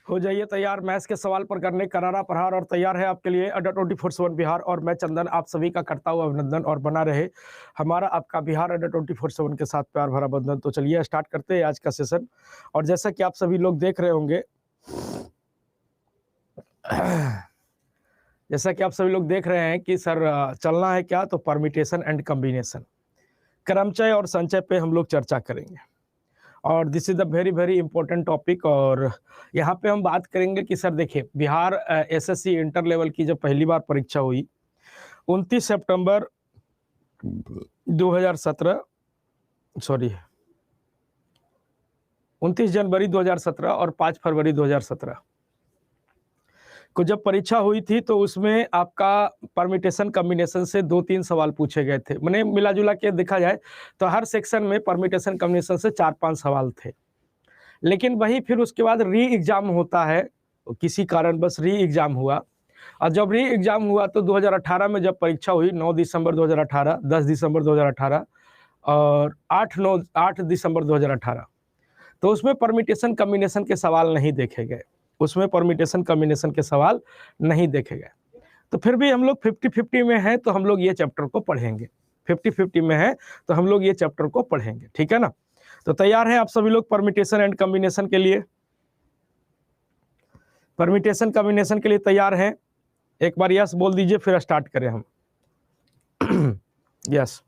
हो जाइए तैयार मैथ्स के सवाल पर करने करारा प्रहार और तैयार है आपके लिए अड्डा 24/7 बिहार और मैं चंदन आप सभी का करता हुआ अभिनंदन और बना रहे हमारा आपका बिहार अड्डा 24/7 के साथ प्यार भरा बंधन। तो चलिए स्टार्ट करते हैं आज का सेशन। और जैसा कि आप सभी लोग देख रहे होंगे जैसा कि आप सभी लोग देख रहे हैं कि सर चलना है क्या, तो परमिटेशन एंड कॉम्बिनेशन, क्रमचय और संचय पे हम लोग चर्चा करेंगे। और this is the very very important topic. और यहाँ पे हम बात करेंगे कि सर देखिए, बिहार एसएससी इंटर लेवल की जब पहली बार परीक्षा हुई 29 सितंबर 2017 सॉरी 29 जनवरी 2017 और 5 फरवरी 2017 को जब परीक्षा हुई थी, तो उसमें आपका परमिटेशन कॉम्बिनेशन से 2-3 सवाल पूछे गए थे। मैंने मिला जुला के देखा जाए तो हर सेक्शन में परमिटेशन कॉम्बिनेशन से 4-5 सवाल थे। लेकिन वही फिर उसके बाद री एग्जाम होता है, किसी कारण बस री एग्जाम हुआ। और जब री एग्जाम हुआ तो 2018 में जब परीक्षा हुई 9 दिसंबर 2018, 10 दिसंबर 2018 और 8 दिसंबर 2018, तो उसमें परमिटेशन कॉम्बिनेशन के सवाल नहीं देखे गए। उसमें परमिटेशन कॉम्बिनेशन के सवाल नहीं देखे गए। तो फिर भी हम लोग 50-50 में हैं, तो हम लोग ये चैप्टर को पढ़ेंगे। 50-50 में है तो हम लोग ये चैप्टर को पढ़ेंगे, ठीक है ना। तो तैयार हैं आप सभी लोग परमिटेशन एंड कॉम्बिनेशन के लिए? परमिटेशन कॉम्बिनेशन के लिए तैयार हैं? एक बार यस बोल दीजिए, फिर स्टार्ट करें हम। यस,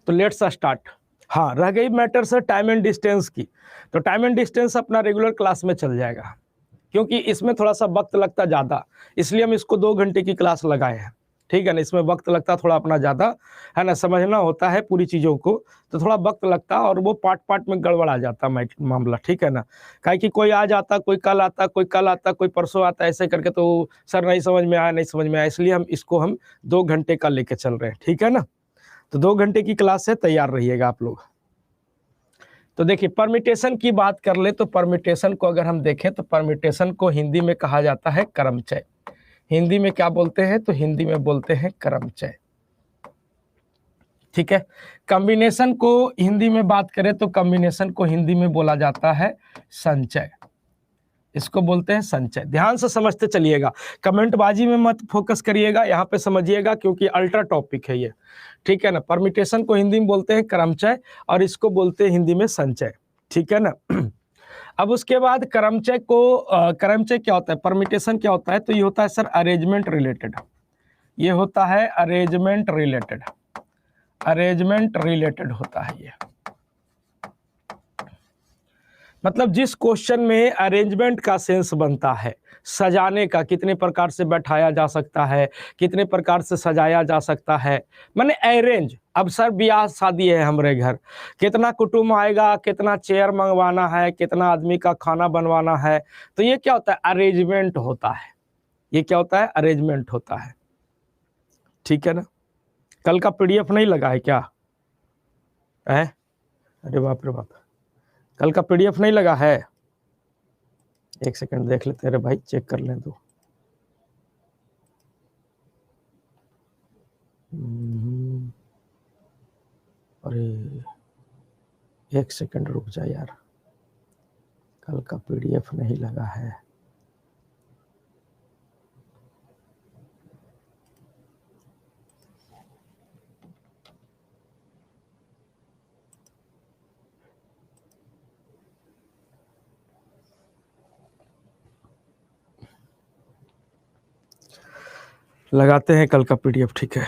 तो लेट्स स्टार्ट। हाँ, रह गई matter sir time and distance की। तो टाइम एंड डिस्टेंस अपना रेगुलर क्लास में चल जाएगा, क्योंकि इसमें थोड़ा सा वक्त लगता ज़्यादा, इसलिए हम इसको 2 घंटे की क्लास लगाए हैं, ठीक है ना। इसमें वक्त लगता थोड़ा अपना ज़्यादा है ना, समझना होता है पूरी चीज़ों को, तो थोड़ा वक्त लगता और वो पार्ट पार्ट में गड़बड़ आ जाता मामला, ठीक है ना। काहे कि कोई आज आता, कोई कल आता, कोई कल आता, कोई परसों आता, ऐसे करके तो सर नहीं समझ में आया, नहीं समझ में आया, इसलिए हम इसको 2 घंटे का लेके चल रहे हैं, ठीक है ना। तो 2 घंटे की क्लास है, तैयार रहिएगा आप लोग। तो देखिए, परमिटेशन की बात कर ले तो परमिटेशन को अगर हम देखें तो परमिटेशन को हिंदी में कहा जाता है क्रमचय। हिंदी में क्या बोलते हैं? तो हिंदी में बोलते हैं क्रमचय, ठीक है। कॉम्बिनेशन को हिंदी में बात करें तो कॉम्बिनेशन को हिंदी में बोला जाता है संचय। इसको बोलते हैं संचय। ध्यान से समझते चलिएगा, कमेंटबाजी में मत फोकस करिएगा, यहाँ पे समझिएगा, क्योंकि अल्ट्रा टॉपिक है ये, ठीक है ना। परमिटेशन को हिंदी में बोलते हैं क्रमचय और इसको बोलते हैं हिंदी में संचय, ठीक है ना। अब उसके बाद क्रमचय को क्रमचय क्या होता है, परमिटेशन क्या होता है? तो ये होता है सर अरेंजमेंट रिलेटेड। ये होता है अरेंजमेंट रिलेटेड, अरेंजमेंट रिलेटेड होता है ये। मतलब जिस क्वेश्चन में अरेंजमेंट का सेंस बनता है, सजाने का, कितने प्रकार से बैठाया जा सकता है, कितने प्रकार से सजाया जा सकता है, माने अरेंज। अब सर ब्याह शादी है हमारे घर, कितना कुटुंब आएगा, कितना चेयर मंगवाना है, कितना आदमी का खाना बनवाना है, तो ये क्या होता है? अरेंजमेंट होता है। ये क्या होता है? अरेंजमेंट होता है, ठीक है ना। कल का पीडीएफ नहीं लगा है क्या है? अरे बाप रे बाप, कल का पीडीएफ नहीं लगा है? एक सेकंड देख लेते हैं भाई, चेक कर लें तो। अरे एक सेकंड रुक जा यार, कल का पीडीएफ नहीं लगा है। लगाते हैं कल का पीडीएफ, ठीक है।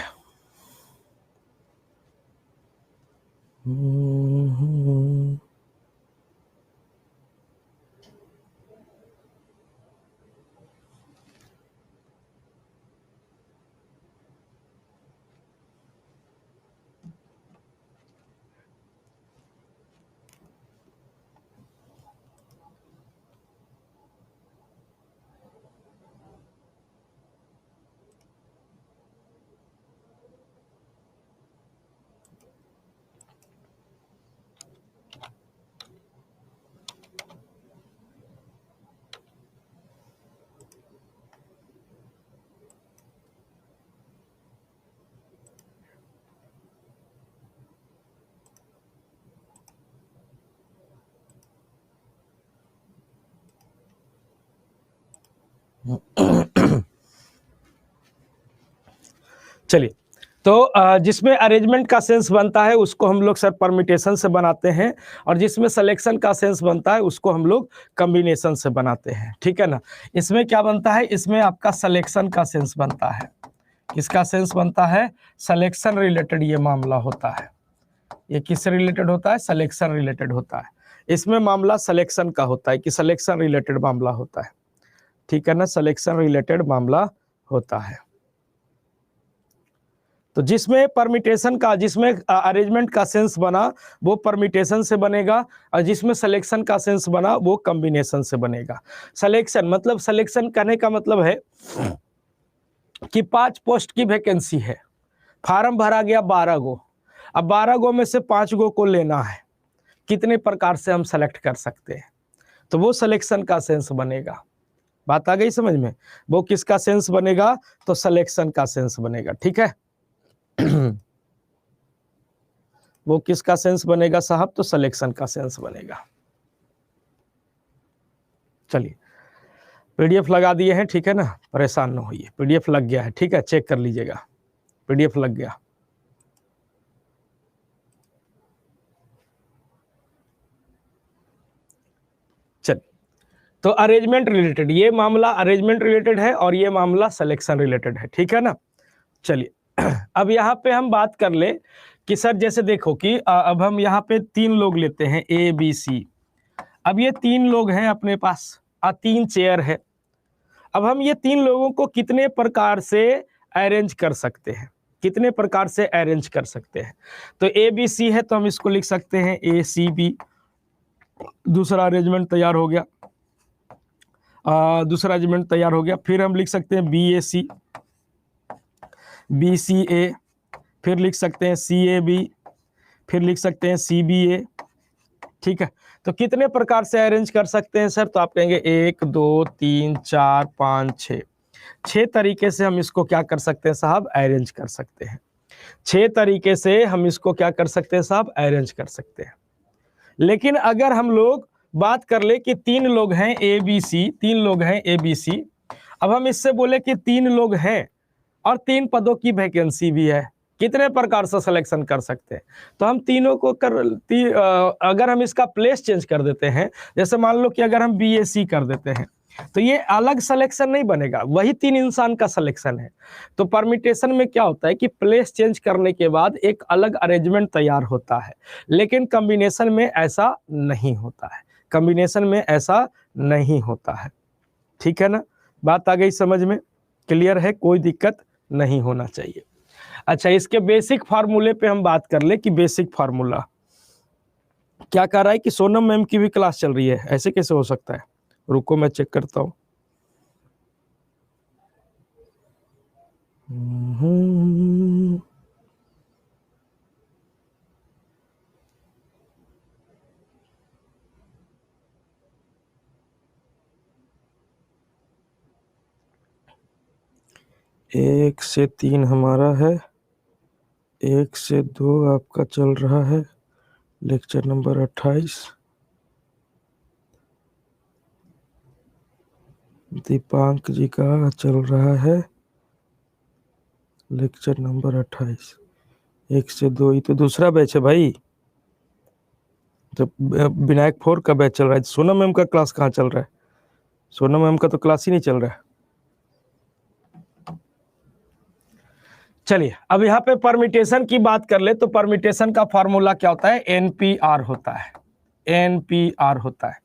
चलिए, तो जिसमें अरेंजमेंट का सेंस बनता है उसको हम लोग सर परमिटेशन से बनाते हैं, और जिसमें सिलेक्शन का सेंस बनता है उसको हम लोग कॉम्बिनेशन से बनाते हैं, ठीक है ना। इसमें क्या बनता है, इसमें आपका सिलेक्शन का सेंस बनता है। किसका सेंस बनता है, सिलेक्शन रिलेटेड ये मामला होता है। ये किससे रिलेटेड होता है, सिलेक्शन रिलेटेड होता है। इसमें मामला सिलेक्शन का होता है कि सिलेक्शन रिलेटेड मामला होता है, ठीक है ना, सिलेक्शन रिलेटेड मामला होता है। तो जिसमें परमिटेशन का, जिसमें अरेंजमेंट का सेंस बना वो परमिटेशन से बनेगा, और जिसमें सिलेक्शन का सेंस बना वो कॉम्बिनेशन से बनेगा। सिलेक्शन मतलब, सिलेक्शन करने का मतलब है कि 5 पोस्ट की वैकेंसी है, फार्म भरा गया 12 गो, अब 12 गो में से 5 गो को लेना है, कितने प्रकार से हम सेलेक्ट कर सकते हैं, तो वो सिलेक्शन का सेंस बनेगा। बात आ गई समझ में, वो किसका सेंस बनेगा, तो सिलेक्शन का सेंस बनेगा, ठीक है। वो किसका सेंस बनेगा साहब, तो सिलेक्शन का सेंस बनेगा। चलिए, पीडीएफ लगा दिए हैं, ठीक है ना, परेशान ना होइए, पीडीएफ लग गया है, ठीक है, चेक कर लीजिएगा, पीडीएफ लग गया। चलिए, तो अरेंजमेंट रिलेटेड, ये मामला अरेंजमेंट रिलेटेड है और ये मामला सिलेक्शन रिलेटेड है, ठीक है ना। चलिए, अब यहाँ पे हम बात कर ले कि सर जैसे देखो कि अब हम यहाँ पे 3 लोग लेते हैं, ए बी सी। अब ये 3 लोग हैं अपने पास, 3 चेयर है। अब हम ये 3 लोगों को कितने प्रकार से अरेंज कर सकते हैं, कितने प्रकार से अरेंज कर सकते हैं, तो ए बी सी है तो हम इसको लिख सकते हैं ए सी बी, दूसरा अरेंजमेंट तैयार हो गया। दूसरा अरेंजमेंट तैयार हो गया, फिर हम लिख सकते हैं बी ए सी, बी सी ए, फिर लिख सकते हैं सी ए बी, फिर लिख सकते हैं सी बी ए, ठीक है। तो कितने प्रकार से अरेंज कर सकते हैं सर, तो आप कहेंगे 1 2 3 4 5 6, 6 तरीके से हम इसको क्या कर सकते हैं साहब, अरेंज कर सकते हैं। 6 तरीके से हम इसको क्या कर सकते हैं साहब, अरेंज कर सकते हैं। लेकिन अगर हम लोग बात कर ले कि 3 लोग हैं ए बी सी, 3 लोग हैं ए बी सी, अब हम इससे बोले कि 3 लोग हैं और 3 पदों की वैकेंसी भी है, कितने प्रकार से सिलेक्शन कर सकते हैं, तो हम तीनों को अगर हम इसका प्लेस चेंज कर देते हैं, जैसे मान लो कि अगर हम बी ए सी कर देते हैं, तो ये अलग सिलेक्शन नहीं बनेगा, वही 3 इंसान का सिलेक्शन है। तो परमिटेशन में क्या होता है कि प्लेस चेंज करने के बाद एक अलग अरेंजमेंट तैयार होता है, लेकिन कॉम्बिनेशन में ऐसा नहीं होता है, कॉम्बिनेशन में ऐसा नहीं होता है, ठीक है ना। बात आ गई समझ में, क्लियर है, कोई दिक्कत नहीं होना चाहिए। अच्छा, इसके बेसिक फार्मूले पे हम बात कर ले कि बेसिक फार्मूला क्या कह रहा है कि सोनम मैम की भी क्लास चल रही है, ऐसे कैसे हो सकता है, रुको मैं चेक करता हूँ। एक से 3 हमारा है, 1 से 2 आपका चल रहा है, लेक्चर नंबर 28। दीपांक जी का चल रहा है लेक्चर नंबर 28। 1 से 2 ही तो दूसरा बैच है भाई, तो विनायक 4 का बैच चल रहा है। सोनम मैम का क्लास कहाँ चल रहा है, सोनम मैम का तो क्लास ही नहीं चल रहा है। चलिए, अब यहाँ पे परमिटेशन की बात कर ले, तो परमिटेशन का फार्मूला क्या होता है, एनपीआर होता है, एनपीआर होता है,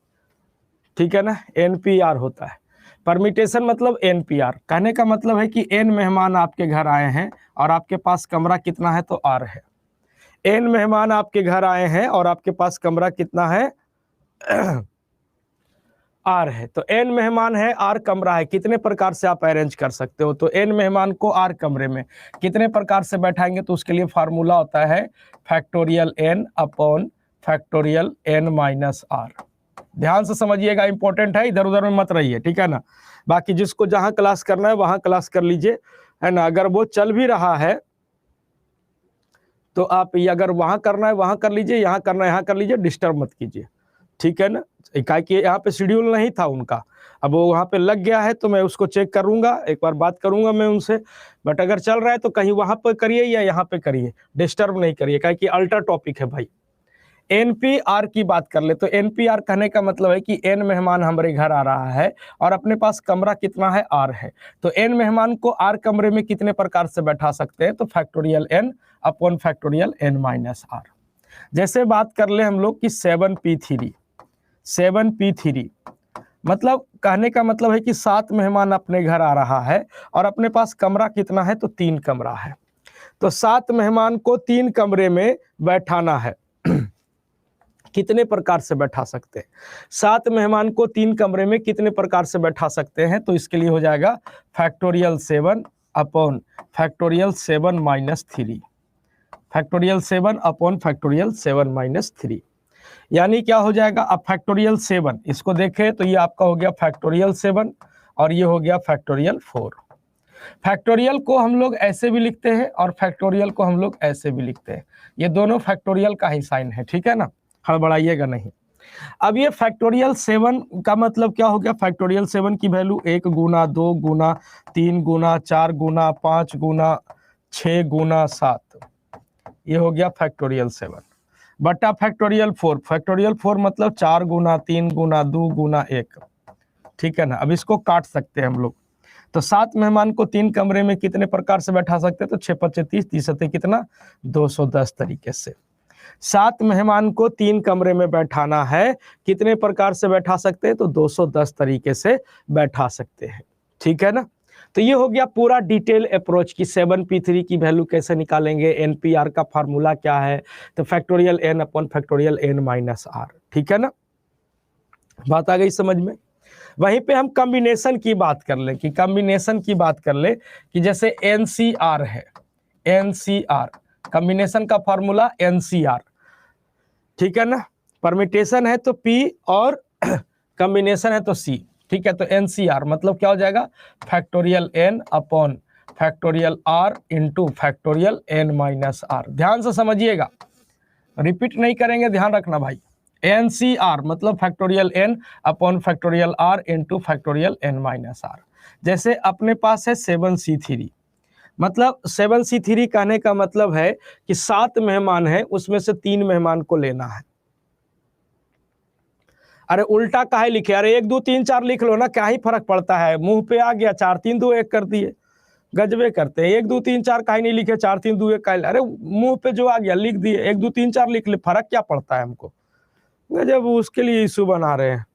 ठीक है ना, एनपीआर होता है। परमिटेशन मतलब एनपीआर, कहने का मतलब है कि एन मेहमान आपके घर आए हैं और आपके पास कमरा कितना है, तो आर है। एन मेहमान आपके घर आए हैं और आपके पास कमरा कितना है, आर है। तो एन मेहमान है, आर कमरा है, कितने प्रकार से आप अरेंज कर सकते हो, तो एन मेहमान को आर कमरे में कितने प्रकार से बैठाएंगे, तो उसके लिए फार्मूला होता है factorial n upon factorial n minus r. ध्यान से समझिएगा, इंपॉर्टेंट है, इधर उधर में मत रहिए, ठीक है ना। बाकी जिसको जहां क्लास करना है वहां क्लास कर लीजिए, है ना। अगर वो चल भी रहा है तो आप अगर वहां करना है वहां कर लीजिए, यहाँ करना है यहाँ कर लीजिए, डिस्टर्ब मत कीजिए, ठीक है ना, इकाई की यहाँ पे शेड्यूल नहीं था उनका, अब वो वहाँ पे लग गया है तो मैं उसको चेक करूंगा, एक बार बात करूंगा मैं उनसे। बट अगर चल रहा है तो कहीं वहां पर करिए या यहाँ पे करिए, डिस्टर्ब नहीं करिए, कि अल्टर टॉपिक है भाई। एनपीआर की बात कर ले तो एनपीआर कहने का मतलब है कि एन मेहमान हमारे घर आ रहा है और अपने पास कमरा कितना है, आर है, तो एन मेहमान को आर कमरे में कितने प्रकार से बैठा सकते हैं, तो factorial n upon factorial n minus r. जैसे बात कर ले हम लोग कि 7p3, 7p3 मतलब कहने का मतलब है कि 7 मेहमान अपने घर आ रहा है और अपने पास कमरा कितना है, तो 3 कमरा है, तो 7 मेहमान को 3 कमरे में बैठाना है, कितने प्रकार से बैठा सकते हैं, 7 मेहमान को 3 कमरे में कितने प्रकार से बैठा सकते हैं, तो इसके लिए हो जाएगा factorial 7 upon factorial 7 minus 3, factorial 7 upon factorial 7 minus 3, यानी क्या हो जाएगा, अब फैक्टोरियल 7 इसको देखें तो ये आपका हो गया फैक्टोरियल 7 और ये हो गया फैक्टोरियल 4। फैक्टोरियल को हम लोग ऐसे भी लिखते हैं और फैक्टोरियल को हम लोग ऐसे भी लिखते हैं, ये दोनों फैक्टोरियल का ही साइन है, ठीक है ना, हड़बड़ाइएगा नहीं। अब ये फैक्टोरियल 7 का मतलब क्या हो गया, फैक्टोरियल 7 की वैल्यू 1 गुना 2 गुना 3 गुना 4 गुना 5 गुना 6 गुना 7, ये हो गया फैक्टोरियल 7 बटा फैक्टोरियल 4, फैक्टोरियल 4 मतलब 4 गुना 3 गुना 2 गुना 1, ठीक है ना। अब इसको काट सकते हैं हम लोग, तो 7 मेहमान को 3 कमरे में कितने प्रकार से बैठा सकते हैं, तो 6 5 30, 30 सत्ते कितना 210 तरीके से। 7 मेहमान को 3 कमरे में बैठाना है, कितने प्रकार से बैठा सकते हैं, तो 210 तरीके से बैठा सकते हैं, ठीक है ना। तो ये हो गया पूरा डिटेल अप्रोच की 7p3 की वैल्यू कैसे निकालेंगे, एनपीआर का फार्मूला क्या है, तो factorial n upon factorial n minus r, ठीक है ना, बात आ गई समझ में। वहीं पे हम कॉम्बिनेशन की बात कर ले, कि कॉम्बिनेशन की बात कर ले कि जैसे एनसीआर है, एनसीआर कॉम्बिनेशन का फार्मूला एनसीआर, ठीक है ना, परमिटेशन है तो पी और कॉम्बिनेशन है तो सी, ठीक है, तो एनसीआर मतलब क्या हो जाएगा, factorial n upon factorial r into factorial n minus r. ध्यान से समझिएगा, रिपीट नहीं करेंगे, ध्यान रखना भाई। एनसीआर मतलब factorial n upon factorial r into factorial n minus r. जैसे अपने पास है 7c3, मतलब 7c3 कहने का मतलब है कि 7 मेहमान है, उसमें से 3 मेहमान को लेना है। अरे उल्टा काहे लिखे, अरे 1 2 3 4 लिख लो ना, क्या ही फर्क पड़ता है, मुंह पे आ गया 4 3 2 1 कर दिए, गजबे करते हैं। 1 2 3 4 काहे नहीं लिखे, 4 3 2 1 काहे, अरे मुंह पे जो आ गया लिख दिए, 1 2 3 4 लिख ले, फर्क क्या पड़ता है हमको, जब उसके लिए इशू बना रहे हैं।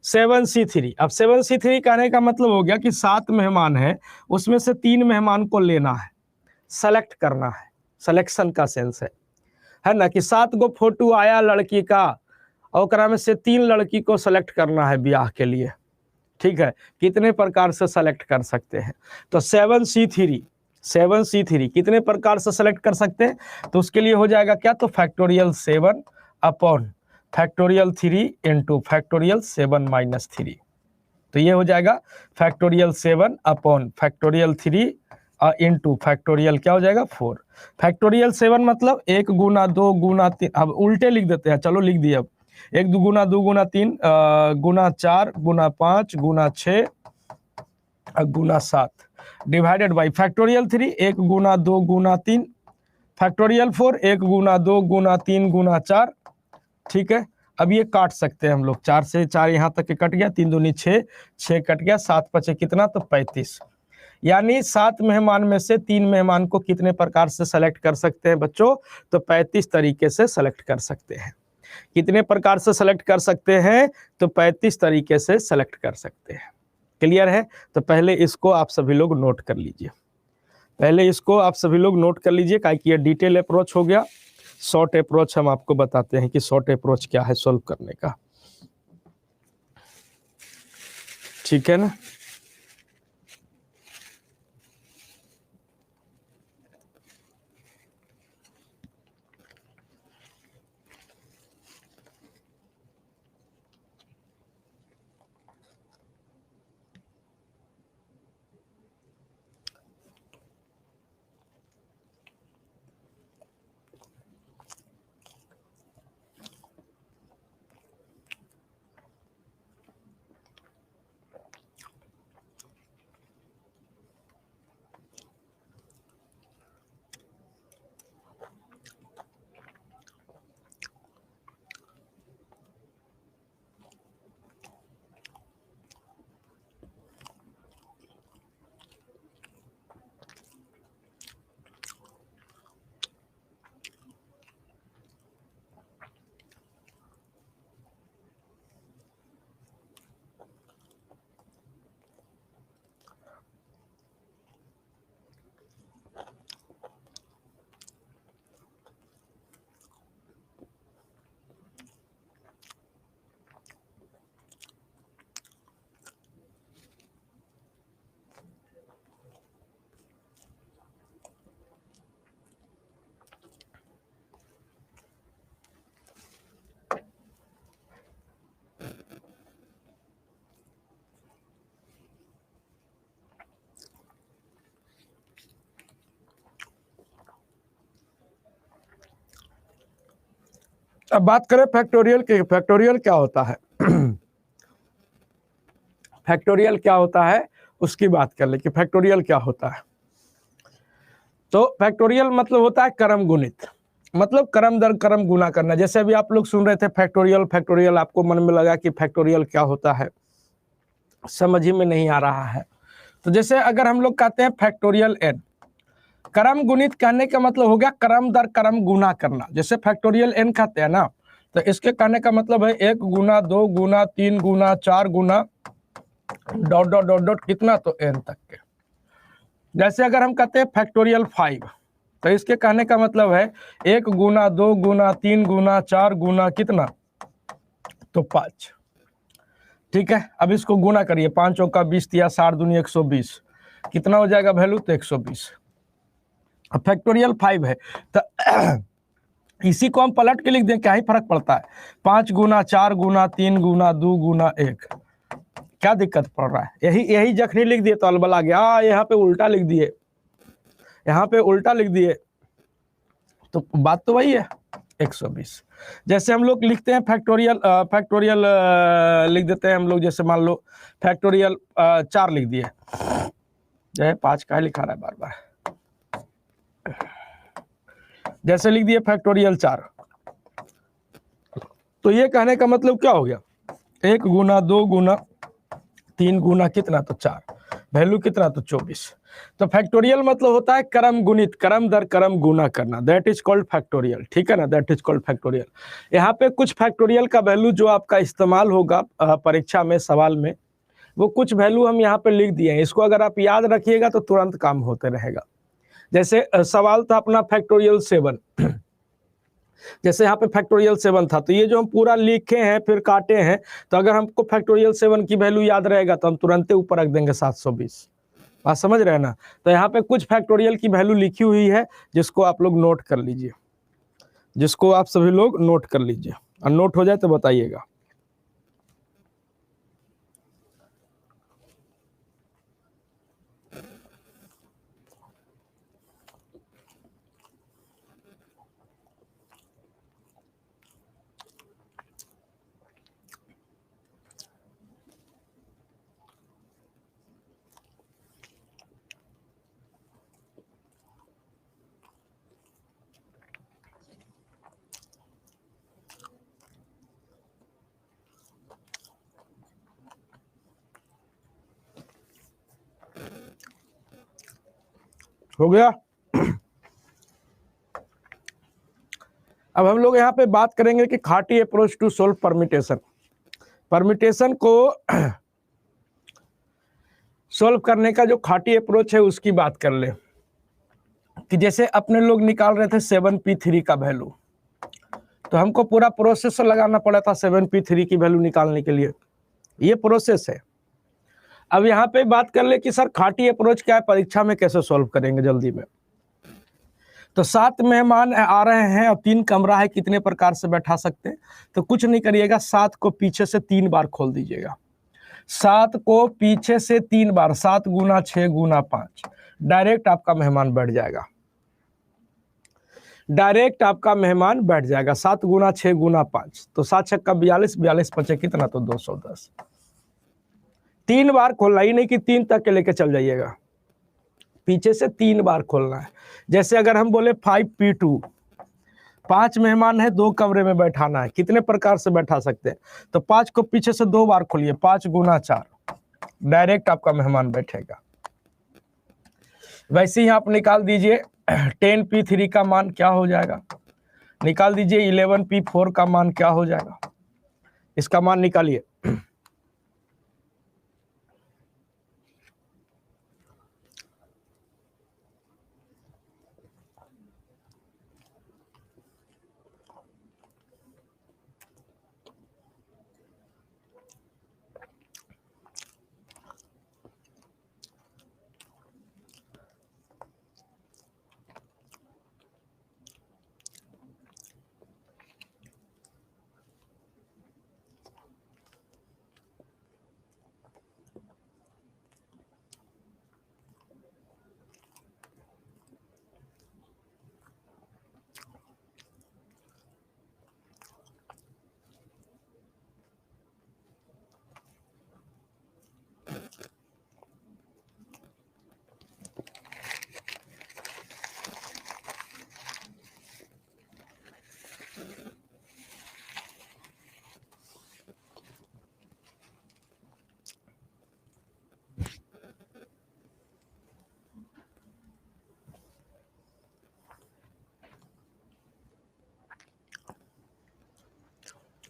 7c3, अब 7c3 कहने का मतलब हो गया कि 7 मेहमान है, उसमें से 3 मेहमान को लेना है, सेलेक्ट करना है, सिलेक्शन का सेंस है ना, कि 7 गो फोटो आया लड़की का और ओकरा में से 3 लड़की को सेलेक्ट करना है ब्याह के लिए, ठीक है, कितने प्रकार से सेलेक्ट कर सकते हैं, तो 7c3 कितने प्रकार से सेलेक्ट कर सकते हैं, तो उसके लिए हो जाएगा क्या, तो factorial 7 upon factorial 3 into factorial 7 minus 3, तो ये हो जाएगा factorial 7 upon factorial 3 into factorial क्या हो जाएगा 4। फैक्टोरियल 7 मतलब 1 गुना 2 गुना 3, अब उल्टे लिख देते हैं, चलो लिख दिए, अब 1 गुना 2 गुना 3 गुना 4 गुना 5 गुना 6 गुना 7 divided by factorial 3 1 Guna 2 Guna 3 factorial 4 1 गुना 2 गुना 3 गुना 4, ठीक है। अब ये काट सकते हैं हम लोग, 4 से 4 यहाँ तक के कट गया, 3 दूनी 6, 6 कट गया, 7 पचे कितना, तो 35, यानी 7 मेहमान में से 3 मेहमान को कितने प्रकार से सेलेक्ट कर सकते हैं बच्चों, तो 35 तरीके से सेलेक्ट कर सकते हैं। कितने प्रकार से सेलेक्ट कर सकते हैं, तो 35 तरीके से सेलेक्ट कर सकते हैं। क्लियर है, तो पहले इसको आप सभी लोग नोट कर लीजिए, पहले इसको आप सभी लोग नोट कर लीजिए, क्या कि ये डिटेल अप्रोच हो गया। शॉर्ट अप्रोच हम आपको बताते हैं कि शॉर्ट अप्रोच क्या है सॉल्व करने का, ठीक है ना। अब बात करें फैक्टोरियल के, फैक्टोरियल क्या होता है? फैक्टोरियल क्या होता है उसकी बात कर ले कि फैक्टोरियल क्या होता है। तो फैक्टोरियल मतलब होता है क्रम गुणित, मतलब क्रम दर क्रम गुना करना। जैसे अभी आप लोग सुन रहे थे फैक्टोरियल फैक्टोरियल, आपको मन में लगा कि फैक्टोरियल क्या होता है, समझ ही में नहीं आ रहा है। तो जैसे अगर हम लोग कहते हैं फैक्टोरियल n, क्रम गुणित कहने का मतलब हो गया क्रम दर क्रम गुना करना। जैसे फैक्टोरियल n कहते हैं ना, तो इसके कहने का मतलब है 1 गुना 2 गुना 3 गुना 4 गुना डॉट डॉट डॉट डॉट कितना, तो n तक के। जैसे अगर हम कहते हैं फैक्टोरियल 5, तो इसके कहने का मतलब है 1 गुना 2 गुना 3 गुना 4 गुना कितना, तो 5। ठीक है, अब इसको गुना करिए, 5 चौका 20 या 60 दूनी 120, कितना हो जाएगा वैल्यू, तो 120। अब फैक्टोरियल 5 है तो इसी को हम पलट के लिख दें, क्या ही फर्क पड़ता है। 5 गुना 4 गुना 3 गुना 2 गुना 1, क्या दिक्कत पड़ रहा है? यही जखनी लिख दिए तो अलबल आ गया। यहाँ पे उल्टा लिख दिए, यहाँ पे उल्टा लिख दिए, तो बात तो वही है 120। जैसे हम लोग लिखते हैं फैक्टोरियल, फैक्टोरियल लिख देते हैं हम लोग, जैसे मान लो फैक्टोरियल 4 लिख दिए, जो 5 का लिखा रहा है बार बार। जैसे लिख दिए फैक्टोरियल 4, तो ये कहने का मतलब क्या हो गया, 1 गुना 2 गुना 3 गुना कितना, तो 4, वैल्यू कितना, तो 24। तो फैक्टोरियल मतलब होता है क्रम गुणित, क्रम दर क्रम गुना करना, दैट इज कॉल्ड फैक्टोरियल। ठीक है ना, दैट इज कॉल्ड फैक्टोरियल। यहाँ पे कुछ फैक्टोरियल का वैल्यू जो आपका इस्तेमाल होगा परीक्षा में सवाल में, वो कुछ वैल्यू हम यहाँ पे लिख दिए हैं। इसको अगर आप याद रखिएगा तो तुरंत काम होते रहेगा। जैसे सवाल था अपना फैक्टोरियल 7, जैसे यहाँ पे फैक्टोरियल 7 था, तो ये जो हम पूरा लिखे हैं फिर काटे हैं, तो अगर हमको फैक्टोरियल 7 की वैल्यू याद रहेगा तो हम तुरंत ऊपर रख देंगे 720। बात समझ रहे हैं ना? तो यहाँ पे कुछ फैक्टोरियल की वैल्यू लिखी हुई है, जिसको आप लोग नोट कर लीजिए, जिसको आप सभी लोग नोट कर लीजिए, और नोट हो जाए तो बताइएगा। हो गया। अब हम लोग यहाँ पे बात करेंगे कि खाटी approach to solve permutation. Permutation को सोल्व करने का जो खाटी अप्रोच है उसकी बात कर ले। कि जैसे अपने लोग निकाल रहे थे 7p3 का वैल्यू, तो हमको पूरा प्रोसेस लगाना पड़ा था 7p3 की वैल्यू निकालने के लिए, ये प्रोसेस है। अब यहाँ पे बात कर ले कि सर खाटी अप्रोच क्या है, परीक्षा में कैसे सॉल्व करेंगे जल्दी में। तो 7 मेहमान आ रहे हैं और 3 कमरा है, कितने प्रकार से बैठा सकते हैं? तो कुछ नहीं करिएगा, 7 को पीछे से 3 बार खोल दीजिएगा। 7 को पीछे से 3 बार, 7 गुना 6 गुना 5, डायरेक्ट आपका मेहमान बैठ जाएगा, डायरेक्ट आपका मेहमान बैठ जाएगा। 7 गुना 6 गुना 5, तो 7 छक्का 42, 42 पचे कितना, तो 210। 3 बार खोलना ही नहीं कि 3 तक के लेके चल जाइएगा, पीछे से 3 बार खोलना है। जैसे अगर हम बोले 5p2, 5 मेहमान है, 2 कमरे में बैठाना है, कितने प्रकार से बैठा सकते हैं? तो 5 को पीछे से 2 बार खोलिए, 5 गुना 4, डायरेक्ट आपका मेहमान बैठेगा। वैसे ही आप निकाल दीजिए 10p3 का मान क्या हो जाएगा, निकाल दीजिए 11p4 का मान क्या हो जाएगा, इसका मान निकालिए।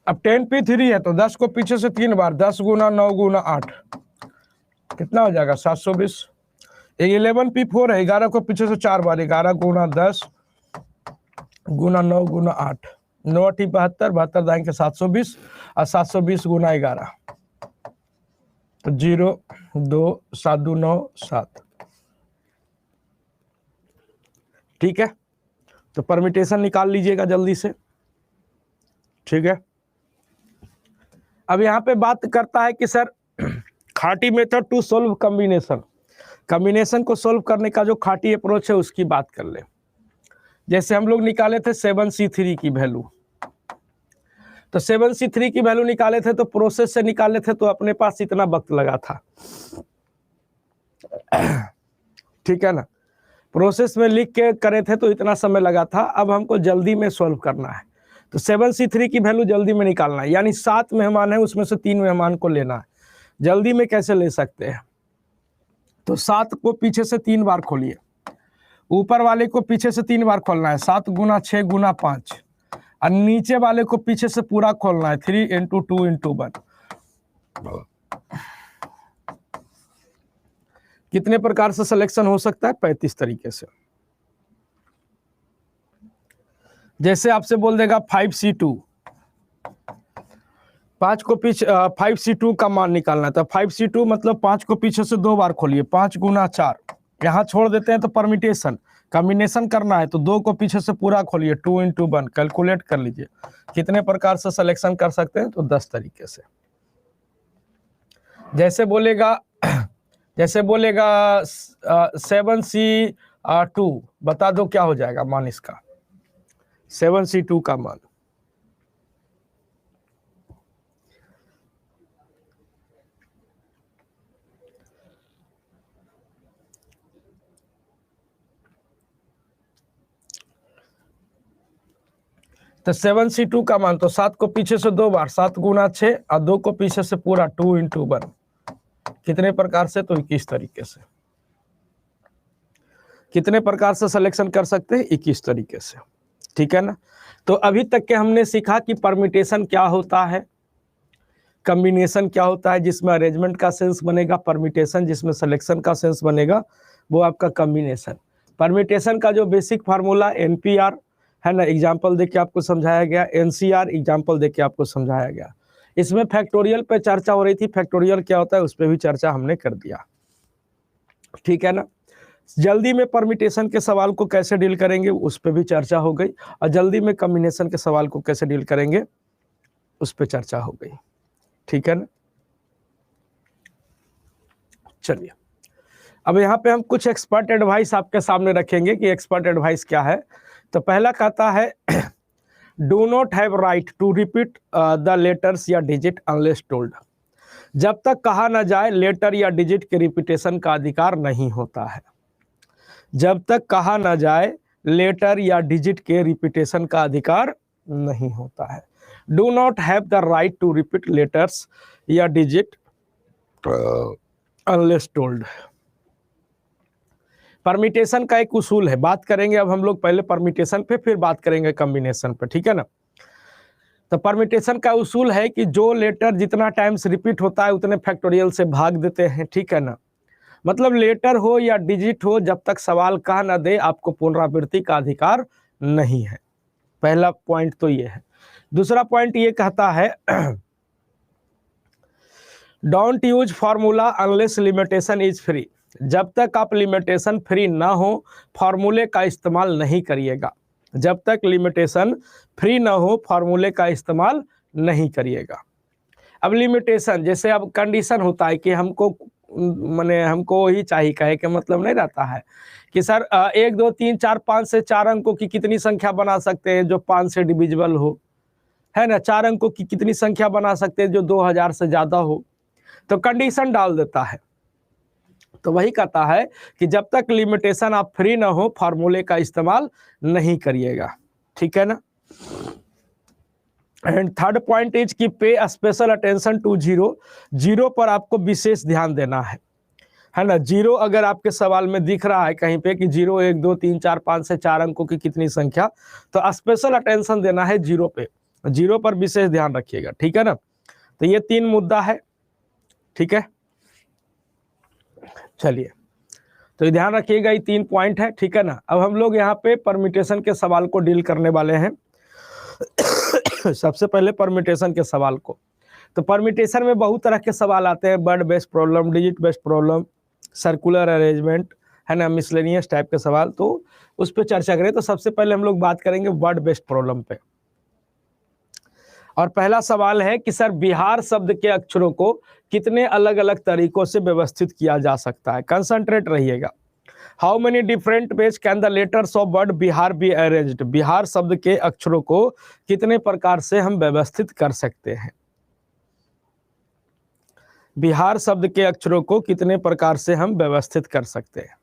अब 10p3 है तो 10 को पीछे से 3 बार, 10 गुना 9 गुना 8 कितना हो जाएगा 720। 11p4 है, 11 को पीछे से 4 बार, 11 गुना 10 गुना 9 गुना 8, 9 8 72, 72 दाएंगे 720 और 720 गुना 11 तो 0 2 7 2 9 7। ठीक है, तो परमिटेशन निकाल लीजिएगा जल्दी से। ठीक है, अब यहाँ पे बात करता है कि सर खाटी method to solve combination, combination को सोल्व करने का जो खाटी अप्रोच है उसकी बात कर ले। जैसे हम लोग निकाले थे 7c3 की वैल्यू, तो 7c3 की वैल्यू निकाले थे तो प्रोसेस से निकाले थे तो अपने पास इतना वक्त लगा था। ठीक है ना, प्रोसेस में लिख के करे थे तो इतना समय लगा था। अब हमको जल्दी में सॉल्व करना है तो 7c3 की वैल्यू जल्दी में निकालना है, यानी 7 मेहमान है उसमें से 3 मेहमान को लेना है। जल्दी में कैसे ले सकते हैं, तो 7 को पीछे से 3 बार खोलिए, ऊपर वाले को पीछे से 3 बार खोलना है, 7 गुना 6 गुना 5, और नीचे वाले को पीछे से पूरा खोलना है 3 × 2 × 1। कितने प्रकार से सिलेक्शन हो सकता है, 35 तरीके से। जैसे आपसे बोल देगा 5c2, 5 को पीछे 5c2 का मान निकालना है, तो 5c2 मतलब 5 को पीछे से 2 बार खोलिए, 5 गुना 4, यहाँ छोड़ देते हैं तो परमिटेशन कॉम्बिनेशन करना है तो 2 को पीछे से पूरा खोलिए 2 × 1, कैलकुलेट कर लीजिए कितने प्रकार से सिलेक्शन कर सकते हैं, तो 10 तरीके से। जैसे बोलेगा 7c2 बता दो क्या हो जाएगा मान इसका, 7c2 का मान। तो 7c2 का मान तो 7 को पीछे से 2 बार, 7 गुना 6 और 2 को पीछे से पूरा 2 × 1, कितने प्रकार से, तो 21 तरीके से। कितने प्रकार से सिलेक्शन कर सकते हैं, 21 तरीके से। ठीक है ना, तो अभी तक के हमने सीखा कि परमिटेशन क्या होता है, कॉम्बिनेशन क्या होता है जिसमें अरेंजमेंट का सेंस बनेगा, परमिटेशन जिसमें सिलेक्शन का सेंस बनेगा, वो आपका कॉम्बिनेशन। परमिटेशन का जो बेसिक फार्मूला NPR है ना, एग्जाम्पल देके आपको समझाया गया, NCR एग्जाम्पल देके आपको समझाया गया। इसमें फैक्टोरियल पे चर्चा हो रही थी, फैक्टोरियल क्या होता है उस पर भी चर्चा हमने कर दिया। ठीक है ना, जल्दी में परमिटेशन के सवाल को कैसे डील करेंगे उस पर भी चर्चा हो गई, और जल्दी में कॉम्बिनेशन के सवाल को कैसे डील करेंगे उस पर चर्चा हो गई। ठीक है ना, चलिए अब यहाँ पे हम कुछ एक्सपर्ट एडवाइस आपके सामने रखेंगे कि एक्सपर्ट एडवाइस क्या है। तो पहला कहता है do not have right to repeat the letters या डिजिट अनलेस टोल्ड। जब तक कहा ना जाए लेटर या डिजिट के रिपीटेशन का अधिकार नहीं होता है। जब तक कहा ना जाए लेटर या डिजिट के रिपीटेशन का अधिकार नहीं होता है। Do not have the right to repeat letters या डिजिट अनलेस टोल्ड। परमिटेशन का एक उसूल है, बात करेंगे अब हम लोग पहले परमिटेशन पे फिर बात करेंगे कॉम्बिनेशन पे। ठीक है ना, तो परमिटेशन का उसूल है कि जो लेटर जितना टाइम्स रिपीट होता है उतने फैक्टोरियल से भाग देते हैं। ठीक है ना, मतलब लेटर हो या डिजिट हो, जब तक सवाल कह न दे आपको पुनरावृत्ति का अधिकार नहीं है। पहला पॉइंट तो ये है। दूसरा पॉइंट ये कहता है don't use formula unless limitation is free. जब तक आप लिमिटेशन फ्री ना हो फॉर्मूले का इस्तेमाल नहीं करिएगा। जब तक लिमिटेशन फ्री ना हो फॉर्मूले का इस्तेमाल नहीं करिएगा। अब लिमिटेशन जैसे अब कंडीशन होता है कि हमको हमको ही चाहिए, कहे के मतलब नहीं रहता है कि सर 1 2 3 4 5 से 4 अंकों की कितनी संख्या बना सकते हैं जो 5 से डिविजिबल हो, है ना। 4 अंकों की कितनी संख्या बना सकते हैं जो 2000 से ज्यादा हो, तो कंडीशन डाल देता है। तो वही कहता है कि जब तक लिमिटेशन आप फ्री ना हो फार्मूले का इस्तेमाल नहीं करिएगा। ठीक है ना। एंड थर्ड पॉइंट इज कि pay special attention to zero. Zero पर आपको विशेष ध्यान देना है ना। जीरो अगर आपके सवाल में दिख रहा है कहीं पे कि 0 1 2 3 4 5 से 4 अंकों की कितनी संख्या, तो स्पेशल अटेंशन देना है जीरो पे। जीरो पर विशेष ध्यान रखिएगा, ठीक है ना। तो ये 3 मुद्दा है, ठीक है। चलिए, तो ये ध्यान रखिएगा, ये 3 पॉइंट है, ठीक है ना। अब हम लोग यहाँ पे परम्यूटेशन के सवाल को डील करने वाले हैं। सबसे पहले परम्यूटेशन के सवाल को, तो परम्यूटेशन में बहुत तरह के सवाल आते हैं, word based problem, digit based problem, circular arrangement, है ना, मिसलेनियस टाइप के सवाल, तो उस पर चर्चा करें। तो सबसे पहले हम लोग बात करेंगे वर्ड बेस्ड प्रॉब्लम पे। और पहला सवाल है कि सर बिहार शब्द के अक्षरों को कितने अलग अलग तरीकों से व्यवस्थित किया जा सकता है। कंसंट्रेट रहिएगा। How many different ways can the letters of word Bihar be arranged. Bihar शब्द के अक्षरों को कितने प्रकार से हम व्यवस्थित कर सकते हैं। बिहार शब्द के अक्षरों को कितने प्रकार से हम व्यवस्थित कर सकते हैं।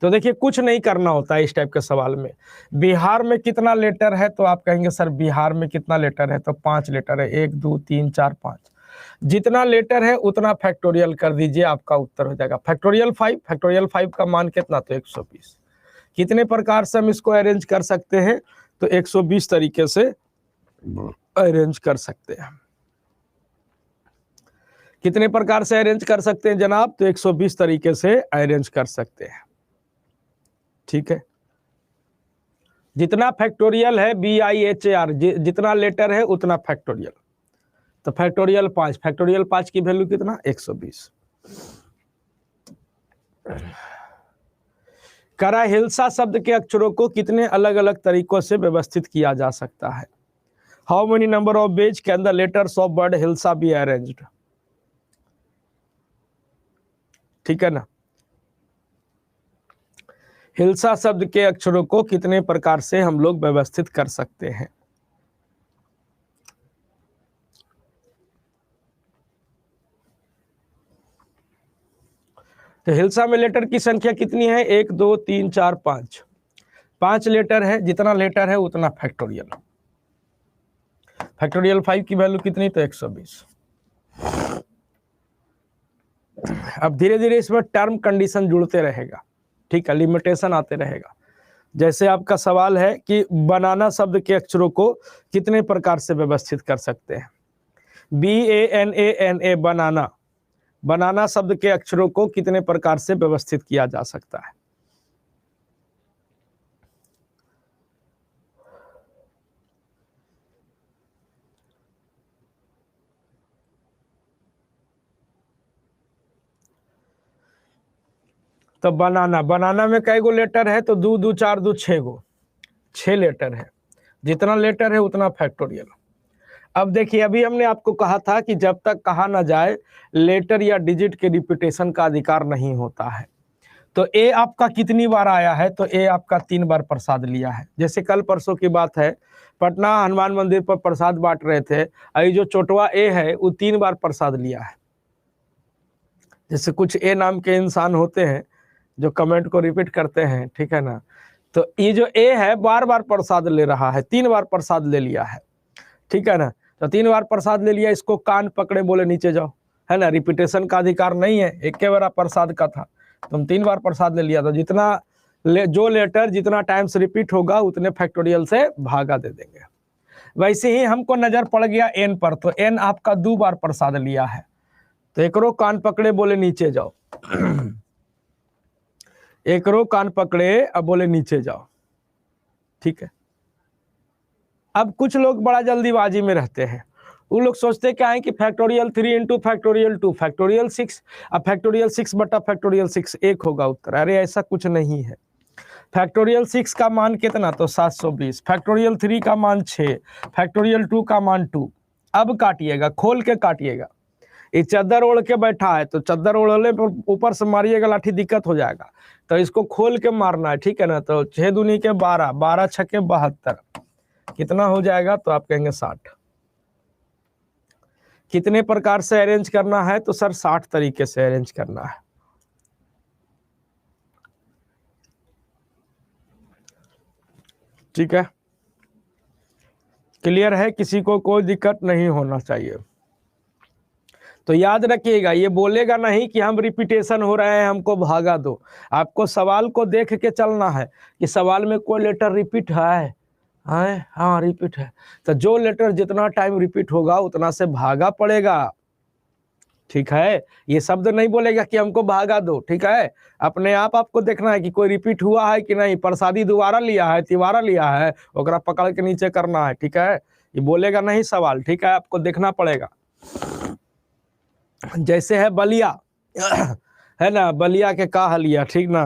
तो देखिए, कुछ नहीं करना होता है इस टाइप के सवाल में। बिहार में कितना लेटर है, तो आप कहेंगे सर बिहार में कितना लेटर है, तो 5 लेटर है, 1 2 3 4 5। जितना लेटर है उतना फैक्टोरियल कर दीजिए, आपका उत्तर हो जाएगा फैक्टोरियल 5। फैक्टोरियल 5 का मान कितना, तो 120। कितने प्रकार से हम इसको अरेंज कर सकते हैं, तो 120 तरीके से अरेंज कर सकते हैं। कितने प्रकार से अरेंज कर सकते हैं जनाब, तो 120 तरीके से अरेंज कर सकते हैं, ठीक है। जितना फैक्टोरियल है BIHAR, जितना लेटर है उतना फैक्टोरियल। तो फैक्टोरियल 5, फैक्टोरियल 5 की वैल्यू कितना, 120। कराहिल्सा शब्द के अक्षरों को कितने अलग अलग तरीकों से व्यवस्थित किया जा सकता है। How many number of ways can the letters of word hilsa be arranged, ठीक है ना। हिल्सा शब्द के अक्षरों को कितने प्रकार से हम लोग व्यवस्थित कर सकते हैं। तो हिल्सा में लेटर की संख्या कितनी है, 1 2 3 4 5। 5 लेटर है, जितना लेटर है उतना फैक्टोरियल। फैक्टोरियल 5 की वैल्यू कितनी, तो 120। अब धीरे धीरे इसमें टर्म कंडीशन जुड़ते रहेगा, ठीक है, लिमिटेशन आते रहेगा। जैसे आपका सवाल है कि बनाना शब्द के अक्षरों को कितने प्रकार से व्यवस्थित कर सकते हैं। BANANA बनाना, बनाना शब्द के अक्षरों को कितने प्रकार से व्यवस्थित किया जा सकता है। तो बनाना, बनाना में कई गो लेटर है, तो 2 2 4 2 6 गो, 6 लेटर है। जितना लेटर है उतना फैक्टोरियल। अब देखिए, अभी हमने आपको कहा था कि जब तक कहा ना जाए लेटर या डिजिट के रिपीटेशन का अधिकार नहीं होता है। तो ए आपका कितनी बार आया है, तो ए आपका 3 बार प्रसाद लिया है। जैसे कल परसों की बात है, पटना हनुमान मंदिर पर प्रसाद बांट रहे थे, अभी जो चोटवा ए है वो 3 बार प्रसाद लिया है। जैसे कुछ ए नाम के इंसान होते हैं जो कमेंट को रिपीट करते हैं, ठीक है ना। तो ये जो ए है बार बार प्रसाद ले रहा है, 3 बार प्रसाद ले लिया है, ठीक है ना। तो 3 बार प्रसाद ले लिया, इसको कान पकड़े बोले नीचे जाओ, है ना। रिपीटेशन का अधिकार नहीं है, एक के बार प्रसाद का था, तुम 3 बार प्रसाद ले लिया। तो जितना जो लेटर जितना टाइम्स रिपीट होगा उतने फैक्टोरियल से भागा दे देंगे। वैसे ही हमको नजर पड़ गया एन पर, तो एन आपका 2 बार प्रसाद लिया है, तो एकरो कान पकड़े बोले नीचे जाओ। एकरो कान पकड़े अब बोले नीचे जाओ, ठीक है। अब कुछ लोग बड़ा जल्दीबाजी में रहते हैं, वो लोग सोचते क्या है कि फैक्टोरियल 3 इंटू फैक्टोरियल 2 फैक्टोरियल 6, अब फैक्टोरियल 6 बटा फैक्टोरियल 6 1 होगा उत्तर। अरे ऐसा कुछ नहीं है। फैक्टोरियल 6 का मान कितना, तो 720। फैक्टोरियल 3 का मान 6, फैक्टोरियल 2 का मान 2। अब काटिएगा, खोल के काटिएगा। ये चादर ओढ़ के बैठा है, तो चादर ओढ़ले पर ऊपर से मारिएगा लाठी, दिक्कत हो जाएगा। तो इसको खोल के मारना है, ठीक है ना। तो 6 दूनी के 12, 12 छक्के 72, कितना हो जाएगा, तो आप कहेंगे 60। कितने प्रकार से अरेंज करना है, तो सर 60 तरीके से अरेंज करना है, ठीक है। क्लियर है, किसी को कोई दिक्कत नहीं होना चाहिए। तो याद रखिएगा, ये बोलेगा नहीं कि हम रिपीटेशन हो रहे हैं हमको भागा दो। आपको सवाल को देख के चलना है कि सवाल में कोई लेटर रिपीट है, हाँ रिपीट है, तो जो लेटर जितना टाइम रिपीट होगा उतना से भागा पड़ेगा। ठीक है, ये शब्द नहीं बोलेगा कि हमको भागा दो। ठीक है, अपने आप आपको देखना है कि कोई रिपीट हुआ है कि नहीं, प्रसादी दोबारा लिया है, तिवारा लिया है, ओकरा पकड़ के नीचे करना है। ठीक है, ये बोलेगा नहीं सवाल। ठीक है, आपको देखना पड़ेगा। जैसे है बलिया है ना, बलिया के का हलिया, ठीक ना,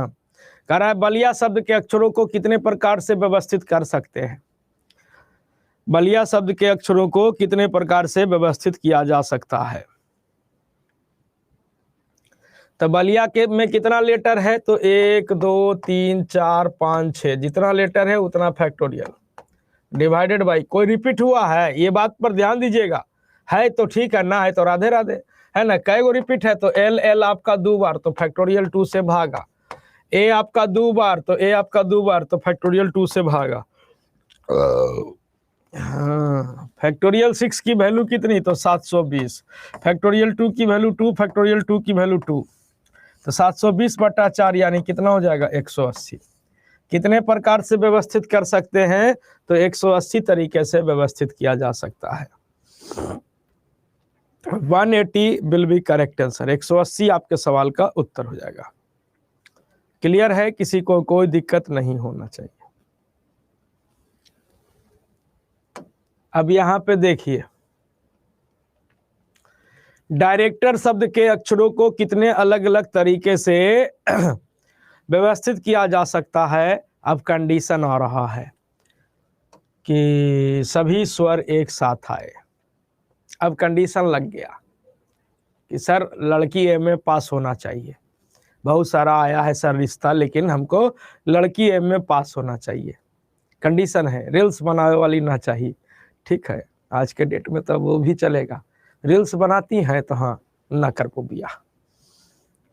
कह रहा है बलिया शब्द के अक्षरों को कितने प्रकार से व्यवस्थित कर सकते हैं। बलिया शब्द के अक्षरों को कितने प्रकार से व्यवस्थित किया जा सकता है। तो बलिया के में कितना लेटर है, तो 1 2 3 4 5 6, जितना लेटर है उतना फैक्टोरियल डिवाइडेड बाई, कोई रिपीट हुआ है ये बात पर ध्यान दीजिएगा, है तो ठीक है, ना है तो राधे राधे, है ना। कई गो रिपीट है तो एल एल आपका 2 बार तो फैक्टोरियल 2 से भागा, ए आपका 2 बार तो ए आपका 2 बार तो फैक्टोरियल 2 से भागा। हाँ, फैक्टोरियल 6 की वैल्यू कितनी, तो 720, फैक्टोरियल 2 की वैल्यू 2, फैक्टोरियल 2 की वैल्यू 2, तो 720/4 यानी कितना हो जाएगा 180। कितने प्रकार से व्यवस्थित कर सकते हैं, तो 180 तरीके से व्यवस्थित किया जा सकता है। 180 विल बी करेक्ट आंसर, 180 आपके सवाल का उत्तर हो जाएगा। क्लियर है, किसी को कोई दिक्कत नहीं होना चाहिए। अब यहां पे देखिए, डायरेक्टर शब्द के अक्षरों को कितने अलग अलग तरीके से व्यवस्थित किया जा सकता है। अब कंडीशन आ रहा है कि सभी स्वर एक साथ आए। अब कंडीशन लग गया कि सर लड़की एमए पास होना चाहिए, बहुत सारा आया है सर रिश्ता, लेकिन हमको लड़की एमए पास होना चाहिए। कंडीशन है, रील्स बनाने वाली ना चाहिए। ठीक है, आज के डेट में तो वो भी चलेगा, रील्स बनाती हैं तो हाँ ना कर को बिया।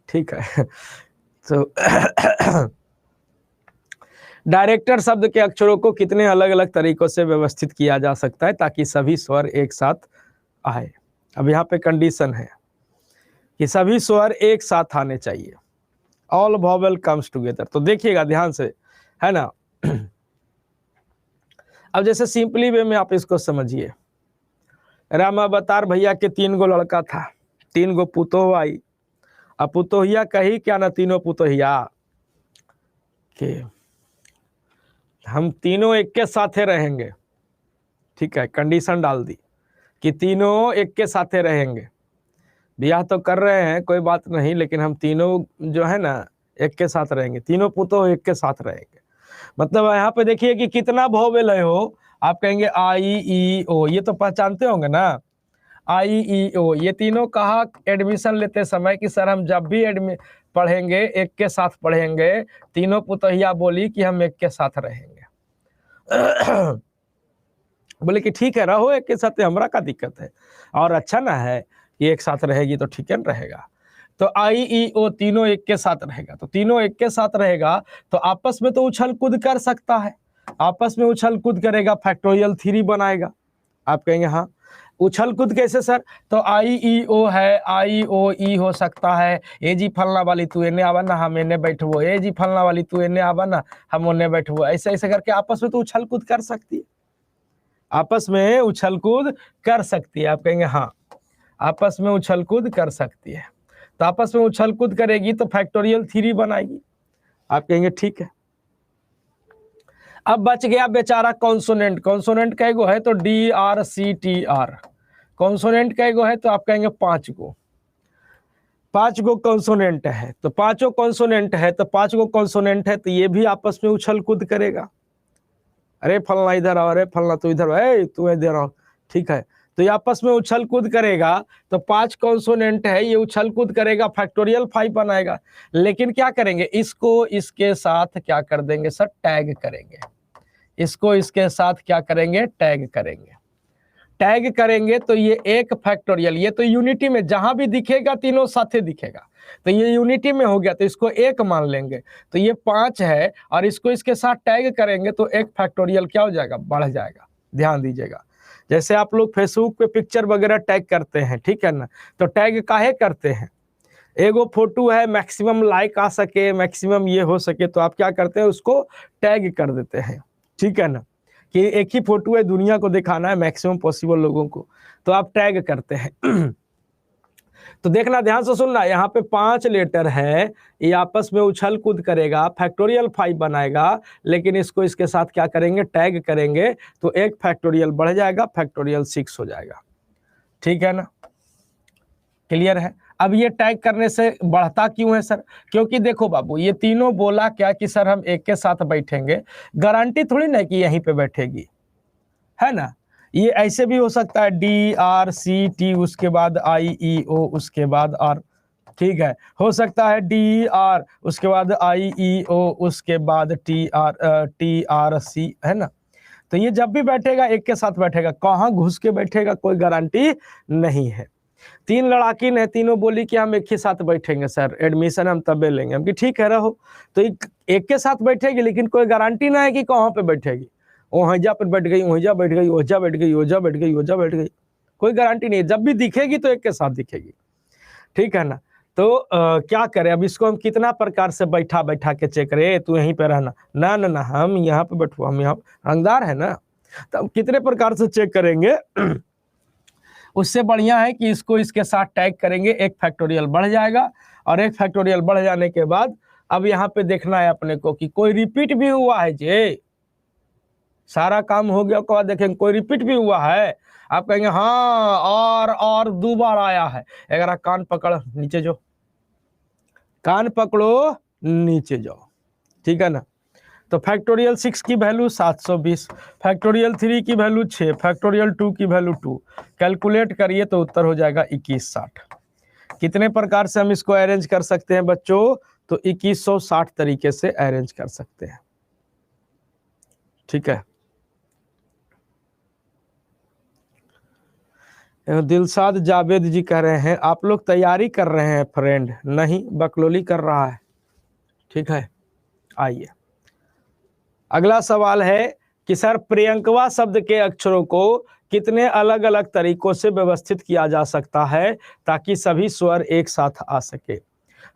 ठीक है तो डायरेक्टर शब्द के अक्षरों को कितने अलग अलग तरीकों से व्यवस्थित किया जा सकता है ताकि सभी स्वर एक साथ आए। अब यहाँ पे कंडीशन है कि सभी स्वर एक साथ आने चाहिए, ऑल वॉवेल कम्स टुगेदर। तो देखिएगा ध्यान से, है ना। अब जैसे सिंपली वे में आप इसको समझिए, राम अवतार भैया के 3 गो लड़का था, 3 गो पुतोह आई। अब पुतोहिया कही क्या ना, तीनों पुतोहिया कि हम तीनों एक के साथे रहेंगे। ठीक है, कंडीशन डाल दी कि तीनों एक के साथे रहेंगे, ब्याह तो कर रहे हैं कोई बात नहीं, लेकिन हम तीनों जो है ना एक के साथ रहेंगे, तीनों पुतोह एक के साथ रहेंगे। मतलब यहाँ पे देखिए कि कितना वोवेल है हो, आप कहेंगे आई ई ओ, ये तो पहचानते होंगे ना, आई ई ओ। ये तीनों कहा एडमिशन लेते समय कि सर हम जब भी पढ़ेंगे एक के साथ पढ़ेंगे, तीनों पुतहिया बोली कि हम एक के साथ रहेंगे। बोले कि ठीक है रहो एक के साथ, हमरा का दिक्कत है, और अच्छा ना है कि एक साथ रहेगी तो ठीक है न रहेगा। तो आई ई ओ तीनों एक के साथ रहेगा, तो तीनों एक के साथ रहेगा तो आपस में तो उछल कूद कर सकता है, आपस में उछल कूद करेगा, फैक्टोरियल 3 बनाएगा। आप कहेंगे हाँ उछल कूद कैसे सर, तो आई ई ओ है, आई ओ ई हो सकता है, ए जी फलना वाली तू एने आवा ना हम एने बैठबो, ए जी फलना वाली तू एने आवा ना हम ओने बैठबो, ऐसे ऐसे करके आपस में तो उछल कूद कर सकती है, आपस में उछल कूद कर सकती है। आप कहेंगे हाँ आपस में उछल कूद कर सकती है, तो आपस में उछल कूद करेगी तो फैक्टोरियल 3 बनाएगी। आप कहेंगे ठीक है। अब बच गया बेचारा कॉन्सोनेंट, कॉन्सोनेंट कई गो है, तो D R C T R, consonant कई गो है, तो आप कहेंगे 5 गो, 5 गो कॉन्सोनेंट है, तो 5 कॉन्सोनेंट है, तो 5 गो कॉन्सोनेंट है, तो ये भी आपस में उछल कूद करेगा। अरे फलना इधर आओ, अरे फलना तू इधर आओ, तू इधर आओ। ठीक है, तो ये आपस में उछल कूद करेगा, तो 5 कॉन्सोनेंट है, ये उछल कूद करेगा, फैक्टोरियल 5 बनाएगा। लेकिन क्या करेंगे, इसको इसके साथ क्या कर देंगे सर, टैग करेंगे, इसको इसके साथ क्या करेंगे, टैग करेंगे। टैग करेंगे तो ये एक फैक्टोरियल, ये तो यूनिटी में जहां भी दिखेगा तीनों साथे दिखेगा, तो ये यूनिटी में हो गया, तो इसको 1 मान लेंगे, तो ये 5 है, और इसको इसके साथ टैग करेंगे तो 1 फैक्टोरियल क्या हो जाएगा, बढ़ जाएगा। ध्यान दीजिएगा, जैसे आप लोग फेसबुक पे पिक्चर वगैरह टैग करते हैं, ठीक है ना, तो टैग काहे करते हैं, एगो फोटो है मैक्सिमम लाइक आ सके, मैक्सिमम ये हो सके, तो आप क्या करते हैं उसको टैग कर देते हैं। ठीक है ना, कि एक ही फोटो है, दुनिया को दिखाना है मैक्सिमम पॉसिबल लोगों को, तो आप टैग करते हैं। तो देखना, ध्यान से सुनना, यहाँ पे 5 लेटर है, ये आपस में उछल कूद करेगा, फैक्टोरियल 5 बनाएगा, लेकिन इसको इसके साथ क्या करेंगे, टैग करेंगे, तो एक फैक्टोरियल बढ़ जाएगा, फैक्टोरियल 6 हो जाएगा। ठीक है ना, क्लियर है। अब ये टैग करने से बढ़ता क्यों है सर? क्योंकि देखो बाबू, ये तीनों बोला क्या कि सर हम एक के साथ बैठेंगे, गारंटी थोड़ी ना कि यहीं पे बैठेगी, है ना। ये ऐसे भी हो सकता है DRCT, उसके बाद IEO, उसके बाद R, ठीक है। हो सकता है DR, उसके बाद IEO, उसके बाद TRC, है ना। तो ये जब भी बैठेगा एक के साथ बैठेगा, कहाँ घुस के बैठेगा कोई गारंटी नहीं है। 3 लड़ाकिन है, तीनों बोली कि हम एक ही साथ बैठेंगे सर, एडमिशन हम तबे लेंगे, हम कि ठीक है रहो। तो एक के साथ बैठेगी, लेकिन कोई गारंटी ना है कि कहाँ पे बैठेगी, ओहजा पर बैठ गई, ओहजा बैठ गई, ओहजा बैठ गई, ओहजा बैठ गई, ओहजा बैठ गई, कोई गारंटी नहीं है। जब भी दिखेगी तो एक के साथ दिखेगी, ठीक है ना। तो क्या करें अब, इसको हम कितना प्रकार से बैठा बैठा के चेक करें, तू यहीं पे रहना, ना ना ना हम यहाँ पे बैठो, हम यहाँ रंगदार है ना, तो हम कितने प्रकार से चेक करेंगे। उससे बढ़िया है कि इसको इसके साथ टैग करेंगे, एक फैक्टोरियल बढ़ जाएगा, और एक फैक्टोरियल बढ़ जाने के बाद अब यहाँ पे देखना है अपने को कि कोई रिपीट भी हुआ है जे, सारा काम हो गया उसके बाद देखेंगे कोई रिपीट भी हुआ है। आप कहेंगे हाँ और 2 बार आया है। अगर कान पकड़ नीचे जाओ, कान पकड़ो नीचे जाओ, ठीक है ना। तो फैक्टोरियल 6 की वैल्यू 720, फैक्टोरियल 3 की वैल्यू 6, फैक्टोरियल 2 की वैल्यू 2, कैलकुलेट करिए तो उत्तर हो जाएगा 2160। कितने प्रकार से हम इसको अरेंज कर सकते हैं बच्चों? तो 2160 तरीके से अरेंज कर सकते हैं, ठीक है। दिलशाद जावेद जी कह रहे हैं आप लोग तैयारी कर रहे हैं फ्रेंड, नहीं बकलोली कर रहा है, ठीक है। आइए अगला सवाल है कि सर प्रियंकवा शब्द के अक्षरों को कितने अलग अलग तरीकों से व्यवस्थित किया जा सकता है ताकि सभी स्वर एक साथ आ सके।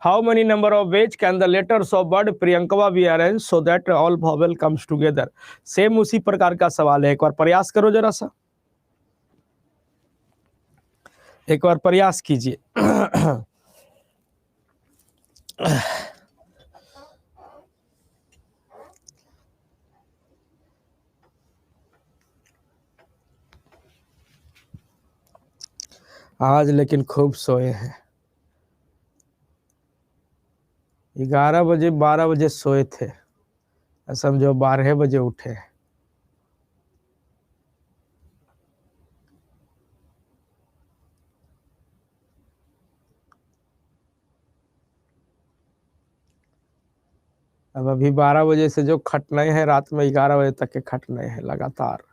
How many number of ways can the letters of word प्रियंकवा be arrange so that all vowel comes together. Same उसी प्रकार का सवाल है, एक बार प्रयास करो जरा सा, एक बार प्रयास कीजिए। आज लेकिन खूब सोए हैं, 11 बजे 12 बजे सोए थे, समझो 12 बजे उठे। अब अभी 12 बजे से जो खटने हैं रात में 11 बजे तक के खटने हैं लगातार।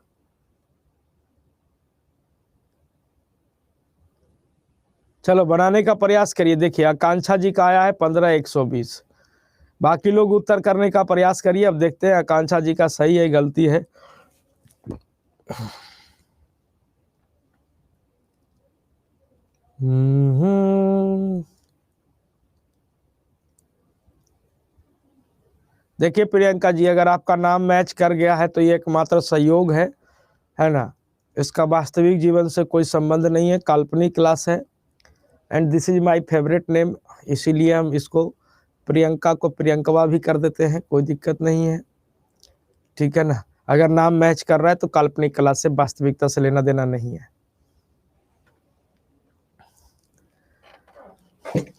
चलो बनाने का प्रयास करिए। देखिए आकांक्षा जी का आया है 15,120, बाकी लोग उत्तर करने का प्रयास करिए। अब देखते हैं आकांक्षा जी का सही है गलती है। देखिए प्रियंका जी, अगर आपका नाम मैच कर गया है तो ये एकमात्र सहयोग है ना। इसका वास्तविक जीवन से कोई संबंध नहीं है, काल्पनिक क्लास है। And this is my favourite name, इसीलिए हम इसको प्रियंका को प्रियंकवा भी कर देते हैं, कोई दिक्कत नहीं है, ठीक है ना। अगर नाम मैच कर रहा है तो काल्पनिक क्लास से वास्तविकता से लेना देना नहीं है,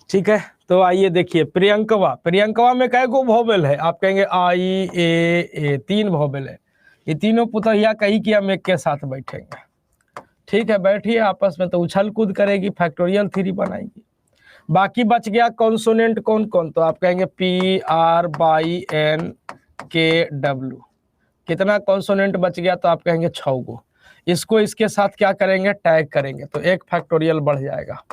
ठीक है। तो आइए देखिए प्रियंकवा, प्रियंकवा में कै गो वोवेल है? आप कहेंगे I A A, 3 वोवेल है। ये तीनों पुतहिया कही कि हम एक के साथ बैठेंगे, ठीक है। बैठिए आपस में तो उछल कूद करेगी, फैक्टोरियल 3 बनाएगी। बाकी बच गया कॉन्सोनेंट कौन कौन? तो आप कहेंगे PRYNKW। कितना कॉन्सोनेंट बच गया? तो आप कहेंगे 6 गो। इसको इसके साथ क्या करेंगे? टैग करेंगे, तो एक फैक्टोरियल बढ़ जाएगा।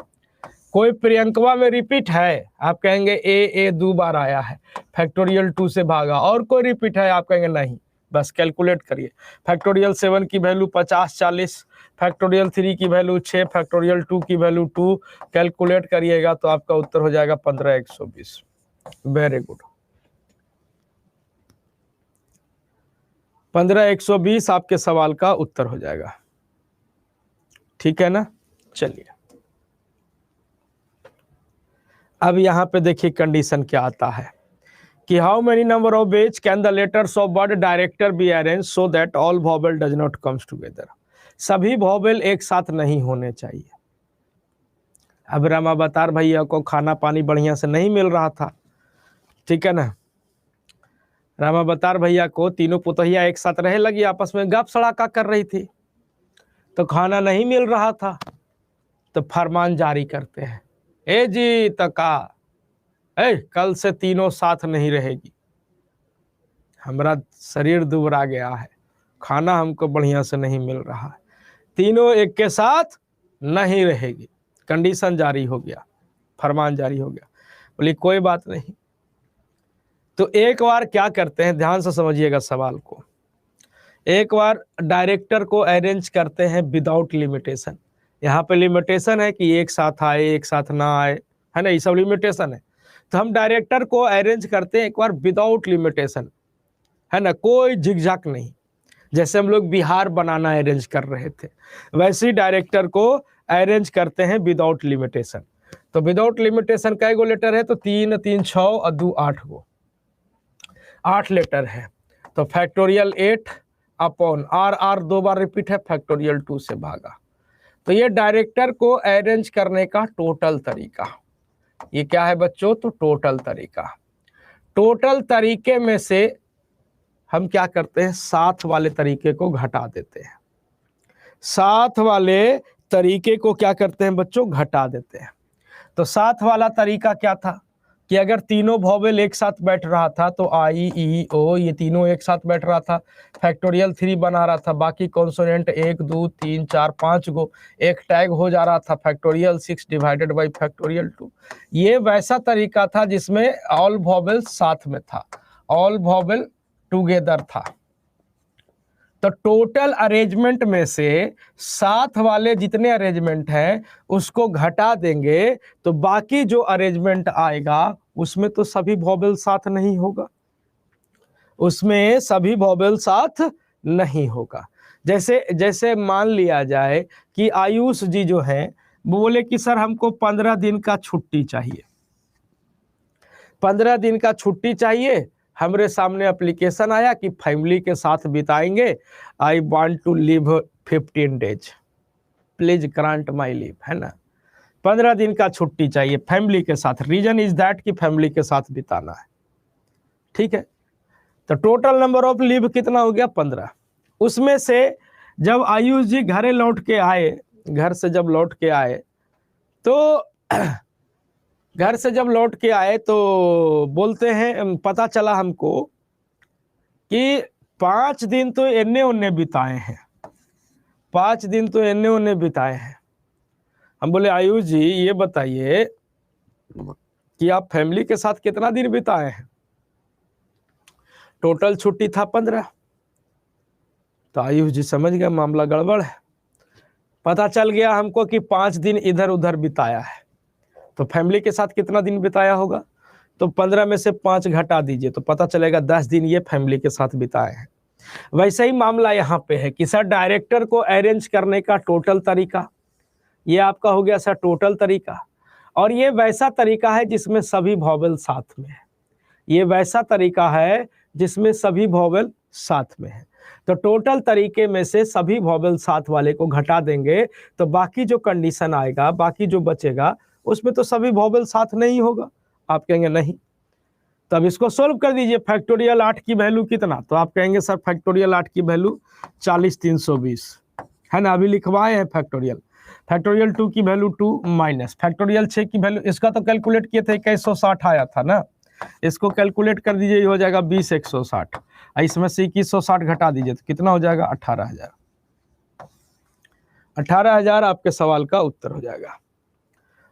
कोई प्रियंकवा में रिपीट है? आप कहेंगे A 2 बार आया है, फैक्टोरियल 2 से भागा। और कोई रिपीट है? आप कहेंगे नहीं। बस कैलकुलेट करिए। फैक्टोरियल 7 की वैल्यू 50 40, फैक्टोरियल 3 की वैल्यू 6, फैक्टोरियल 2 की वैल्यू 2, कैलकुलेट करिएगा तो आपका उत्तर हो जाएगा 15,120। Very good. 15,120 आपके सवाल का उत्तर हो जाएगा। ठीक है ना। चलिए अब यहां पे देखिए कंडीशन क्या आता है कि how many number of ways can the letters of word director B arrange so that all vowel does not comes together. सभी वॉवेल एक साथ नहीं होने चाहिए। अब रामावतार भैया को खाना पानी बढ़िया से नहीं मिल रहा था, ठीक है ना। रामावतार भैया को तीनों पुतहिया एक साथ रहे लगी, आपस में गप सड़ाका कर रही थी, तो खाना नहीं मिल रहा था, तो फरमान जारी करते हैं, ए जी तका, कल से तीनों साथ नहीं रहेगी, हमारा शरीर दुबरा गया है, खाना हमको बढ़िया से नहीं मिल रहा है, तीनों एक के साथ नहीं रहेगी। कंडीशन जारी हो गया, फरमान जारी हो गया। बोली कोई बात नहीं। तो एक बार क्या करते हैं, ध्यान से समझिएगा सवाल को, एक बार डायरेक्टर को अरेंज करते हैं विदाउट लिमिटेशन। यहाँ पे लिमिटेशन है कि एक साथ आए एक साथ ना आए, है ना, ये सब लिमिटेशन है। तो हम डायरेक्टर को अरेंज करते हैं एक बार विदाउट लिमिटेशन, है ना, कोई झिकझक नहीं। जैसे हम लोग बिहार बनाना अरेंज कर रहे थे, वैसे ही डायरेक्टर को अरेंज करते हैं विदाउट लिमिटेशन। तो विदाउट लिमिटेशन कै गो लेटर है, तो 3 3 6 और 2 8 गो, 8 लेटर है। तो फैक्टोरियल 8 अपॉन आर 2 बार रिपीट है, फैक्टोरियल 2 से भागा। तो ये डायरेक्टर को अरेंज करने का टोटल तरीका, ये क्या है बच्चों, तो टोटल तरीका। टोटल तरीके में से हम क्या करते हैं, साथ वाले तरीके को घटा देते हैं। साथ वाले तरीके को क्या करते हैं बच्चों, घटा देते हैं। तो साथ वाला तरीका क्या था कि अगर तीनों वॉवेल एक साथ बैठ रहा था तो आई ई ओ ये तीनों एक साथ बैठ रहा था, फैक्टोरियल 3 बना रहा था, बाकी कॉन्सोनेंट 1 2 3 4 5 गो एक टैग हो जा रहा था, फैक्टोरियल 6 डिवाइडेड बाई फैक्टोरियल 2। ये वैसा तरीका था जिसमें ऑल वॉवेल साथ में था, ऑल वॉवेल टुगेदर था। तो टोटल अरेंजमेंट में से साथ वाले जितने अरेंजमेंट हैं उसको घटा देंगे, तो बाकी जो अरेंजमेंट आएगा उसमें तो सभी वॉवेल साथ नहीं होगा, उसमें सभी वॉवेल साथ नहीं होगा। जैसे जैसे मान लिया जाए कि आयुष जी जो हैं वो बोले कि सर हमको 15 दिन का छुट्टी चाहिए, 15 दिन का छुट्टी चाहिए। हमारे सामने एप्लीकेशन आया कि फैमिली के साथ बिताएंगे, I want to live 15 days, please grant my leave, है ना। 15 दिन का छुट्टी चाहिए फैमिली के साथ, रीजन इज दैट कि फैमिली के साथ बिताना है, ठीक है। तो टोटल नंबर ऑफ लीव कितना हो गया, 15। उसमें से जब आयुष जी घरे लौट के आए, घर से जब लौट के आए तो घर से जब लौट के आए तो बोलते हैं, पता चला हमको कि 5 दिन तो एन्ने ओन्ने बिताए हैं, 5 दिन तो एन्ने ओन्ने बिताए हैं। हम बोले आयुष जी ये बताइए कि आप फैमिली के साथ कितना दिन बिताए हैं। टोटल छुट्टी था 15। तो आयुष जी समझ गए मामला गड़बड़ है, पता चल गया हमको कि 5 दिन इधर उधर बिताया है, तो फैमिली के साथ कितना दिन बिताया होगा, तो 15 में से 5 घटा दीजिए तो पता चलेगा 10 दिन ये फैमिली के साथ बिताए हैं। वैसे ही मामला यहाँ पे है कि सर डायरेक्टर को अरेंज करने का टोटल तरीका, ये आपका हो गया सर टोटल तरीका, और ये वैसा तरीका है जिसमें सभी वॉवेल साथ में है, ये वैसा तरीका है जिसमें सभी वॉवेल साथ में है। तो टोटल तरीके में से सभी वॉवेल साथ वाले को घटा देंगे, तो बाकी जो कंडीशन आएगा, बाकी जो बचेगा उसमें तो सभी वॉवेल साथ नहीं होगा। आप कहेंगे नहीं, तब इसको सोल्व कर दीजिए। फैक्टोरियल 8 की वैल्यू कितना, तो आप कहेंगे सर फैक्टोरियल 8 की वैल्यू 40,320 है ना, अभी लिखवाए हैं फैक्टोरियल। फैक्टोरियल 2 की वैल्यू 2 माइनस फैक्टोरियल 6 की वैल्यू, इसका तो कैलकुलेट किए थे 2160 आया था ना, इसको कैलकुलेट कर दीजिए, ये हो जाएगा 20,160, इसमें से 2160 घटा दीजिए तो कितना हो जाएगा 18,000। 18,000 आपके सवाल का उत्तर हो जाएगा।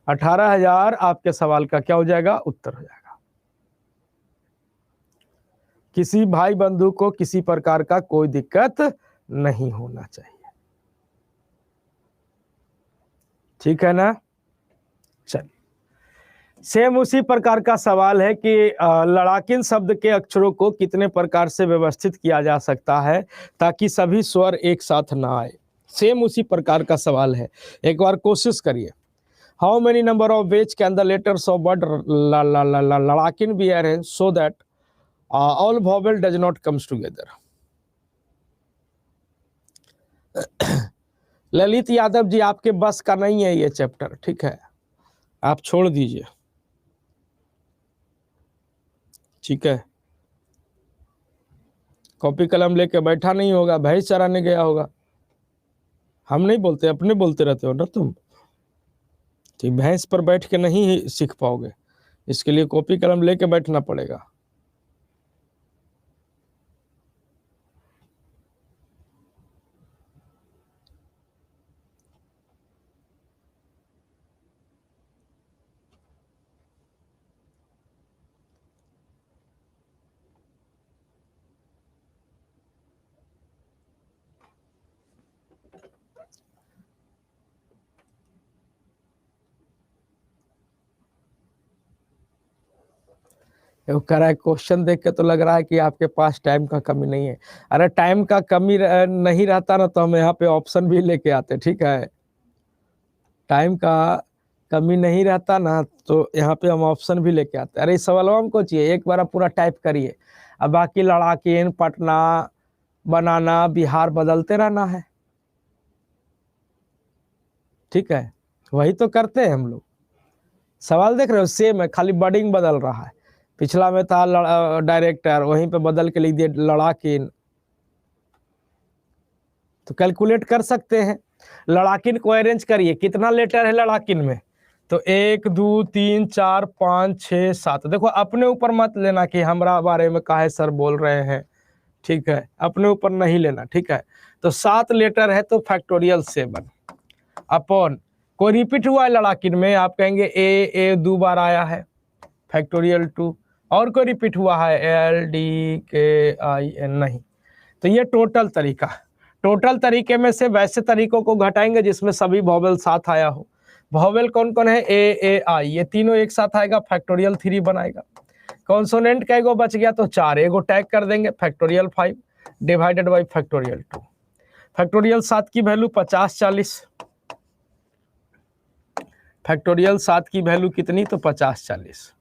18,000 आपके सवाल का क्या हो जाएगा, उत्तर हो जाएगा। किसी भाई बंधु को किसी प्रकार का कोई दिक्कत नहीं होना चाहिए, ठीक है ना। चलिए सेम उसी प्रकार का सवाल है कि लड़ाकिन शब्द के अक्षरों को कितने प्रकार से व्यवस्थित किया जा सकता है ताकि सभी स्वर एक साथ ना आए। सेम उसी प्रकार का सवाल है, एक बार कोशिश करिए। How many number of ways can the letters of word लड़ाकिन be arranged so that all vowel does not comes together. Lalit Yadav ji, आपके बस का नहीं है ये चैप्टर, ठीक है, आप छोड़ दीजिए, ठीक है। कॉपी कलम लेके बैठा नहीं होगा, भैंस चराने गया होगा। हम नहीं बोलते, अपने बोलते रहते हो ना तुम। ठीक, भैंस पर बैठ के नहीं सीख पाओगे, इसके लिए कॉपी कलम लेके बैठना पड़ेगा। वो कह रहा है क्वेश्चन देख के तो लग रहा है कि आपके पास टाइम का कमी नहीं है। अरे टाइम का कमी नहीं रहता ना तो हम यहाँ पे ऑप्शन भी लेके आते, ठीक है। टाइम का कमी नहीं रहता ना तो यहाँ पे हम ऑप्शन भी लेके आते। अरे इस सवाल हमको चाहिए, एक बार आप पूरा टाइप करिए, अब बाकी लड़ाकिन, पटना, बनाना, बिहार बदलते रहना है, ठीक है। वही तो करते हैं हम लोग। सवाल देख रहे हो, सेम है, खाली वर्डिंग बदल रहा है। पिछला में था डायरेक्टर, वहीं पे बदल के लिख दिए लड़ाकिन। तो कैलकुलेट कर सकते हैं। लड़ाकिन को अरेंज करिए, कितना लेटर है लड़ाकिन में, तो 1 2 3 4 5 6 7। देखो अपने ऊपर मत लेना कि हमारा बारे में काहे सर बोल रहे हैं, ठीक है, अपने ऊपर नहीं लेना, ठीक है। तो 7 लेटर है तो फैक्टोरियल 7 अपॉन, कोई रिपीट हुआ है लड़ाकिन में, आप कहेंगे ए 2 बार आया है, फैक्टोरियल 2। और कोई रिपीट हुआ है LDKIN, नहीं। तो ये टोटल तरीका, टोटल तरीके में से वैसे तरीकों को घटाएंगे जिसमें सभी वॉवेल साथ आया हो। वॉवेल कौन कौन है, A ये तीनों एक साथ आएगा, फैक्टोरियल 3 बनाएगा। कॉन्सोनेंट का एगो बच गया तो 4, एगो टैग कर देंगे, factorial 5 divided by factorial 2। Factorial 7 की वैल्यू 50 40, फैक्टोरियल 7 की वैल्यू कितनी, तो 50 40,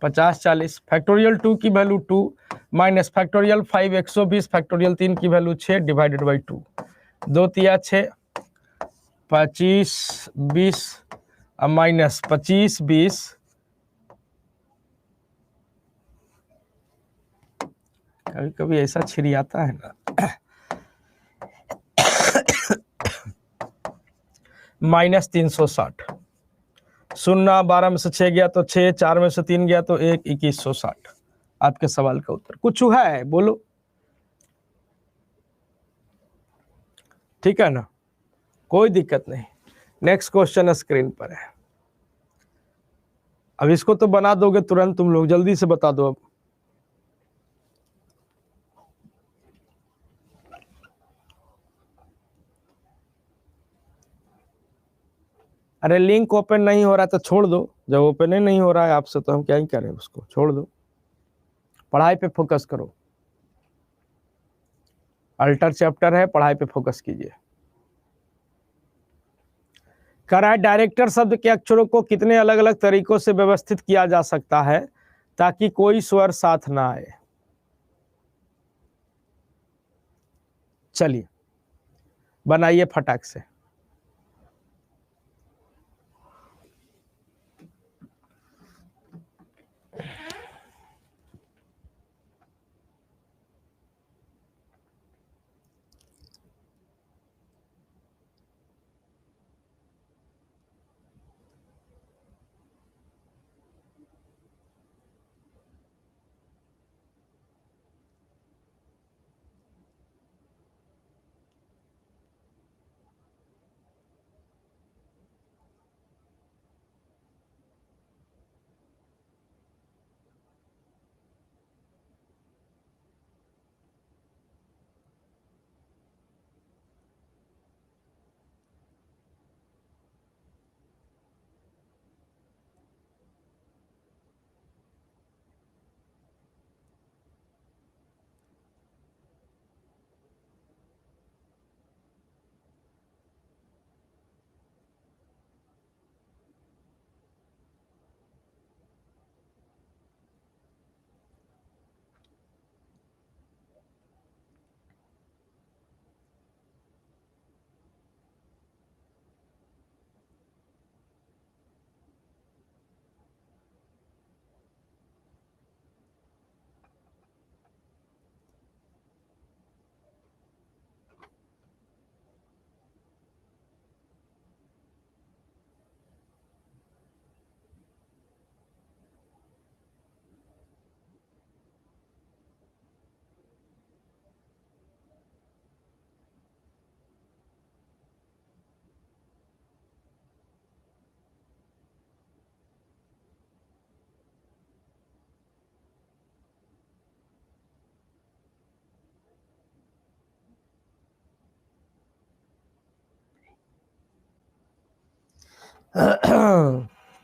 50 40। फैक्टोरियल 2 की वैल्यू 2 माइनस फैक्टोरियल 5 120, फैक्टोरियल 3 की वैल्यू 6 डिवाइडेड बाई 2, 2 तिया 6, 25 20 माइनस 25 20, कभी कभी ऐसा छिड़ियाता है ना। माइनस 360, 0 12 में से 6 गया तो 6, 4 में से 3 गया तो 1, 2160। आपके सवाल का उत्तर कुछ हुआ है, बोलो, ठीक है ना, कोई दिक्कत नहीं। नेक्स्ट क्वेश्चन स्क्रीन पर है। अब इसको तो बना दोगे तुरंत तुम लोग, जल्दी से बता दो अब। अरे लिंक ओपन नहीं हो रहा तो छोड़ दो, जब ओपन ही नहीं हो रहा है आपसे तो हम क्या ही करें, उसको छोड़ दो, पढ़ाई पे फोकस करो। अल्टर चैप्टर है, पढ़ाई पे फोकस कीजिए। कह रहा है डायरेक्टर शब्द के अक्षरों को कितने अलग अलग तरीकों से व्यवस्थित किया जा सकता है ताकि कोई स्वर साथ ना आए। चलिए बनाइए फटाक से।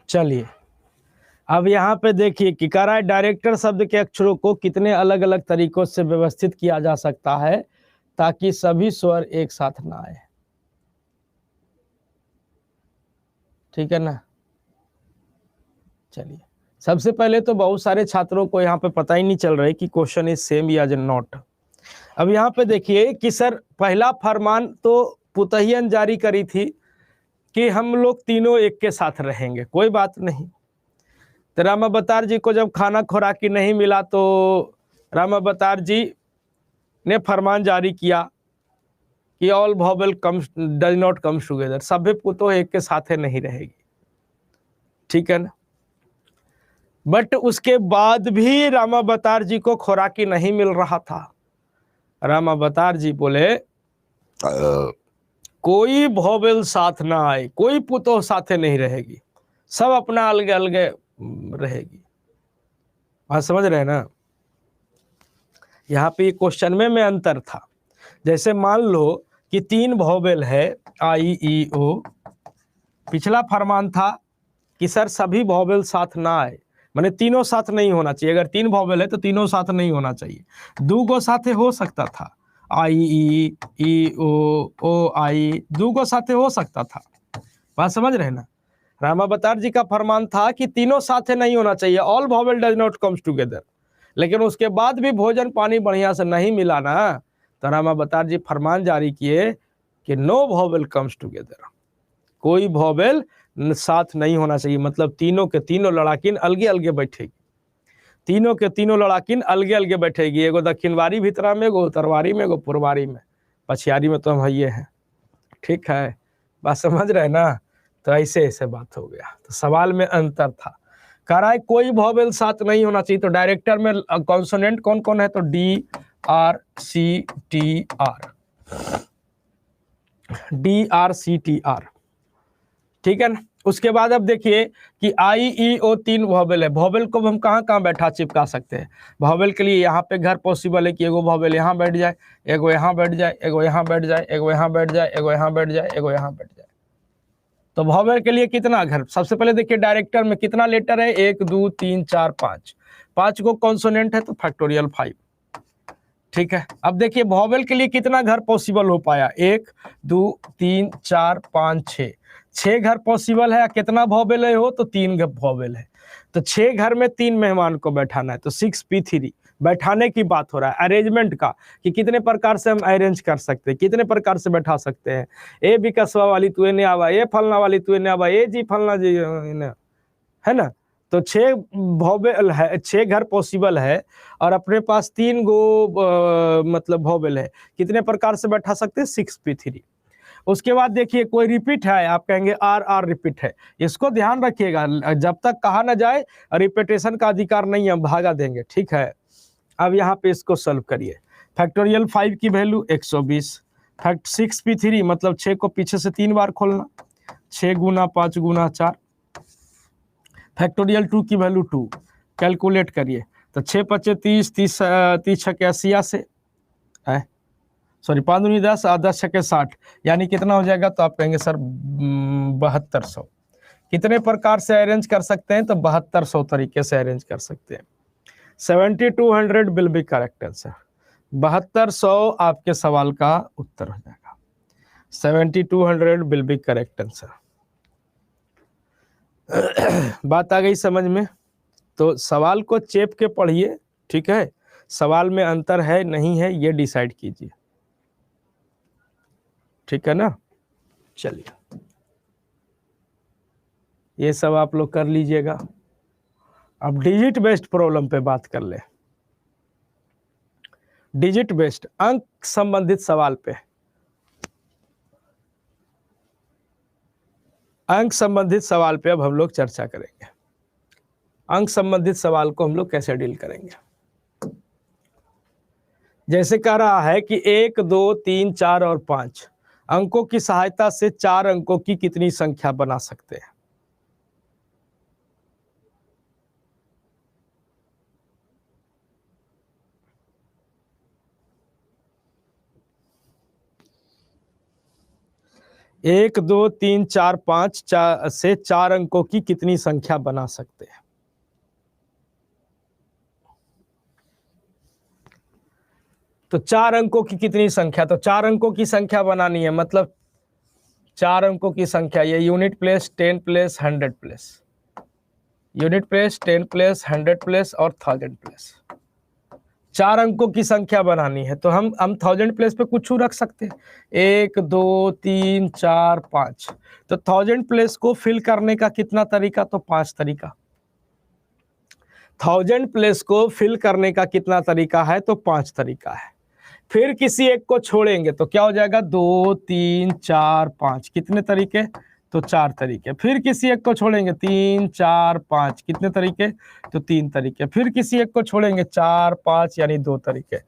चलिए अब यहाँ पे देखिए कि कह रहा है डायरेक्टर शब्द के अक्षरों को कितने अलग अलग तरीकों से व्यवस्थित किया जा सकता है ताकि सभी स्वर एक साथ ना आए। ठीक है ना। चलिए सबसे पहले तो बहुत सारे छात्रों को यहाँ पे पता ही नहीं चल रहा है कि क्वेश्चन इज सेम या नॉट। अब यहाँ पे देखिए कि सर पहला फरमान तो पुतहियन जारी करी थी कि हम लोग तीनों एक के साथ रहेंगे, कोई बात नहीं। तो राम अवतार जी को जब खाना खुराकी नहीं मिला तो राम अवतार जी ने फरमान जारी किया कि all vowel comes does not comes together, सभी पुतों एक के साथ नहीं रहेगी। ठीक है ना। बट उसके बाद भी राम अवतार जी को खुराकी नहीं मिल रहा था। राम अवतार जी बोले कोई वॉवेल साथ ना आए, कोई पुतों साथे नहीं रहेगी, सब अपना अलग अलग रहेगी। बात समझ रहे हैं ना। यहाँ पे क्वेश्चन में अंतर था। जैसे मान लो कि 3 वॉवेल है आई ई ओ, पिछला फरमान था कि सर सभी वॉवेल साथ ना आए, माने तीनों साथ नहीं होना चाहिए। अगर 3 वॉवेल है तो तीनों साथ नहीं होना चाहिए, 2 गो साथे हो सकता था, आई ई ओ आई, 2 गो साथे हो सकता था। बात समझ रहे ना। राम अवतार जी का फरमान था कि तीनों साथे नहीं होना चाहिए, all vowel does not comes together. लेकिन उसके बाद भी भोजन पानी बढ़िया से नहीं मिला ना, तो राम अवतार जी फरमान जारी किए कि नो वॉवेल कम्स टुगेदर, कोई वॉवेल साथ नहीं होना चाहिए। मतलब तीनों के तीनों लड़ाकिन अलगे अलगे बैठेगी, तीनों के तीनों लड़ाकिन अलगे अलगे बैठेगी, एगो दक्षिणवारी भीतरा में, एगो उत्तरवारी में, एगो पूर्वारी में, पछियारी में तो हम ये हैं। ठीक है, बात समझ रहे ना। तो ऐसे ऐसे बात हो गया। तो सवाल में अंतर था। कह रहा है कोई वॉवेल साथ नहीं होना चाहिए। तो डायरेक्टर में कॉन्सोनेंट कौन कौन है, तो D R C T R, D R C T R. ठीक है ना। उसके बाद अब देखिए कि आई ई ओ 3 वॉवेल है। वॉवेल को हम कहाँ कहाँ बैठा चिपका सकते हैं। वॉवेल के लिए यहाँ पे घर पॉसिबल है कि एगो वॉवेल यहाँ बैठ जाए, एगो यहाँ बैठ जाए, एगो यहाँ बैठ जाए, एगो यहाँ बैठ जाए, एगो यहाँ बैठ जाए, एगो यहाँ बैठ जाए। तो वॉवेल के लिए कितना घर, सबसे पहले देखिए डायरेक्टर में कितना लेटर है, 1 2 3 4 5, 5 को कॉन्सोनेंट है तो फैक्टोरियल 5। ठीक है। अब देखिए वॉवेल के लिए कितना घर पॉसिबल हो पाया, 1 2 3 4 5 6, 6 घर पॉसिबल है। कितना वॉवेल है हो, तो 3 वॉवेल है। तो 6 घर में 3 मेहमान को बैठाना है, तो 6p3। बैठाने की बात हो रहा है, अरेंजमेंट का, कि कितने प्रकार से हम अरेंज कर सकते हैं, कितने प्रकार से बैठा सकते हैं। ए विकसवा वाली तू ने आवा, ए फलना वाली तू ने आवा, ए जी फलना जी, है ना। तो 6 वॉवेल है, 6 घर पॉसिबल है, और अपने पास 3 गो मतलब वॉवेल है। कितने प्रकार से बैठा सकते हैं, 6p3। उसके बाद देखिए कोई रिपीट है, आप कहेंगे आर आर रिपीट है, इसको ध्यान रखिएगा, जब तक कहा ना जाए रिपीटेशन का अधिकार नहीं है, हम भागा देंगे। ठीक है। अब यहाँ पे इसको सॉल्व करिए। फैक्टोरियल 5 की वैल्यू 120, फैक्ट 6p3 मतलब 6 को पीछे से 3 बार खोलना, 6 गुना 5 गुना 4। फैक्टोरियल 2 की वैल्यू 2, कैलकुलेट करिए। तो 6 पचे 30, 30 30 छके 80 है, सॉरी 5 दूनी 10 और 10 छके 60, यानी कितना हो जाएगा, तो आप कहेंगे सर 7200। कितने प्रकार से अरेंज कर सकते हैं, तो 7200 तरीके से अरेंज कर सकते हैं। 7200 विल बी करेक्ट आंसर। 7200 आपके सवाल का उत्तर हो जाएगा। 7200 विल बी करेक्ट आंसर। बात आ गई समझ में। तो सवाल को चेप के पढ़िए। ठीक है, सवाल में अंतर है नहीं है ये डिसाइड कीजिए। ठीक है ना। चलिए ये सब आप लोग कर लीजिएगा। अब डिजिट बेस्ड प्रॉब्लम पे बात कर ले। डिजिट बेस्ड अंक संबंधित सवाल पे, अंक संबंधित सवाल पे अब हम लोग चर्चा करेंगे। अंक संबंधित सवाल को हम लोग कैसे डील करेंगे। जैसे कह रहा है कि 1 2 3 4 और 5 अंकों की सहायता से 4 अंकों की कितनी संख्या बना सकते हैं। 1 2 3 4 5 से 4 अंकों की कितनी संख्या बना सकते हैं? तो 4 अंकों की कितनी संख्या, तो 4 अंकों की संख्या बनानी है, मतलब 4 अंकों की संख्या, ये unit place, 10 place, 100 place, unit place, 10 place, 100 place और 1000 प्लेस, 4 अंकों की संख्या बनानी है। तो हम 1000 प्लेस पे कुछ रख सकते हैं, 1 2 3 4 5। तो 1000 प्लेस को फिल करने का कितना तरीका, तो 5 तरीका। 1000 प्लेस को फिल करने का कितना तरीका है, तो 5 तरीका है। फिर किसी एक को छोड़ेंगे तो क्या हो जाएगा, 2 3 4 5, कितने तरीके, तो 4 तरीके। फिर किसी एक को छोड़ेंगे, 3 4 5, कितने तरीके, तो 3 तरीके। फिर किसी एक को छोड़ेंगे, 4 5 यानी 2 तरीके।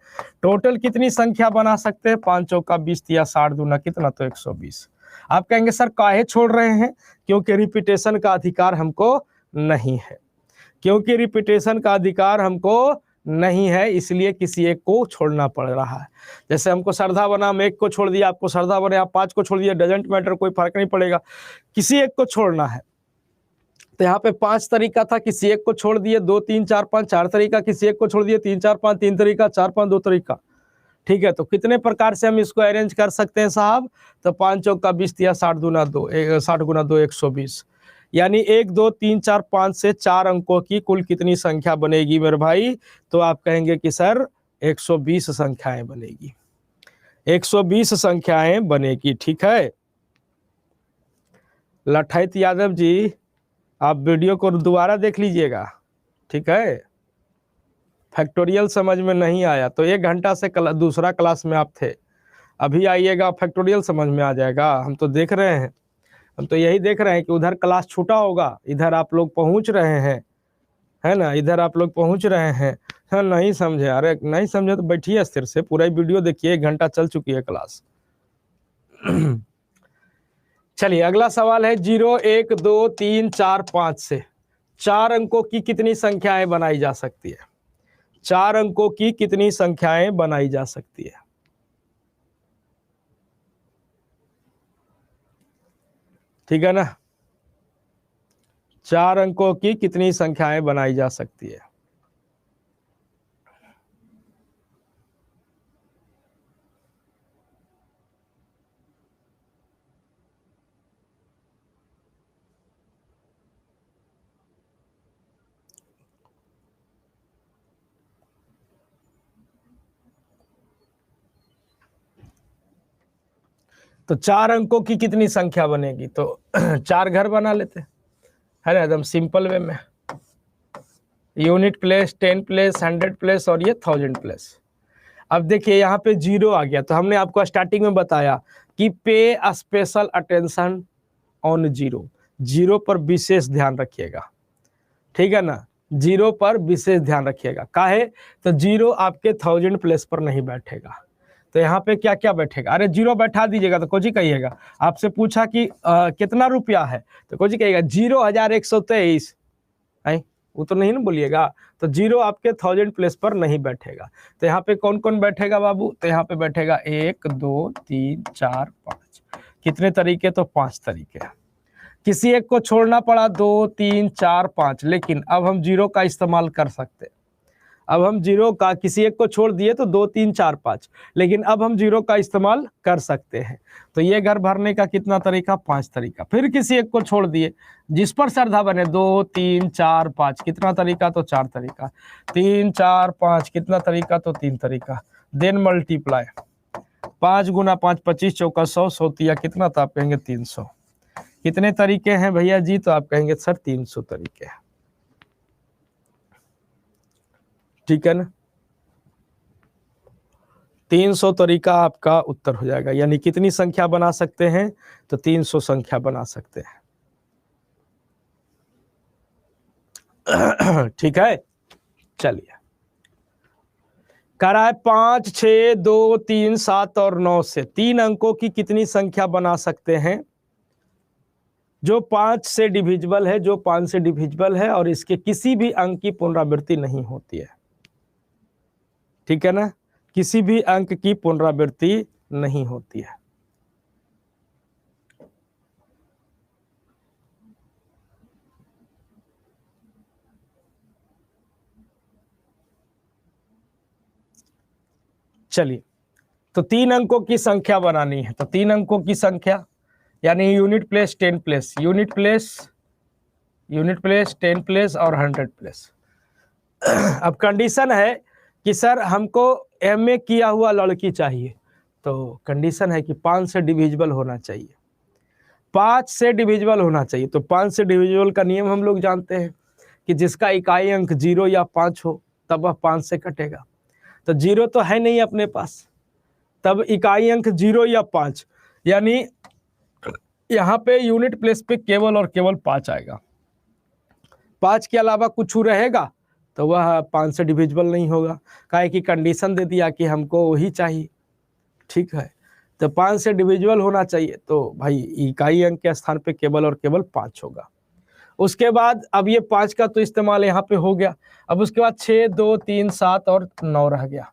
टोटल कितनी संख्या बना सकते हैं, 5 चौका 20 या 60 दूना कितना, तो 120। आप कहेंगे सर काहे छोड़ रहे हैं, क्योंकि रिपीटेशन का अधिकार हमको नहीं है, क्योंकि रिपीटेशन का अधिकार हमको नहीं है, इसलिए किसी एक को छोड़ना पड़ रहा है। जैसे हमको श्रद्धा बना, हम एक को छोड़ दिया, आपको श्रद्धा बने, आप 5 को छोड़ दिया, डजेंट मैटर, कोई फर्क नहीं पड़ेगा, किसी एक को छोड़ना है। तो यहाँ पे 5 तरीका था, किसी एक को छोड़ दिए, 2 3 4 5 4 तरीका, किसी एक को छोड़ दिए, 3 4 5 3 तरीका, 4 5 2 तरीका। ठीक है, तो कितने प्रकार से हम इसको अरेंज कर सकते हैं साहब, तो 5 चौका 20 या 60 दूना 2, 60 गुना 2 120, यानी 1 2 3 4 5 से 4 अंकों की कुल कितनी संख्या बनेगी मेरे भाई, तो आप कहेंगे कि सर 120 संख्याएं बनेगी, 120 संख्याएं बनेगी। ठीक है लठाइत यादव जी, आप वीडियो को दोबारा देख लीजिएगा। ठीक है, फैक्टोरियल समझ में नहीं आया तो 1 घंटा से दूसरा क्लास में आप थे, अभी आइएगा फैक्टोरियल समझ में आ जाएगा। हम तो देख रहे हैं, हम तो यही देख रहे हैं कि उधर क्लास छूटा होगा, इधर आप लोग पहुंच रहे हैं, है ना, इधर आप लोग पहुंच रहे हैं। हाँ नहीं समझे, अरे नहीं समझे तो बैठिए स्थिर से, पूरा वीडियो देखिए, 1 घंटा चल चुकी है क्लास। चलिए अगला सवाल है, 0 1 2 3 4 5 से 4 अंकों की कितनी संख्याएं बनाई जा सकती है, 4 अंकों की कितनी संख्याएं बनाई जा सकती है। ठीक है ना, 4 अंकों की कितनी संख्याएं बनाई जा सकती है। तो 4 अंकों की कितनी संख्या बनेगी, तो 4 घर बना लेते है ना, एकदम सिंपल वे में, यूनिट प्लेस, 10 प्लेस, 100 प्लेस और ये 1000 प्लेस। अब देखिए यहाँ पे 0 आ गया, तो हमने आपको स्टार्टिंग में बताया कि पे स्पेशल अटेंशन ऑन 0, 0 पर विशेष ध्यान रखिएगा। ठीक है ना, 0 पर विशेष ध्यान रखिएगा, काहे, तो 0 आपके 1000 प्लेस पर नहीं बैठेगा। तो यहाँ पे क्या क्या बैठेगा, अरे 0 बैठा दीजिएगा तो कोची कहिएगा, आपसे पूछा कि कितना रुपया है, तो कोची कहिएगा 0,123, वो तो नहीं ना बोलिएगा। तो 0 आपके 1000 प्लेस पर नहीं बैठेगा। तो यहाँ पे कौन कौन बैठेगा बाबू, तो यहाँ पे बैठेगा 1 2 3 4 5, कितने तरीके, तो 5 तरीके। किसी एक को छोड़ना पड़ा, 2 3 4 5, लेकिन अब हम 0 का इस्तेमाल कर सकते हैं। अब हम 0 का, किसी एक को छोड़ दिए तो 2 3 4 5, लेकिन अब हम 0 का इस्तेमाल कर सकते हैं। तो ये घर भरने का कितना तरीका, 5 तरीका। फिर किसी एक को छोड़ दिए, जिस पर श्रद्धा बने, 2 3 4 5, कितना तरीका, तो 4 तरीका। 3 4 5 कितना तरीका, तो 3 तरीका। देन मल्टीप्लाई, 5 गुना 5 25 चौका 100, 100 तिया कितना, तो आप कहेंगे 300। कितने तरीके हैं भैया जी, तो आप कहेंगे सर 300 तरीके हैं। ठीक है ना, 300 तरीका आपका उत्तर हो जाएगा, यानी कितनी संख्या बना सकते हैं, तो 300 संख्या बना सकते हैं। ठीक है, चलिए करा है, 5 6 2 3 7 और 9 से 3 अंकों की कितनी संख्या बना सकते हैं, जो 5 से डिविजिबल है, जो 5 से डिविजिबल है और इसके किसी भी अंक की पुनरावृत्ति नहीं होती है। ठीक है ना, किसी भी अंक की पुनरावृत्ति नहीं होती है। चलिए, तो 3 अंकों की संख्या बनानी है, तो 3 अंकों की संख्या यानी unit place 10 place, unit place 10 place और 100 प्लेस। अब कंडीशन है कि सर हमको एमए किया हुआ लड़की चाहिए, तो कंडीशन है कि 5 से डिविजिबल होना चाहिए, 5 से डिविजिबल होना चाहिए। तो 5 से डिविजिबल का नियम हम लोग जानते हैं कि जिसका इकाई अंक 0 या 5 हो तब वह 5 से कटेगा। तो 0 तो है नहीं अपने पास, तब इकाई अंक 0 या 5, यानी यहाँ पे यूनिट प्लेस पे केवल और केवल 5 आएगा। 5 के अलावा कुछ रहेगा तो वह 5 से डिविजिबल नहीं होगा, काहे कि कंडीशन दे दिया कि हमको वही चाहिए। ठीक है, तो 5 से डिविजिबल होना चाहिए, तो भाई इकाई अंक के स्थान पे केवल और केवल 5 होगा। उसके बाद अब ये 5 का तो इस्तेमाल यहाँ पे हो गया। अब उसके बाद 6, 2, 3, 7 और 9 रह गया।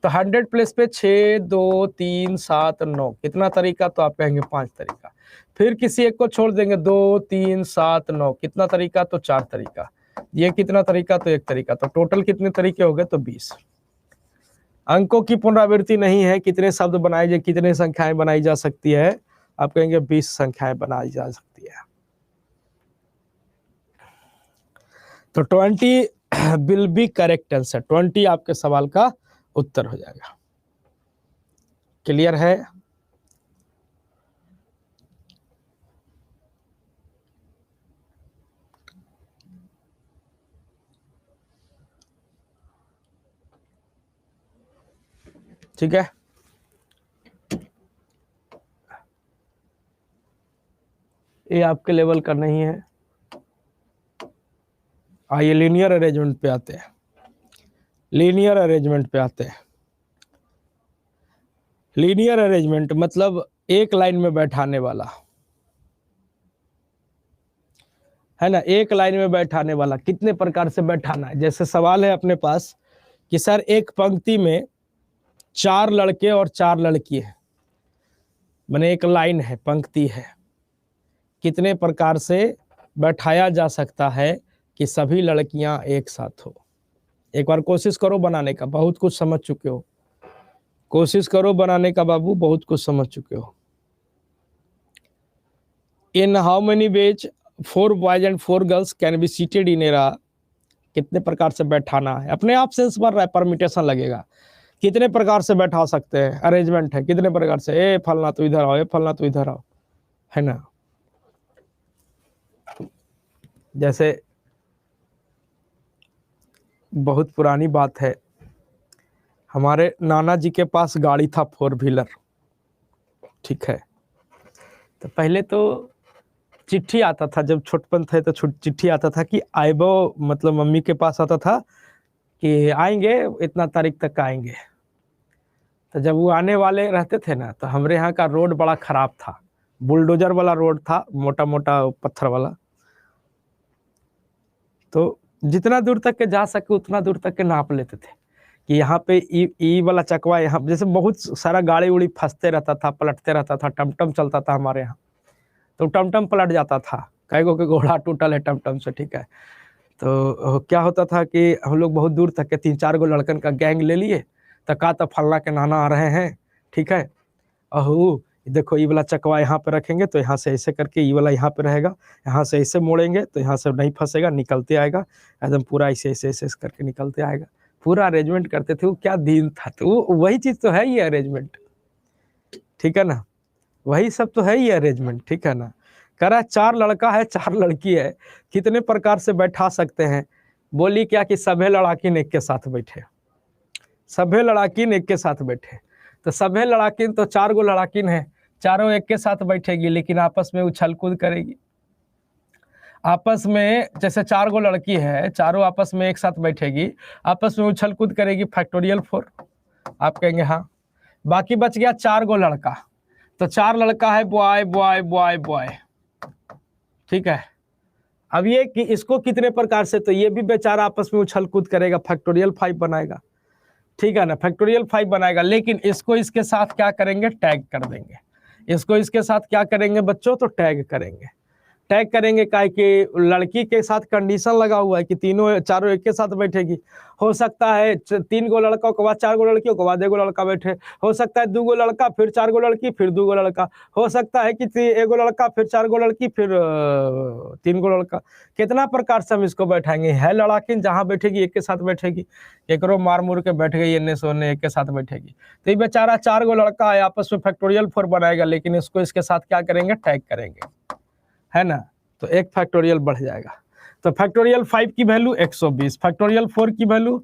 तो 100 प्लेस पे 6, 2, 3, 7, 9 कितना तरीका, तो आप कहेंगे 5 तरीका। फिर किसी एक को छोड़ देंगे, 2, 3, 7, 9 कितना तरीका, तो 4 तरीका। ये कितना तरीका, तो 1 तरीका। तो टोटल कितने तरीके हो गए, तो 20। अंकों की पुनरावृत्ति नहीं है, कितने शब्द बनाए जाए, कितने संख्याएं बनाई जा सकती है, आप कहेंगे 20 संख्याएं बनाई जा सकती है। तो 20 विल बी करेक्ट आंसर, 20 आपके सवाल का उत्तर हो जाएगा। क्लियर है? ठीक है, ये आपके लेवल का नहीं है। आइए लीनियर अरेंजमेंट पे आते हैं। लीनियर अरेंजमेंट पे आते हैं। लीनियर अरेंजमेंट मतलब एक लाइन में बैठाने वाला, है ना, एक लाइन में बैठाने वाला। कितने प्रकार से बैठाना है, जैसे सवाल है अपने पास कि सर एक पंक्ति में 4 लड़के और 4 लड़की है, माने एक लाइन है, पंक्ति है, कितने प्रकार से बैठाया जा सकता है कि सभी लड़कियां एक साथ हो। एक बार कोशिश करो बनाने का, बहुत कुछ समझ चुके हो। कोशिश करो बनाने का बाबू, बहुत कुछ समझ चुके हो। In how many ways 4 boys and 4 girls can be seated in era, कितने प्रकार से बैठाना है, अपने आप सेंस बन रहा है, परमिटेशन लगेगा, कितने प्रकार से बैठा सकते हैं, अरेंजमेंट है कितने प्रकार से, ए फलना तो इधर आओ, ए फलना तो इधर आओ, है ना। जैसे बहुत पुरानी बात है, हमारे नाना जी के पास गाड़ी था 4 व्हीलर, ठीक है। तो पहले तो चिट्ठी आता था, जब छोटपन थे तो चिट्ठी आता था कि आइबो, मतलब मम्मी के पास आता था कि आएंगे इतना तारीख तक आएंगे। तो जब वो आने वाले रहते थे ना, तो हमारे यहाँ का रोड बड़ा खराब था, बुलडोजर वाला रोड था, मोटा मोटा पत्थर वाला। तो जितना दूर तक के जा सके उतना दूर तक के नाप लेते थे कि यहाँ पे ई वाला चकवा, यहाँ जैसे बहुत सारा गाड़ी उड़ी फंसते रहता था, पलटते रहता था, टमटम चलता था हमारे यहाँ, तो टमटम पलट जाता था, कई गो के घोड़ा टूटल है टमटम से, ठीक है। तो क्या होता था कि हम लोग बहुत दूर तक के 3-4 गो लड़कन का गैंग ले लिए, तो का तो फलना के नाना आ रहे हैं, ठीक है, अहू देखो ये वाला चकवा यहाँ पे रखेंगे तो यहाँ से ऐसे करके ये वाला यहाँ पे रहेगा, यहाँ से ऐसे मोड़ेंगे तो यहाँ से नहीं फंसेगा, निकलते आएगा एकदम पूरा ऐसे ऐसे ऐसे करके निकलते आएगा। पूरा अरेंजमेंट करते थे, वो क्या दिन था। तो वो वही चीज तो है ये अरेंजमेंट, ठीक है ना, वही सब तो है ये अरेंजमेंट, ठीक है ना। कह रहा है 4 लड़का है 4 लड़की है, कितने प्रकार से बैठा सकते हैं। बोली क्या कि सभे लड़ाकिन एक के साथ बैठे, सभे लड़ाकिन एक के साथ बैठे। तो सभे लड़ाकिन तो 4 गो लड़ाकिन है, चारों एक के साथ बैठेगी, लेकिन आपस में उछल कूद करेगी। आपस में जैसे 4 गो लड़की है, चारों आपस में एक साथ बैठेगी, आपस में उछल कूद करेगी, फैक्टोरियल 4, आप कहेंगे हाँ। बाकी बच गया 4 गो लड़का, तो 4 लड़का है, बॉय बॉय बॉय बॉय, ठीक है। अब ये कि इसको कितने प्रकार से, तो ये भी बेचारा आपस में उछल कूद करेगा, फैक्टोरियल 5 बनाएगा, ठीक है ना, फैक्टोरियल 5 बनाएगा। लेकिन इसको इसके साथ क्या करेंगे, टैग कर देंगे। इसको इसके साथ क्या करेंगे बच्चों, तो टैग करेंगे। टैग करेंगे काहे कि लड़की के साथ कंडीशन लगा हुआ है कि तीनों चारों एक के साथ बैठेगी। हो सकता है 3 गो लड़का के बाद 4 गो लड़कियों के बाद 1 गो लड़का बैठे, हो सकता है 2 गो लड़का फिर 4 गो लड़की फिर 2 गो लड़का, हो सकता है कि 1 गो लड़का फिर 4 गो लड़की फिर 3 गो लड़का। कितना प्रकार से हम इसको बैठाएंगे। है लड़ाकिन जहाँ बैठेगी एक के साथ बैठेगी, एकरो मार मुर के बैठ गई एने से ओने एक के साथ बैठेगी। तो ये बेचारा 4 गो लड़का है आपस में फैक्टोरियल 4 बनाएगा, लेकिन इसको इसके साथ क्या करेंगे, टैग करेंगे, है ना। तो 1 फैक्टोरियल बढ़ जाएगा। तो फैक्टोरियल 5 की वैल्यू 120, फैक्टोरियल 4 की वैल्यू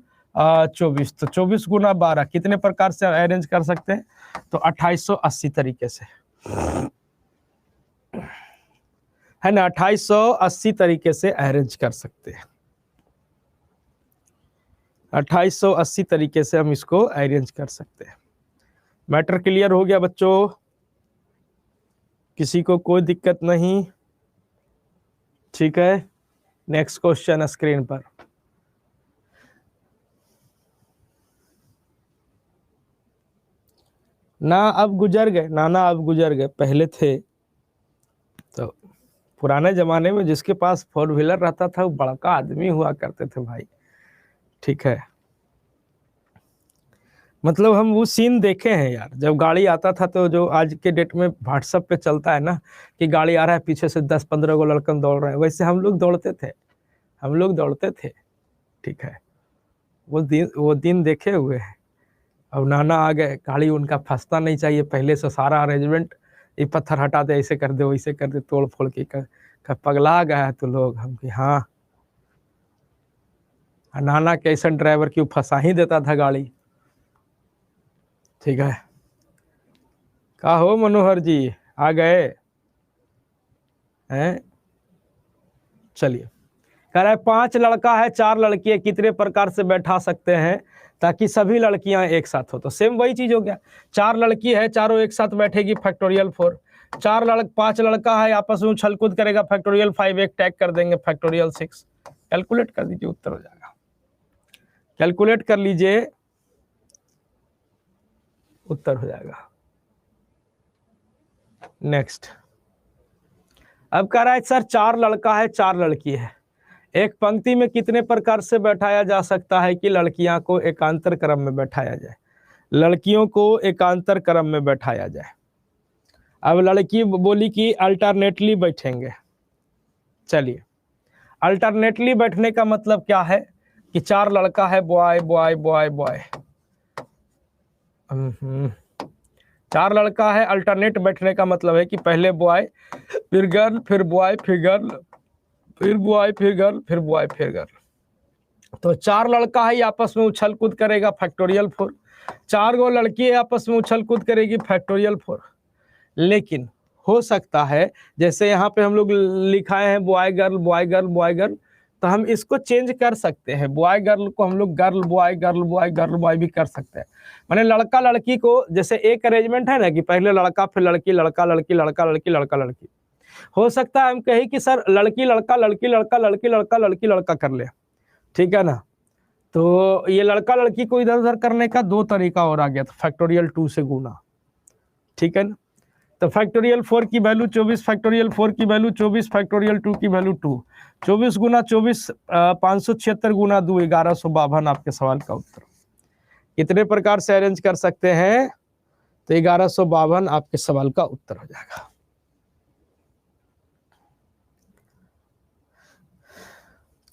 24। तो 24 गुना 12 कितने प्रकार से अरेंज कर सकते हैं, तो 2880 तरीके से, है ना। 2880 तरीके से अरेंज कर सकते हैं। 2880 तरीके से हम इसको अरेंज कर सकते हैं। मैटर क्लियर हो गया बच्चों, किसी को कोई दिक्कत नहीं, ठीक है। नेक्स्ट क्वेश्चन स्क्रीन पर। ना अब गुजर गए, नाना अब गुजर गए, पहले थे। तो पुराने जमाने में जिसके पास 4 व्हीलर रहता था वो बड़का आदमी हुआ करते थे भाई, ठीक है। मतलब हम वो सीन देखे हैं यार, जब गाड़ी आता था तो जो आज के डेट में व्हाट्सएप पे चलता है ना कि गाड़ी आ रहा है पीछे से 10-15 गो लड़कन दौड़ रहे हैं, वैसे हम लोग दौड़ते थे, ठीक है। वो दिन देखे हुए हैं। अब नाना आ गए, गाड़ी उनका फंसता नहीं चाहिए, पहले से सारा अरेंजमेंट, ये पत्थर हटा दे, ऐसे कर दे वैसे कर दे, तोड़ फोड़ के कर पगला गया है तो लोग हम कि हाँ। नाना कैसा ड्राइवर क्यों फंसा ही देता था गाड़ी, ठीक है। का हो मनोहर जी आ गए हैं, चलिए। कह रहा है 5 लड़का है 4 लड़की है, कितने प्रकार से बैठा सकते हैं ताकि सभी लड़कियां एक साथ हो। तो सेम वही चीज हो गया, 4 लड़की है चारों एक साथ बैठेगी, फैक्टोरियल 4। 5 लड़का है आपस में उछल कूद करेगा, फैक्टोरियल 5, एक टैग कर देंगे, फैक्टोरियल 6। कैलकुलेट कर दीजिए, उत्तर हो जाएगा। कैलकुलेट कर लीजिए, उत्तर हो जाएगा। नेक्स्ट, अब कह रहा है सर 4 लड़का है 4 लड़की है, एक पंक्ति में कितने प्रकार से बैठाया जा सकता है कि लड़कियां को एकांतर क्रम में बैठाया जाए, लड़कियों को एकांतर क्रम में बैठाया जाए। अब लड़की बोली कि अल्टरनेटली बैठेंगे। चलिए, अल्टरनेटली बैठने का मतलब क्या है कि 4 लड़का है, बॉय बॉय बॉय बॉय, 4 लड़का है, अल्टरनेट बैठने का मतलब है कि पहले बॉय फिर गर्ल फिर बॉय फिर गर्ल फिर बॉय फिर गर्ल फिर बॉय फिर गर्ल। तो 4 लड़का है आपस में उछल कूद करेगा, फैक्टोरियल 4। 4 गो लड़की है आपस में उछल कूद करेगी, फैक्टोरियल 4। लेकिन हो सकता है जैसे यहाँ पे हम लोग लिखाए हैं boy girl boy girl boy girl, तो हम इसको चेंज कर सकते हैं, बॉय गर्ल को हम लोग girl boy girl boy girl boy भी कर सकते हैं। माने लड़का लड़की को, जैसे एक अरेंजमेंट है ना कि पहले लड़का फिर लड़की, लड़का लड़की लड़का लड़की लड़का लड़की। हो सकता है हम कहें कि सर लड़की लड़का लड़की लड़का लड़की लड़का लड़की लड़का कर ले, ठीक है ना। तो ये लड़का लड़की को इधर उधर करने का 2 तरीका और आ गया, तो फैक्टोरियल 2 से गुना, ठीक है ना। तो फैक्टोरियल 4 की वैल्यू 24, फैक्टोरियल 4 की वैल्यू 24, फैक्टोरियल 2 की वैल्यू 2। 24 गुना 24 576 गुना 2 1152 आपके सवाल का उत्तर। कितने प्रकार से अरेंज कर सकते हैं, तो 1152 आपके सवाल का उत्तर हो जाएगा।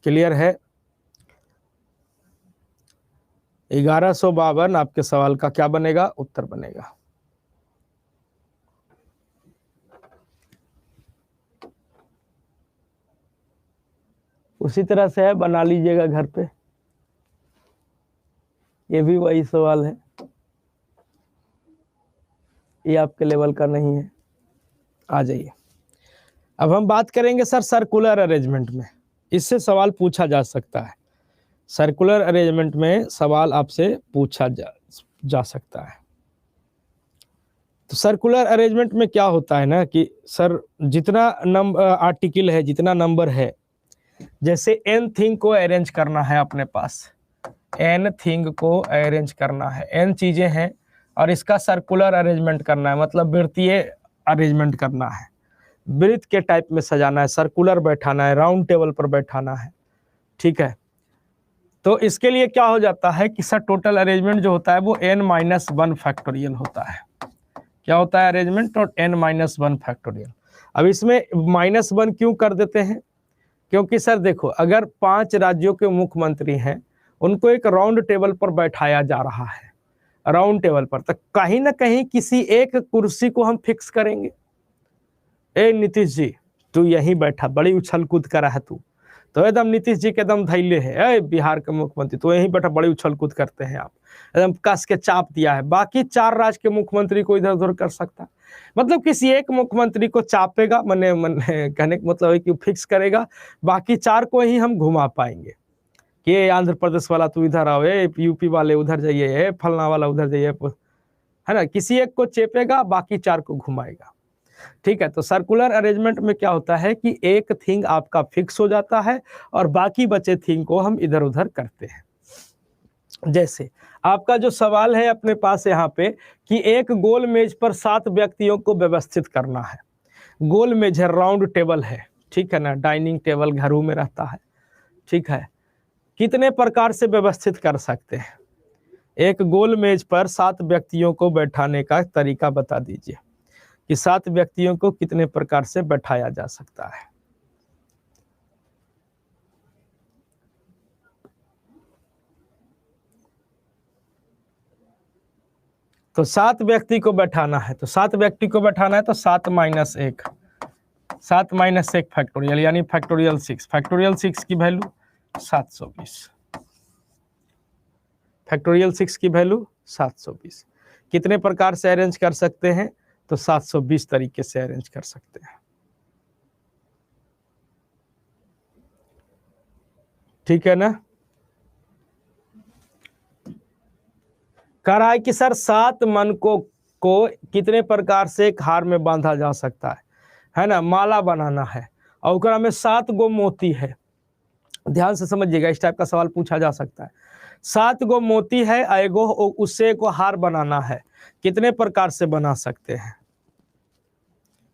क्लियर है, 1152 आपके सवाल का क्या बनेगा, उत्तर बनेगा। उसी तरह से है, बना लीजिएगा घर पे, ये भी वही सवाल है, ये आपके लेवल का नहीं है। आ जाइए, अब हम बात करेंगे सर सर्कुलर अरेंजमेंट में, इससे सवाल पूछा जा सकता है। सर्कुलर अरेंजमेंट में सवाल आपसे पूछा जा सकता है। तो सर्कुलर अरेंजमेंट में क्या होता है ना कि सर जितना आर्टिकल है, जितना नंबर है, जैसे n थिंग को अरेंज करना है अपने पास, n थिंग को अरेंज करना है, n चीजें हैं और इसका सर्कुलर अरेंजमेंट करना है, मतलब वृत्तीय अरेंजमेंट करना है। वृत्त के टाइप में सजाना है, सर्कुलर बैठाना है, राउंड टेबल पर बैठाना है, ठीक है। तो इसके लिए क्या हो जाता है कि सर टोटल अरेंजमेंट जो होता है वो n-1 फैक्टोरियल होता है। क्या होता है अरेंजमेंट? और n-1 फैक्टोरियल। अब इसमें -1 क्यों कर देते हैं? क्योंकि सर देखो, अगर 5 राज्यों के मुख्यमंत्री हैं, उनको एक राउंड टेबल पर बैठाया जा रहा है, राउंड टेबल पर, तो कहीं ना कहीं किसी एक कुर्सी को हम फिक्स करेंगे। ए नीतीश जी तू यहीं बैठा, बड़ी उछल कूद कर है तू, तो एकदम नीतीश जी के एकदम धैले है, ए बिहार के मुख्यमंत्री तो यहीं बैठा, बड़ी उछल कूद करते हैं आप, एकदम कस के चाप दिया है। बाकी 4 राज्य के मुख्यमंत्री को इधर उधर कर सकता है, मतलब किसी एक मुख्यमंत्री को चापेगा, मने कहने का मतलब है कि फिक्स करेगा, बाकी 4 को ही हम घुमा पाएंगे कि आंध्र प्रदेश वाला तू इधर आओ, यूपी वाले उधर जाइए, फलना वाला उधर जाइए, है ना। किसी एक को चेपेगा, बाकी 4 को घुमाएगा, ठीक है। तो सर्कुलर अरेंजमेंट में क्या होता है कि एक थिंग आपका फिक्स हो जाता है और बाकी बचे थिंग को हम इधर उधर करते हैं। जैसे आपका जो सवाल है अपने पास यहाँ पे कि एक गोल मेज पर 7 व्यक्तियों को व्यवस्थित करना है। गोल मेज है, राउंड टेबल है, ठीक है ना, डाइनिंग टेबल घरों में रहता है, ठीक है। कितने प्रकार से व्यवस्थित कर सकते हैं? एक गोल मेज पर 7 व्यक्तियों को बैठाने का तरीका बता दीजिए कि 7 व्यक्तियों को कितने प्रकार से बैठाया जा सकता है। तो 7 व्यक्ति को बैठाना है, तो 7 व्यक्ति को बैठाना है तो 7 - 1, 7 - 1 फैक्टोरियल यानी फैक्टोरियल 6। फैक्टोरियल 6 की वैल्यू 720, फैक्टोरियल 6 की वैल्यू 720। कितने प्रकार से अरेंज कर सकते हैं? तो 720 तरीके से अरेंज कर सकते हैं, ठीक है ना। कह रहा है कि सर 7 मनकों को कितने प्रकार से एक हार में बांधा जा सकता है ना, माला बनाना है और ओकरा में 7 गो मोती है। ध्यान से समझिएगा, इस टाइप का सवाल पूछा जा सकता है। 7 गो मोती है, एगो उससे को हार बनाना है, कितने प्रकार से बना सकते हैं?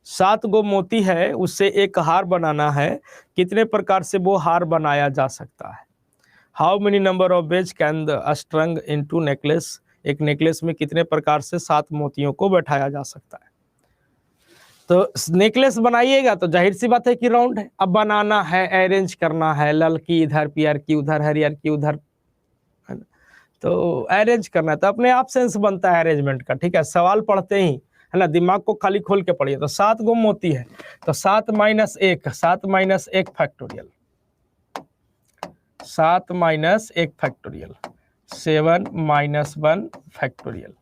7 गो मोती है, उससे एक हार बनाना है, कितने प्रकार से वो हार बनाया जा सकता है? How many number of beads can the strung into necklace? एक नेकलेस में कितने प्रकार से 7 मोतियों को बैठाया जा सकता है? तो नेकलेस बनाइएगा तो जाहिर सी बात है कि राउंड है। अब बनाना है, अरेंज करना है, ललकी इधर, पियर की उधर, हरियर की उधर, है ना, तो अरेंज करना है, तो अपने आप सेंस बनता है अरेंजमेंट का, ठीक है। सवाल पढ़ते ही, है ना, दिमाग को खाली खोल के पढ़िए। तो 7 गो मोती है, तो 7 - 1, 7 - 1 फैक्टोरियल, 7 - 1 फैक्टोरियल, 7 - 1 फैक्टोरियल।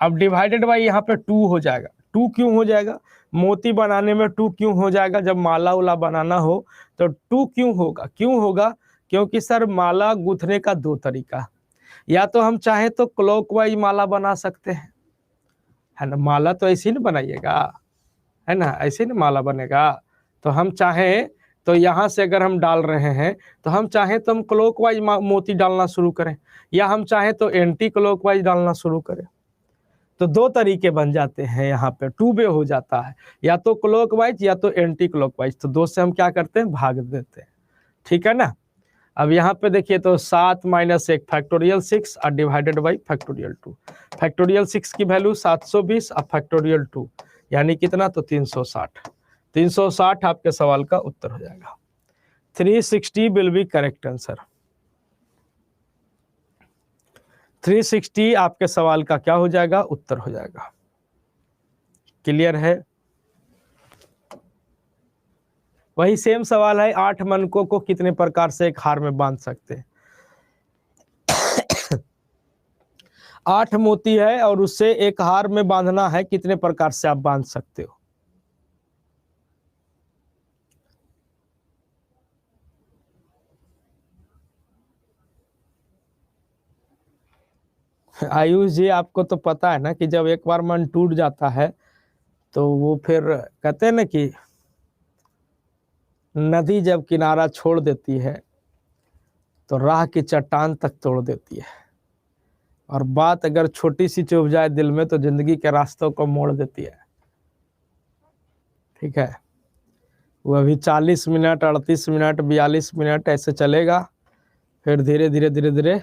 अब डिवाइडेड बाई यहाँ पे 2 हो जाएगा। 2 क्यों हो जाएगा? मोती बनाने में 2 क्यों हो जाएगा? जब माला उला बनाना हो तो 2 क्यों होगा? क्यों होगा? क्योंकि सर माला गूंथने का 2 तरीका, या तो हम चाहें तो क्लॉकवाइज माला बना सकते हैं, है ना, माला तो ऐसे ही ना बनाइएगा, है ना, ऐसे ना माला बनेगा। तो हम चाहें तो यहाँ से अगर हम डाल रहे हैं तो हम चाहें तो हम क्लॉकवाइज मोती डालना शुरू करें, या हम चाहें तो एंटी क्लॉकवाइज डालना शुरू करें। तो 2 तरीके बन जाते हैं, यहाँ पे 2 वे हो जाता है, या तो क्लॉकवाइज या तो एंटी क्लॉकवाइज। तो 2 से हम क्या करते हैं? भाग देते हैं, ठीक है ना। अब यहाँ पे देखिए तो 7 - 1 फैक्टोरियल 6 और डिवाइडेड बाई फैक्टोरियल 2। फैक्टोरियल 6 की वैल्यू 720 और फैक्टोरियल 2 यानी कितना? तो 360। 360 आपके सवाल का उत्तर हो जाएगा। 360 विल बी करेक्ट आंसर। 360 आपके सवाल का क्या हो जाएगा? उत्तर हो जाएगा। क्लियर है? वही सेम सवाल है, 8 मनकों को कितने प्रकार से एक हार में बांध सकते हैं? 8 मोती है और उससे एक हार में बांधना है, कितने प्रकार से आप बांध सकते हो? आयुष जी आपको तो पता है ना कि जब एक बार मन टूट जाता है तो वो फिर कहते हैं ना कि नदी जब किनारा छोड़ देती है तो राह की चट्टान तक तोड़ देती है, और बात अगर छोटी सी चुभ जाए दिल में तो जिंदगी के रास्तों को मोड़ देती है, ठीक है। वो अभी 40 मिनट, 38 मिनट, 42 मिनट ऐसे चलेगा, फिर धीरे धीरे धीरे धीरे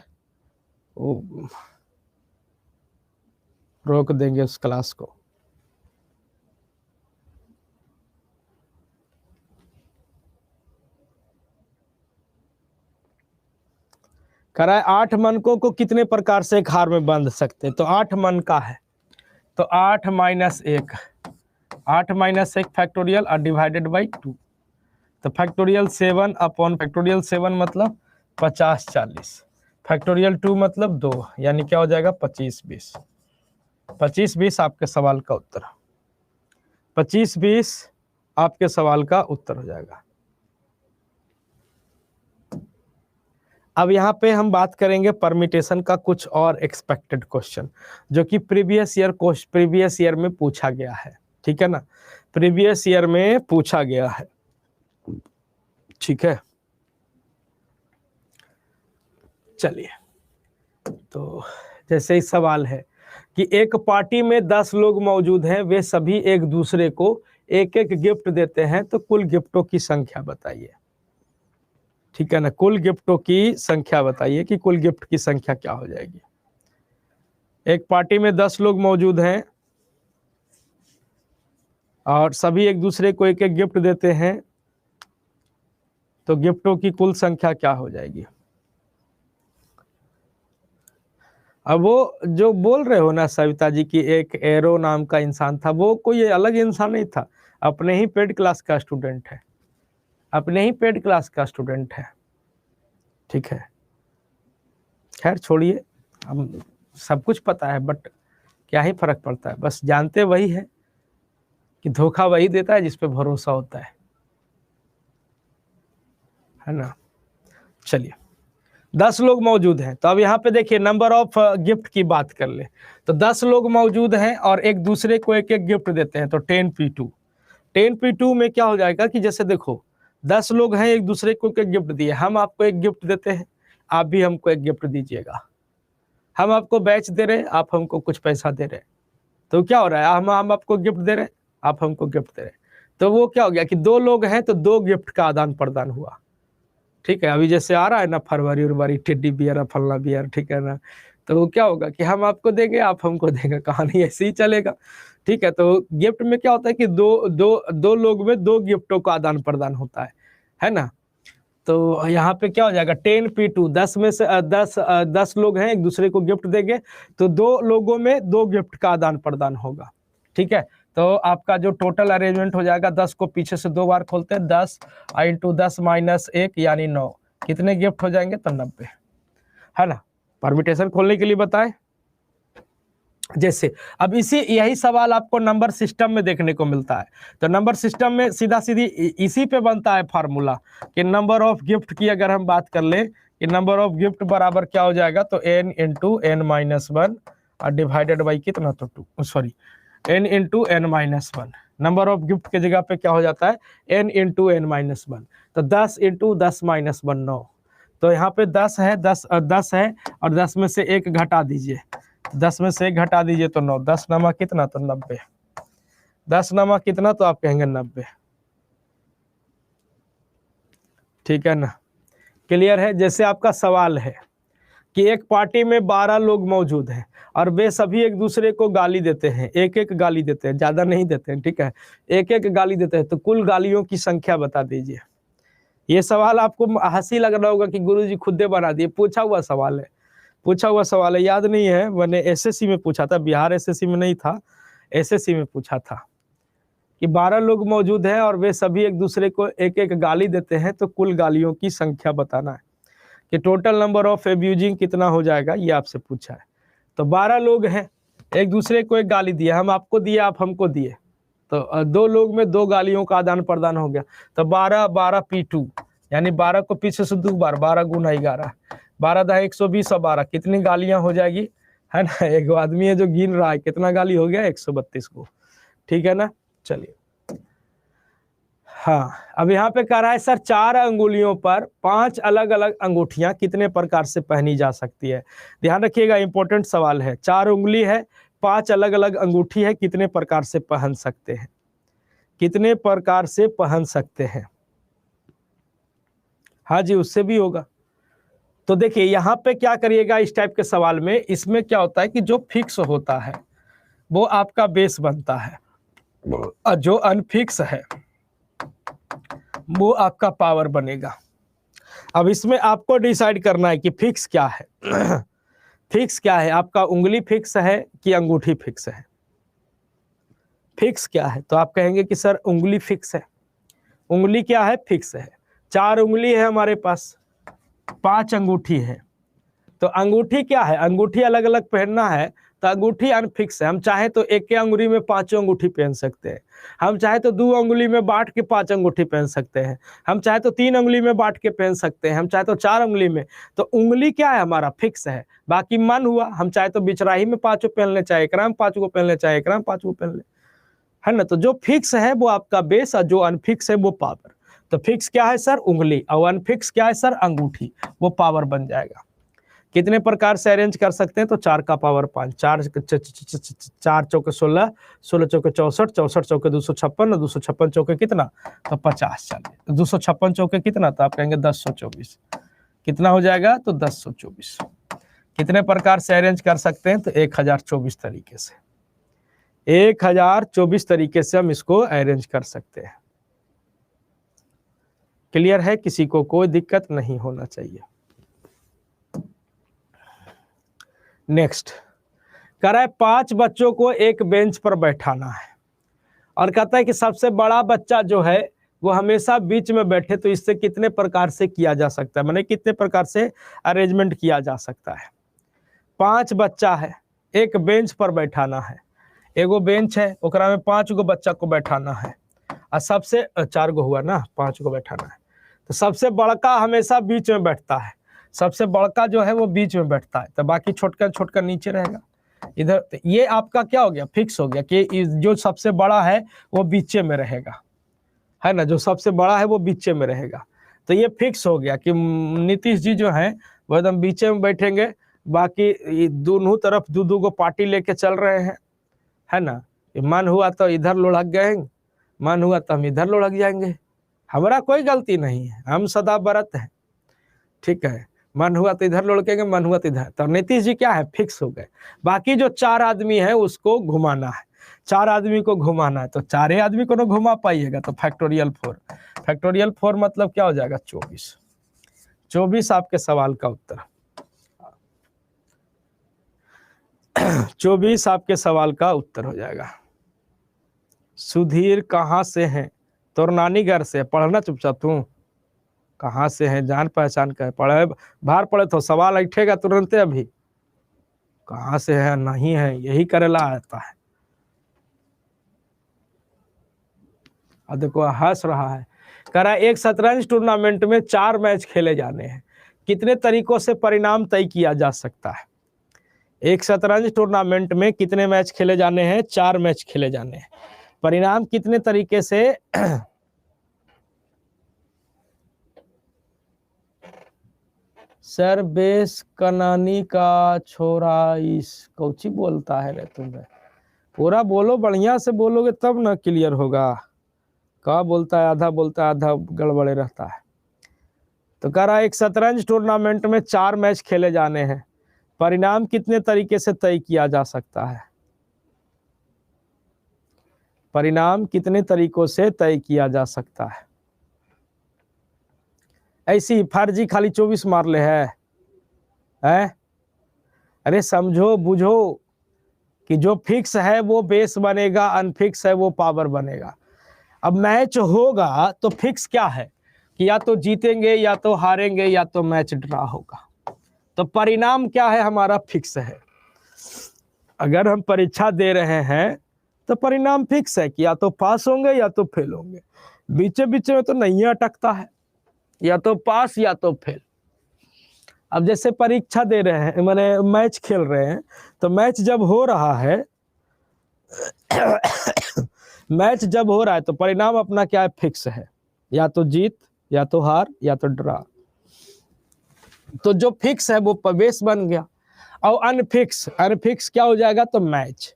वो रोक देंगे उस क्लास को। कह रहा है 8 मनकों को कितने प्रकार से एक हार में बांध सकते हैं। तो 8 मन का है तो 8 माइनस 1, 8 माइनस 1 फैक्टोरियल और डिवाइडेड बाई 2, तो फैक्टोरियल 7 अपॉन फैक्टोरियल 7 मतलब 50 40, फैक्टोरियल 2 मतलब 2, यानी क्या हो जाएगा 25 20। 25 20 आपके सवाल का उत्तर, 25 20 आपके सवाल का उत्तर हो जाएगा। अब यहाँ पे हम बात करेंगे परमिटेशन का कुछ और एक्सपेक्टेड क्वेश्चन, जो कि प्रीवियस ईयर में पूछा गया है। ठीक है ना, प्रीवियस ईयर में पूछा गया है। ठीक है, चलिए, तो जैसे ही सवाल है कि एक पार्टी में 10 लोग मौजूद हैं, वे सभी एक दूसरे को एक एक गिफ्ट देते हैं, तो कुल गिफ्टों की संख्या बताइए। ठीक है ना, कुल गिफ्टों की संख्या बताइए कि कुल गिफ्ट की संख्या क्या हो जाएगी। एक पार्टी में 10 लोग मौजूद हैं और सभी एक दूसरे को एक एक गिफ्ट देते हैं, तो गिफ्टों की कुल संख्या क्या हो जाएगी। अब वो जो बोल रहे हो ना सविता जी की एक एरो नाम का इंसान था, वो कोई अलग इंसान नहीं था, अपने ही पेड क्लास का स्टूडेंट है, अपने ही पेड क्लास का स्टूडेंट है। ठीक है, खैर छोड़िए, हम सब कुछ पता है, बट क्या ही फर्क पड़ता है, बस जानते वही है कि धोखा वही देता है जिस पे भरोसा होता है ना। चलिए, 10 लोग मौजूद हैं, तो अब यहाँ पे देखिए नंबर ऑफ गिफ्ट की बात कर ले, तो 10 लोग मौजूद हैं और एक दूसरे को एक एक गिफ्ट देते हैं, तो 10p2। 10p2 में क्या हो जाएगा कि जैसे देखो 10 लोग हैं, एक दूसरे को एक गिफ्ट दिए, हम आपको एक गिफ्ट देते हैं, आप भी हमको एक गिफ्ट दीजिएगा, हम आपको बैच दे रहे हैं, आप हमको कुछ पैसा दे रहे हैं, तो क्या हो रहा है, हम आपको गिफ्ट दे रहे हैं, आप हमको गिफ्ट दे रहे हैं, तो वो क्या हो गया कि 2 लोग हैं तो 2 गिफ्ट का आदान प्रदान हुआ। ठीक है, अभी जैसे आ रहा है ना फरवरी उरवरी, टेडी बियर फलना बियर, ठीक है ना, तो वो क्या होगा कि हम आपको देंगे, आप हमको देंगे, कहानी ऐसे ही चलेगा। ठीक है, तो गिफ्ट में क्या होता है कि दो लोग में 2 गिफ्टों का आदान प्रदान होता है ना। तो यहाँ पे क्या हो जाएगा 10p2, 10 में से 10 लोग हैं, एक दूसरे को गिफ्ट देंगे, तो 2 लोगों में 2 गिफ्ट का आदान प्रदान होगा। ठीक है, तो आपका जो टोटल अरेंजमेंट हो जाएगा, 10 को पीछे से 2 बार खोलते हैं, 10 इंटू 10 माइनस 1 यानी 9, कितने गिफ्ट हो जाएंगे, तो 90, है ना। परमिटेशन खोलने के लिए बताएं, जैसे अब यही सवाल आपको नंबर सिस्टम में देखने को मिलता है, तो नंबर सिस्टम में सीधा सीधी इसी पे बनता है फार्मूला कि नंबर ऑफ गिफ्ट की अगर हम बात कर ले कि नंबर ऑफ गिफ्ट बराबर क्या हो जाएगा, तो n इंटू n माइनस 1 और डिवाइडेड बाई कितना, तो 2, sorry n into n minus 1, number of gift के जगह पे क्या हो जाता है n इंटू n माइनस 1, तो 10 इंटू 10 माइनस 1 9, तो यहाँ पे 10 है, 10 है और 10 में से 1 घटा दीजिए, 10 में से 1 घटा दीजिए तो 9, 10 नमा कितना, तो 90, 10 नमा कितना, तो आप कहेंगे 90। ठीक है ना, क्लियर है। जैसे आपका सवाल है कि एक पार्टी में 12 लोग मौजूद हैं और वे सभी एक दूसरे को गाली देते हैं, एक एक गाली देते हैं, ज्यादा नहीं देते हैं, ठीक है, एक एक गाली देते हैं, तो कुल गालियों की संख्या बता दीजिए। ये सवाल आपको हंसी लग रहा होगा कि गुरुजी खुदे बना दिए, पूछा हुआ सवाल है, पूछा हुआ सवाल है, याद नहीं है, मैंने एसएससी में पूछा था, बिहार एसएससी में नहीं था, एसएससी में पूछा था कि 12 लोग मौजूद हैं और वे सभी एक दूसरे को एक एक गाली देते हैं, तो कुल गालियों की संख्या बताना है कि टोटल नंबर ऑफ एब्यूजिंग कितना हो जाएगा, ये आपसे पूछा है। तो 12 लोग हैं, एक दूसरे को एक गाली दिया, हम आपको दिए, आप हमको दिए, तो 2 लोग में 2 गालियों का आदान प्रदान हो गया, तो 12 12p2 यानी 12 को पीछे से 2 बार, 12 गुना 11, 12 × 120 और 12 कितनी गालियां हो जाएगी, है ना। एक आदमी है जो गिन रहा है, कितना गाली हो गया, 132 को। ठीक है ना, चलिए। हाँ, अब यहाँ पे कह रहा है सर 4 अंगुलियों पर 5 अलग अलग अंगूठियां कितने प्रकार से पहनी जा सकती है। ध्यान रखिएगा, इंपॉर्टेंट सवाल है, 4 उंगली है, 5 अलग अलग अंगूठी है, कितने प्रकार से पहन सकते हैं, कितने प्रकार से पहन सकते हैं। हाँ जी, उससे भी होगा। तो देखिए यहाँ पे क्या करिएगा इस टाइप के सवाल में, इसमें क्या होता है कि जो फिक्स होता है वो आपका बेस बनता है और जो अनफिक्स है वो आपका पावर बनेगा। अब इसमें आपको डिसाइड करना है कि फिक्स क्या है। फिक्स क्या है, आपका उंगली फिक्स है कि अंगूठी फिक्स है। फिक्स क्या है, तो आप कहेंगे कि सर उंगली फिक्स है। उंगली क्या है, फिक्स है। 4 उंगली है हमारे पास, 5 अंगूठी है। तो अंगूठी क्या है, अंगूठी अलग अलग पहनना है तो अंगूठी अनफिक्स है। हम चाहे तो एक के अंगुली में 5 अंगूठी पहन सकते हैं, हम चाहे तो 2 अंगुली में बांट के 5 अंगूठी पहन सकते हैं, हम चाहे तो 3 अंगुली में बांट के पहन सकते हैं, हम चाहे तो 4 अंगुली में। तो उंगली क्या है, हमारा फिक्स है। बाकी मन हुआ, हम चाहे तो बिचराही में 5 पहन ले, चाहे एकरा में 5 को पहन ले, चाहे एकरा में 5 को पहन ले, है ना। तो जो फिक्स है वो आपका बेस और जो अनफिक्स है वो पावर। तो फिक्स क्या है सर, उंगली, और अनफिक्स क्या है सर, अंगूठी, वो पावर बन जाएगा। कितने प्रकार से अरेंज कर सकते हैं, तो 4 का पावर 5, 4 चौके 16, 16 चौके 64, 64 चौके 256, 256 चौके कितना, तो 50 चलिए 256 चौके कितना, तो आप कहेंगे 1024, कितना हो जाएगा, तो 1024। कितने प्रकार से अरेंज कर सकते हैं, तो 1024 तरीके से, 1024 तरीके से हम इसको अरेंज कर सकते हैं। क्लियर है, किसी को कोई दिक्कत नहीं होना चाहिए। नेक्स्ट कह रहा है 5 बच्चों को एक बेंच पर बैठाना है और कहता है कि सबसे बड़ा बच्चा जो है वो हमेशा बीच में बैठे, तो इससे कितने प्रकार से किया जा सकता है, माने कितने प्रकार से अरेंजमेंट किया जा सकता है। 5 बच्चा है, एक बेंच पर बैठाना है, एगो बेंच है ओकरा में 5 गो बच्चा को बैठाना है और सबसे 4 गो हुआ ना, 5 को बैठाना है। तो सबसे बड़का हमेशा बीच में बैठता है, सबसे बड़का जो है वो बीच में बैठता है, तो बाकी छोटका छोटका नीचे रहेगा इधर। तो ये आपका क्या हो गया, फिक्स हो गया कि जो सबसे बड़ा है वो बीचे में रहेगा, है ना, जो सबसे बड़ा है वो बीचे में रहेगा। तो ये फिक्स हो गया कि नीतीश जी जो हैं वो एकदम बीचे में बैठेंगे, बाकी दोनों तरफ 2-2 गो पार्टी लेके चल रहे हैं, है ना। मन हुआ तो इधर लुढ़क गए, मन हुआ तो हम इधर लुढ़क जाएंगे, हमारा कोई गलती नहीं है, हम सदा बरत हैं, ठीक है। मन हुआ तो इधर लुढ़केंगे, मन हुआ तो इधर। तो नीतीश जी क्या है, फिक्स हो गए। बाकी जो 4 आदमी है उसको घुमाना है, 4 आदमी को घुमाना है, तो 4 आदमी को ना घुमा पाइएगा, तो फैक्टोरियल 4, फैक्टोरियल 4 मतलब क्या हो जाएगा, 24। 24 आपके सवाल का उत्तर, 24 आपके सवाल का उत्तर हो जाएगा। सुधीर कहाँ से हैं, तोर नानी घर से, पढ़ना चुपचाप तू, कहाँ से है, जान पहचान का है, पढ़े बाहर पढ़े तो सवाल उठेगा तुरंत, अभी कहाँ से है नहीं है यही करेला आता है। अब देखो हंस रहा है, कह रहा है एक शतरंज टूर्नामेंट में 4 मैच खेले जाने हैं, कितने तरीकों से परिणाम तय किया जा सकता है। एक शतरंज टूर्नामेंट में कितने मैच खेले जाने हैं, 4 मैच खेले जाने हैं, परिणाम कितने तरीके से सर बेस कनानी का छोरा इस कौची बोलता है रे, तुम्हें पूरा बोलो, बढ़िया से बोलोगे तब ना क्लियर होगा। क्या बोलता है, आधा बोलता है आधा गड़बड़े रहता है। तो कह रहा है एक शतरंज टूर्नामेंट में 4 मैच खेले जाने हैं, परिणाम कितने तरीके से तय किया जा सकता है, परिणाम कितने तरीकों से तय किया जा सकता है। ऐसी फर्जी खाली 24 मार ले है? अरे समझो बुझो कि जो फिक्स है वो बेस बनेगा, अनफिक्स है वो पावर बनेगा। अब मैच होगा तो फिक्स क्या है कि या तो जीतेंगे या तो हारेंगे या तो मैच ड्रा होगा, तो परिणाम क्या है हमारा, फिक्स है। अगर हम परीक्षा दे रहे हैं तो परिणाम फिक्स है कि या तो पास होंगे या तो फेल होंगे, बीचे बीचे में तो नहीं अटकता है, या तो पास या तो फेल। अब जैसे परीक्षा दे रहे हैं, माने मैच खेल रहे हैं, तो मैच जब हो रहा है मैच जब हो रहा है तो परिणाम अपना क्या है, फिक्स है, या तो जीत या तो हार या तो ड्रा। तो जो फिक्स है वो बेस बन गया। और अनफिक्स, अनफिक्स क्या हो जाएगा, तो मैच,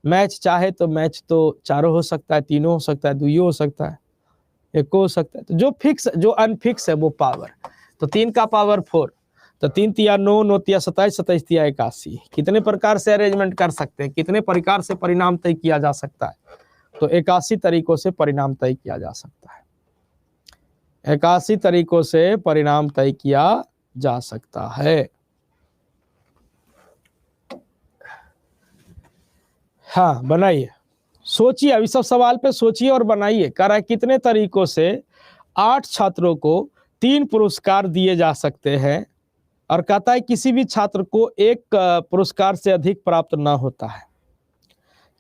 मैच चाहे तो मैच तो चारों हो सकता है, तीनों हो सकता है, दुइयो हो सकता है, एक हो सकता है। तो जो फिक्स, जो अनफिक्स है वो पावर। तो 3 का पावर 4, तो 3 तिया 9, 9 तिया 27, 27 तिया 81। कितने प्रकार से अरेंजमेंट कर सकते हैं, कितने प्रकार से परिणाम तय किया जा सकता है? तो 81 तरीकों से परिणाम तय किया जा सकता है। 81 तरीकों से परिणाम तय किया जा सकता है। हाँ, बनाइए, सोचिए, अभी सब सवाल पे सोचिए और बनाइए। कह रहा है कितने तरीकों से 8 छात्रों को 3 पुरस्कार दिए जा सकते हैं, और कहता है किसी भी छात्र को 1 पुरस्कार से अधिक प्राप्त ना होता है।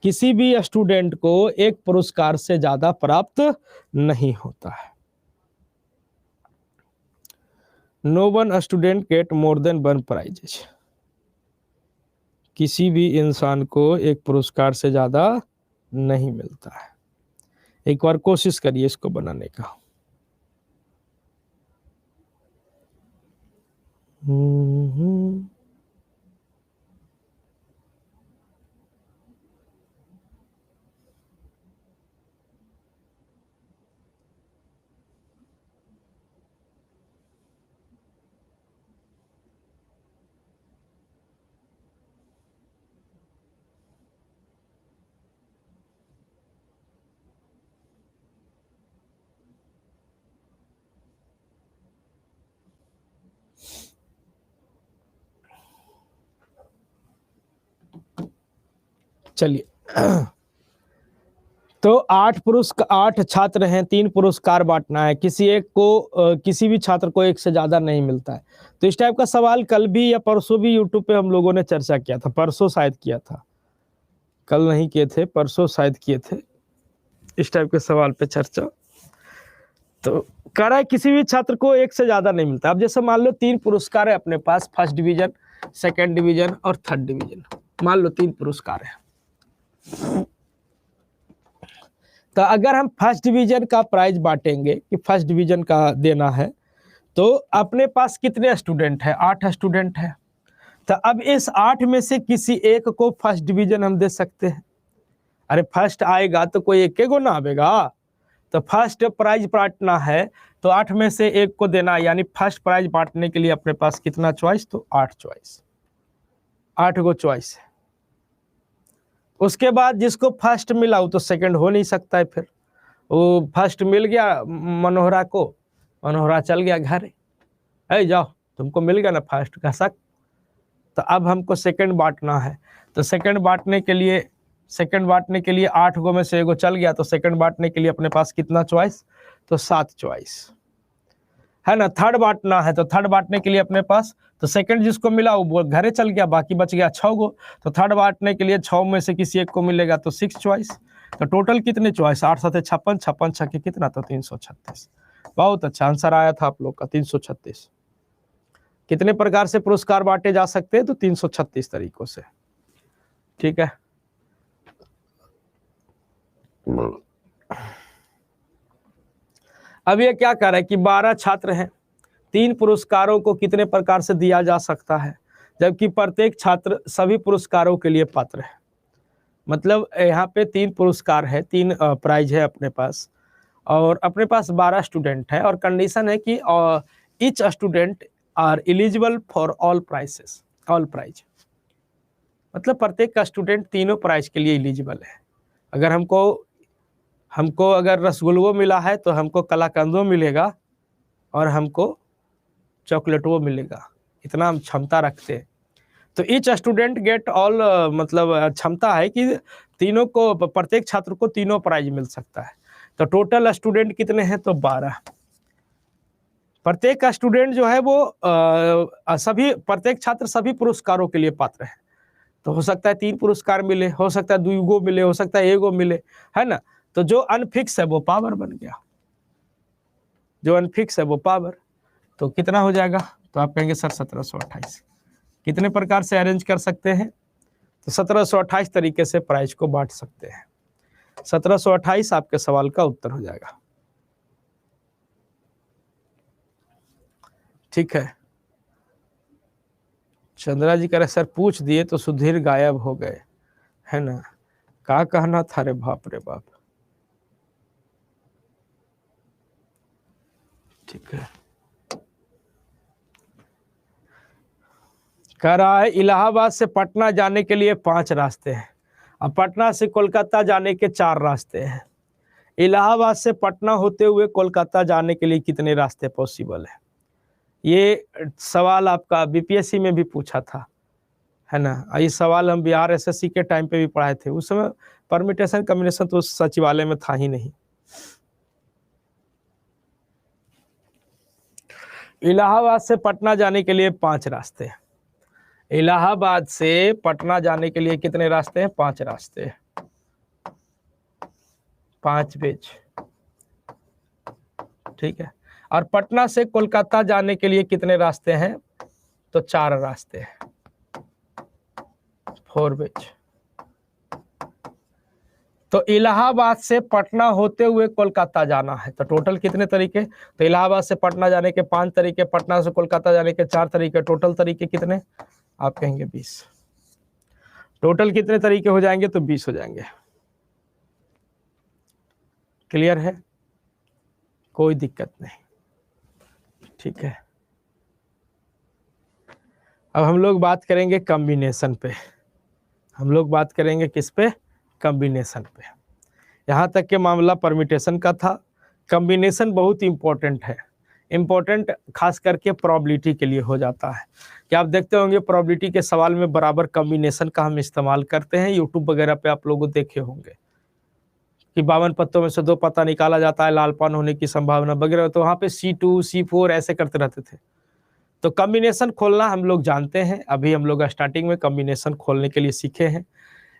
किसी भी स्टूडेंट को 1 पुरस्कार से ज्यादा प्राप्त नहीं होता है। No one student get more than 1 prizes. किसी भी इंसान को 1 पुरस्कार से ज्यादा नहीं मिलता है। एक बार कोशिश करिए इसको बनाने का। चलिए, तो 8 छात्र हैं, 3 पुरस्कार बांटना है, किसी एक को किसी भी छात्र को 1 से ज्यादा नहीं मिलता है। तो इस टाइप का सवाल कल भी या परसों भी यूट्यूब पे हम लोगों ने चर्चा किया था। परसों शायद किया था, कल नहीं किए थे, परसों शायद किए थे इस टाइप के सवाल पे चर्चा। तो कह रहा है किसी भी छात्र को 1 से ज्यादा नहीं मिलता। अब जैसे मान लो 3 पुरस्कार है अपने पास, फर्स्ट डिवीजन, सेकेंड डिवीजन और थर्ड डिवीजन। मान लो 3 पुरस्कार है। तो अगर हम फर्स्ट डिवीजन का प्राइज बांटेंगे कि फर्स्ट डिवीजन का देना है, तो अपने पास कितने स्टूडेंट है? 8 स्टूडेंट है। तो अब इस 8 में से किसी एक को फर्स्ट डिवीजन हम दे सकते हैं। अरे फर्स्ट आएगा तो कोई एक को ना आवेगा। तो फर्स्ट प्राइज बांटना है तो 8 में से एक को देना, यानी फर्स्ट प्राइज बांटने के लिए अपने पास कितना चॉइस? तो 8 चॉइस, 8 गो चॉइस है। उसके बाद जिसको फर्स्ट मिला वो तो सेकंड हो नहीं सकता है। फिर वो फर्स्ट मिल गया मनोहरा को, मनोहरा चल गया घर, है जाओ तुमको मिल गया ना फर्स्ट का शक। तो अब हमको सेकंड बांटना है। तो सेकंड बांटने के लिए 8 गो में से एगो चल गया, तो सेकंड बांटने के लिए अपने पास कितना चॉइस? तो 7 चॉइस है ना। थर्ड बांटना है, तो थर्ड बांटने के लिए अपने पास, तो सेकंड जिसको मिला वो घरे चल गया, बाकी बच गया 6 गो। तो थर्ड बांटने के लिए 6 में से किसी एक को मिलेगा, तो 6 चॉइस। तो टोटल कितने चॉइस? 8 7 56, 56 6 कितना? तो 336। बहुत अच्छा आंसर आया था आप लोग का, 336। कितने प्रकार से पुरस्कार बांटे जा सकते हैं? तो 336 तरीकों से। ठीक है, अब ये क्या कर रहा है कि 12 छात्र हैं, 3 पुरस्कारों को कितने प्रकार से दिया जा सकता है, जबकि प्रत्येक छात्र सभी पुरस्कारों के लिए पात्र है। मतलब यहाँ पे 3 पुरस्कार है, 3 प्राइज है अपने पास, और अपने पास 12 स्टूडेंट है, और कंडीशन है कि each student are eligible for all prizes, all prize. मतलब प्रत्येक का स्टूडेंट तीनों प्राइज के लिए एलिजिबल है। अगर हमको अगर रसगुल्लो मिला है तो हमको कलाकंदो मिलेगा और हमको चॉकलेटो मिलेगा, इतना हम क्षमता रखते हैं। तो ईच स्टूडेंट गेट ऑल, मतलब क्षमता है कि तीनों को, प्रत्येक छात्र को तीनों प्राइज मिल सकता है। तो टोटल स्टूडेंट कितने हैं? तो 12। प्रत्येक का स्टूडेंट जो है वो प्रत्येक छात्र सभी पुरस्कारों के लिए पात्र है। तो हो सकता है 3 पुरस्कार मिले, हो सकता है 2 गो मिले, हो सकता है 1 गो मिले, है ना। तो जो अनफिक्स है वो पावर बन गया, जो अनफिक्स है वो पावर। तो कितना हो जाएगा? तो आप कहेंगे सर 1728। कितने प्रकार से अरेंज कर सकते हैं? तो 1728 तरीके से प्राइज को बांट सकते हैं। 1728 आपके सवाल का उत्तर हो जाएगा। ठीक है, चंद्रा जी कह रहे सर पूछ दिए तो सुधीर गायब हो गए, है ना। क्या कहना था रे बाप रे बाप। ठीक है, कह रहा है इलाहाबाद से पटना जाने के लिए 5 रास्ते हैं, अब पटना से कोलकाता जाने के 4 रास्ते हैं। इलाहाबाद से पटना होते हुए कोलकाता जाने के लिए कितने रास्ते पॉसिबल है? ये सवाल आपका बीपीएससी में भी पूछा था, है ना। ये सवाल हम बिहार एसएससी के टाइम पे भी पढ़ाए थे। उस समय परमिटेशन कम्बिनेशन तो सचिवालय में था ही नहीं। इलाहाबाद से पटना जाने के लिए 5 रास्ते हैं। इलाहाबाद से पटना जाने के लिए कितने रास्ते हैं? 5 रास्ते हैं, 5 पेज, ठीक है। और पटना से कोलकाता जाने के लिए कितने रास्ते हैं? तो 4 रास्ते हैं, 4 पेज। तो इलाहाबाद से पटना होते हुए कोलकाता जाना है, तो टोटल कितने तरीके? तो इलाहाबाद से पटना जाने के 5 तरीके, पटना से कोलकाता जाने के 4 तरीके, टोटल तरीके कितने? आप कहेंगे 20। टोटल कितने तरीके हो जाएंगे? तो 20 हो जाएंगे। क्लियर है? कोई दिक्कत नहीं, ठीक है। अब हम लोग बात करेंगे कॉम्बिनेशन पे। हम लोग बात करेंगे किस पे? कॉम्बिनेशन पे। यहाँ तक के मामला परमिटेशन का था। कॉम्बिनेशन बहुत इंपॉर्टेंट है, इंपॉर्टेंट खास करके प्रोबेबिलिटी के लिए हो जाता है। कि आप देखते होंगे प्रोबेबिलिटी के सवाल में बराबर कॉम्बिनेशन का हम इस्तेमाल करते हैं। यूट्यूब वगैरह पे आप लोग देखे होंगे कि 52 पत्तों में से 2 पत्ता निकाला जाता है, लालपान होने की संभावना वगैरह, तो वहाँ पे C2 C4 ऐसे करते रहते थे। तो कॉम्बिनेशन खोलना हम लोग जानते हैं। अभी हम लोग स्टार्टिंग में कॉम्बिनेशन खोलने के लिए सीखे हैं,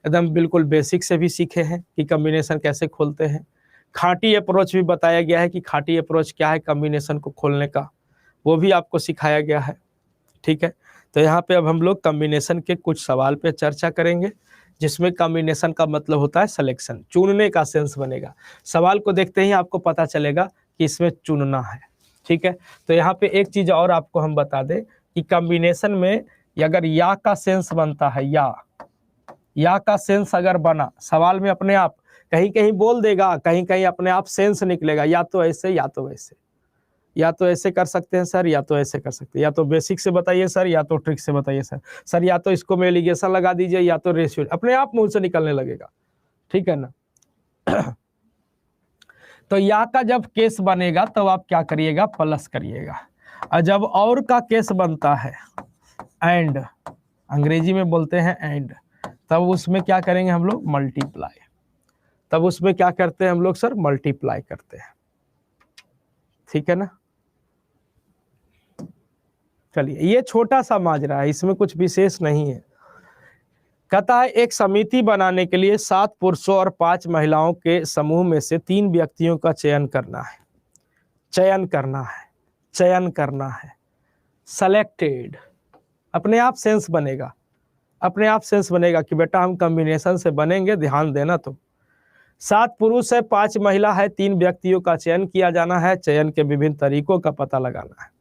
एकदम बिल्कुल बेसिक से भी सीखे हैं कि कॉम्बिनेशन कैसे खोलते हैं। खाटी अप्रोच भी बताया गया है कि खाटी अप्रोच क्या है कॉम्बिनेशन को खोलने का, वो भी आपको सिखाया गया है, ठीक है। तो यहाँ पे अब हम लोग कॉम्बिनेशन के कुछ सवाल पे चर्चा करेंगे, जिसमें कॉम्बिनेशन का मतलब होता है सिलेक्शन, चुनने का सेंस बनेगा। सवाल को देखते ही आपको पता चलेगा कि इसमें चुनना है, ठीक है। तो यहाँ पे एक चीज और आपको हम बता दें कि कॉम्बिनेशन में अगर या का सेंस बनता है, या का सेंस अगर बना सवाल में, अपने आप कहीं कहीं बोल देगा, कहीं कहीं अपने आप सेंस निकलेगा, या तो ऐसे या तो वैसे, या तो ऐसे कर सकते हैं सर, या तो ऐसे कर सकते हैं, या तो बेसिक से बताइए सर, या तो ट्रिक से बताइए सर, या तो इसको में एलिगेशन लगा दीजिए, या तो रेशियो, अपने आप मुंह से निकलने लगेगा, ठीक है ना। तो या का जब केस बनेगा तब तो आप क्या करिएगा? प्लस करिएगा। और जब और का केस बनता है, एंड, अंग्रेजी में बोलते हैं एंड, तब उसमें क्या करेंगे हम लोग? मल्टीप्लाई। तब उसमें क्या करते हैं हम लोग सर? मल्टीप्लाई करते हैं, ठीक है ना। चलिए, ये छोटा सा माजरा है, इसमें कुछ विशेष नहीं है। कहता है एक समिति बनाने के लिए 7 पुरुषों और 5 महिलाओं के समूह में से 3 व्यक्तियों का चयन करना है। चयन करना है, चयन करना है, सेलेक्टेड। अपने आप सेंस बनेगा, अपने आप सेंस बनेगा कि बेटा हम कॉम्बिनेशन से बनेंगे, ध्यान देना। तो 7 पुरुष है, 5 महिला है, 3 व्यक्तियों का चयन किया जाना है। चयन के विभिन्न तरीकों का पता लगाना है।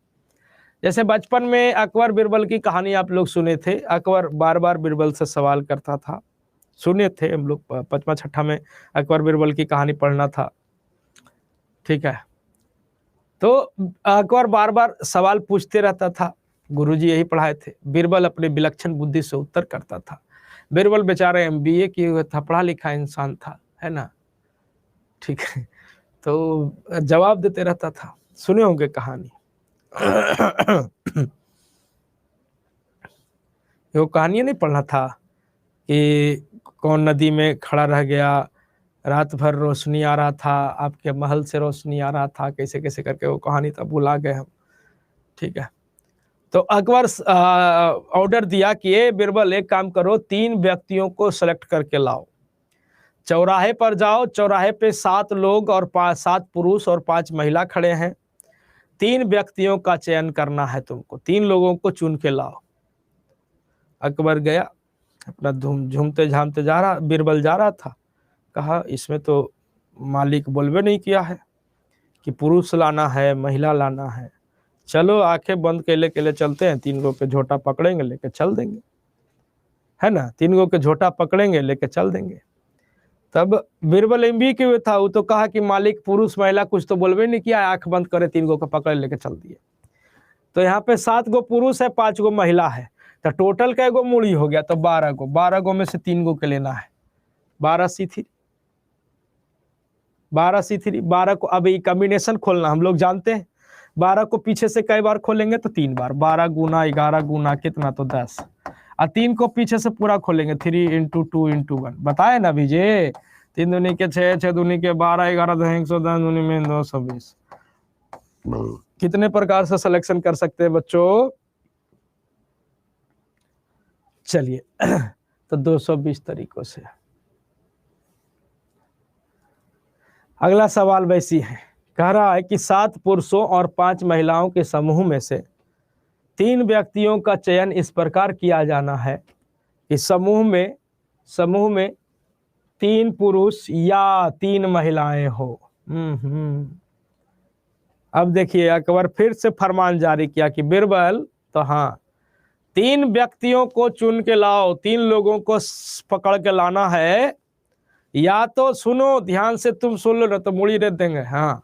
जैसे बचपन में अकबर बीरबल की कहानी आप लोग सुने थे। अकबर बार बार बीरबल से सवाल करता था, सुने थे हम लोग, 5वां 6ठा में अकबर बीरबल की कहानी पढ़ना था, ठीक है। तो अकबर बार बार सवाल पूछते रहता था, गुरुजी यही पढ़ाए थे। बीरबल अपने विलक्षण बुद्धि से उत्तर करता था। बीरबल बेचारे MBA किए हुए था, पढ़ा लिखा इंसान था, है ना, ठीक है। तो जवाब देते रहता था, सुने होंगे कहानी। वो कहानी नहीं पढ़ना था कि कौन नदी में खड़ा रह गया, रात भर रोशनी आ रहा था, आपके महल से रोशनी आ रहा था, कैसे कैसे करके वो कहानी तब भुला गए हम, ठीक है। तो अकबर ऑर्डर दिया कि ये बीरबल एक काम करो, 3 व्यक्तियों को सेलेक्ट करके लाओ, चौराहे पर जाओ, चौराहे पे 7 लोग और 7 पुरुष और 5 महिला खड़े हैं, 3 व्यक्तियों का चयन करना है तुमको, 3 लोगों को चुन के लाओ। अकबर गया, अपना झूमते झामते जा रहा, बीरबल जा रहा था, कहा इसमें तो मालिक बोलबे नहीं किया है कि पुरुष लाना है, महिला लाना है, चलो आंखें बंद के ले चलते हैं, 3 लोग के झोटा पकड़ेंगे, लेके चल देंगे, है ना, 3 लोग के झोटा पकड़ेंगे, लेके चल देंगे। तब बीरबल एमबी के था, वो तो कहा कि मालिक पुरुष महिला कुछ तो बोलबे नहीं किया, आंख बंद करे 3 गो का पकड़ लेके चल दिए। तो यहाँ पे 7 गो पुरुष है, 5 गो महिला है, तो टोटल कै गो मूड़ी हो गया? तो 12 गो। 12 गो में से 3 गो के लेना है, 12C3, 12C3, 12 को अब ये कॉम्बिनेशन खोलना हम लोग जानते हैं। 12 को पीछे से कई बार खोलेंगे? तो 3 बार। 12 गुना 11 गुना कितना? तो 10। और 3 को पीछे से पूरा खोलेंगे, 3 × 2 × 1, बताए ना विजय? 3 दूनी के 6, 6 दूनी के 12, 11 दूनी 110, दूनी में 220। कितने प्रकार से सिलेक्शन कर सकते हैं बच्चों? चलिए तो 220 तरीकों से। अगला सवाल वैसी है, कह रहा है कि 7 पुरुषों और 5 महिलाओं के समूह में से 3 व्यक्तियों का चयन इस प्रकार किया जाना है कि समूह में 3 पुरुष या 3 महिलाएं हो। अब देखिए अकबर फिर से फरमान जारी किया कि बीरबल, तो हाँ 3 व्यक्तियों को चुन के लाओ, 3 लोगों को पकड़ के लाना है, या तो सुनो ध्यान से, तुम सुन लो ना तो मुड़ी रख देंगे। हाँ,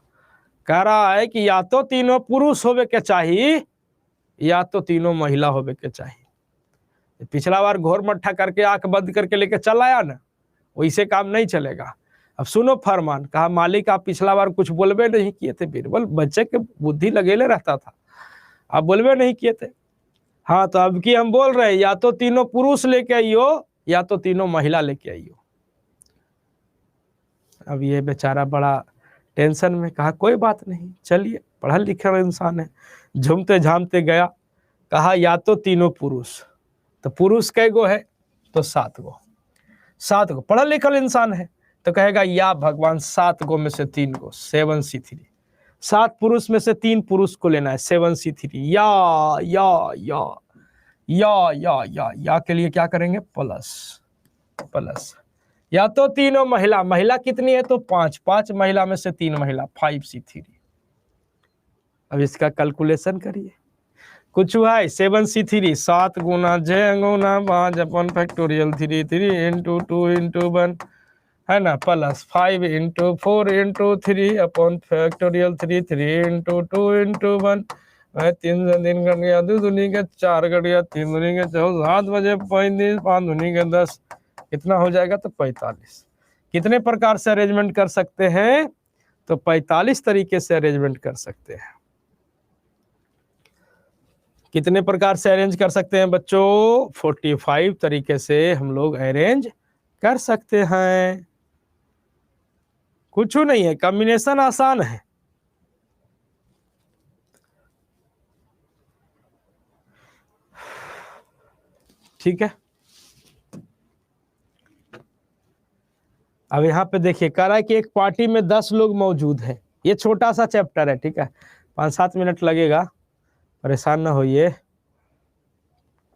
कह रहा है कि या तो तीनों पुरुष होवे के चाहिए या तो तीनों महिला होवे के चाहिए। पिछला बार घोर मट्ठा करके आंख बंद करके लेके चल आया ना, वैसे काम नहीं चलेगा। अब सुनो फरमान, कहा मालिक आप पिछला बार कुछ बोलबे नहीं किए थे। बीरबल बच्चे के बुद्धि लगेले रहता था, आप बोलबे नहीं किए थे। हाँ तो अब की हम बोल रहे हैं, या तो तीनों पुरुष लेके आइयो या तो तीनों महिला लेके आइयो। अब ये बेचारा बड़ा टेंशन में, कहा कोई बात नहीं, चलिए पढ़ा लिखा इंसान है। झूमते झामते गया, कहा या तो तीनों पुरुष। तो पुरुष कै गो है? तो 7 गो। 7 गो, पढ़ा लिखा इंसान है तो कहेगा या भगवान 7 गो में से 3 गो, 7C3। 7 पुरुष में से 3 पुरुष को लेना है, 7C3। या के लिए क्या करेंगे? प्लस। या तो तीनों महिला, महिला कितनी है? तो 5, 5 महिला में से 3 महिला, 5C3। अब इसका कैलकुलेशन करिए, कुछ हुआ है 7C3, 7 गुना 6 गुना 5 अपन फैक्टोरियल 3 3 × 2 × 1 है ना, प्लस 5 × 4 × 3 अपन फैक्टोरियल 3 3 × 2 × 1। 3 से 3 कट गया, 2 दूनी के 4 कट गया, 3 दूनी के 14, 7 बजे 35, 5 दूनी के 10, कितना हो जाएगा? तो 45। कितने प्रकार से अरेंजमेंट कर सकते हैं? तो 45 तरीके से अरेंजमेंट कर सकते हैं। कितने प्रकार से अरेंज कर सकते हैं बच्चों? 45 तरीके से हम लोग अरेंज कर सकते हैं। कुछ नहीं है, कॉम्बिनेशन आसान है। ठीक है, अब यहाँ पे देखिए, कह रहा है कि एक पार्टी में 10 लोग मौजूद हैं। ये छोटा सा चैप्टर है, ठीक है, 5-7 मिनट लगेगा, परेशान ना होइए।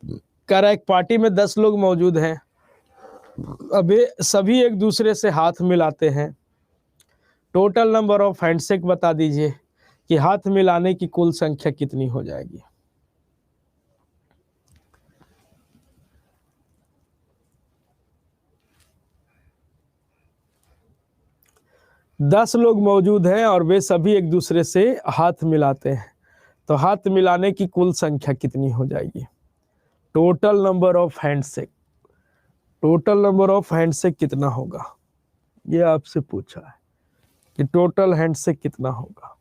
कह रहा है एक पार्टी में 10 लोग मौजूद हैं, अबे सभी एक दूसरे से हाथ मिलाते हैं। टोटल नंबर ऑफ हैंडशेक बता दीजिए कि हाथ मिलाने की कुल संख्या कितनी हो जाएगी। दस लोग मौजूद हैं और वे सभी एक दूसरे से हाथ मिलाते हैं, तो हाथ मिलाने की कुल संख्या कितनी हो जाएगी? Total number of handshake, total number of handshake कितना होगा? ये आपसे पूछा है कि टोटल हैंडशेक कितना होगा।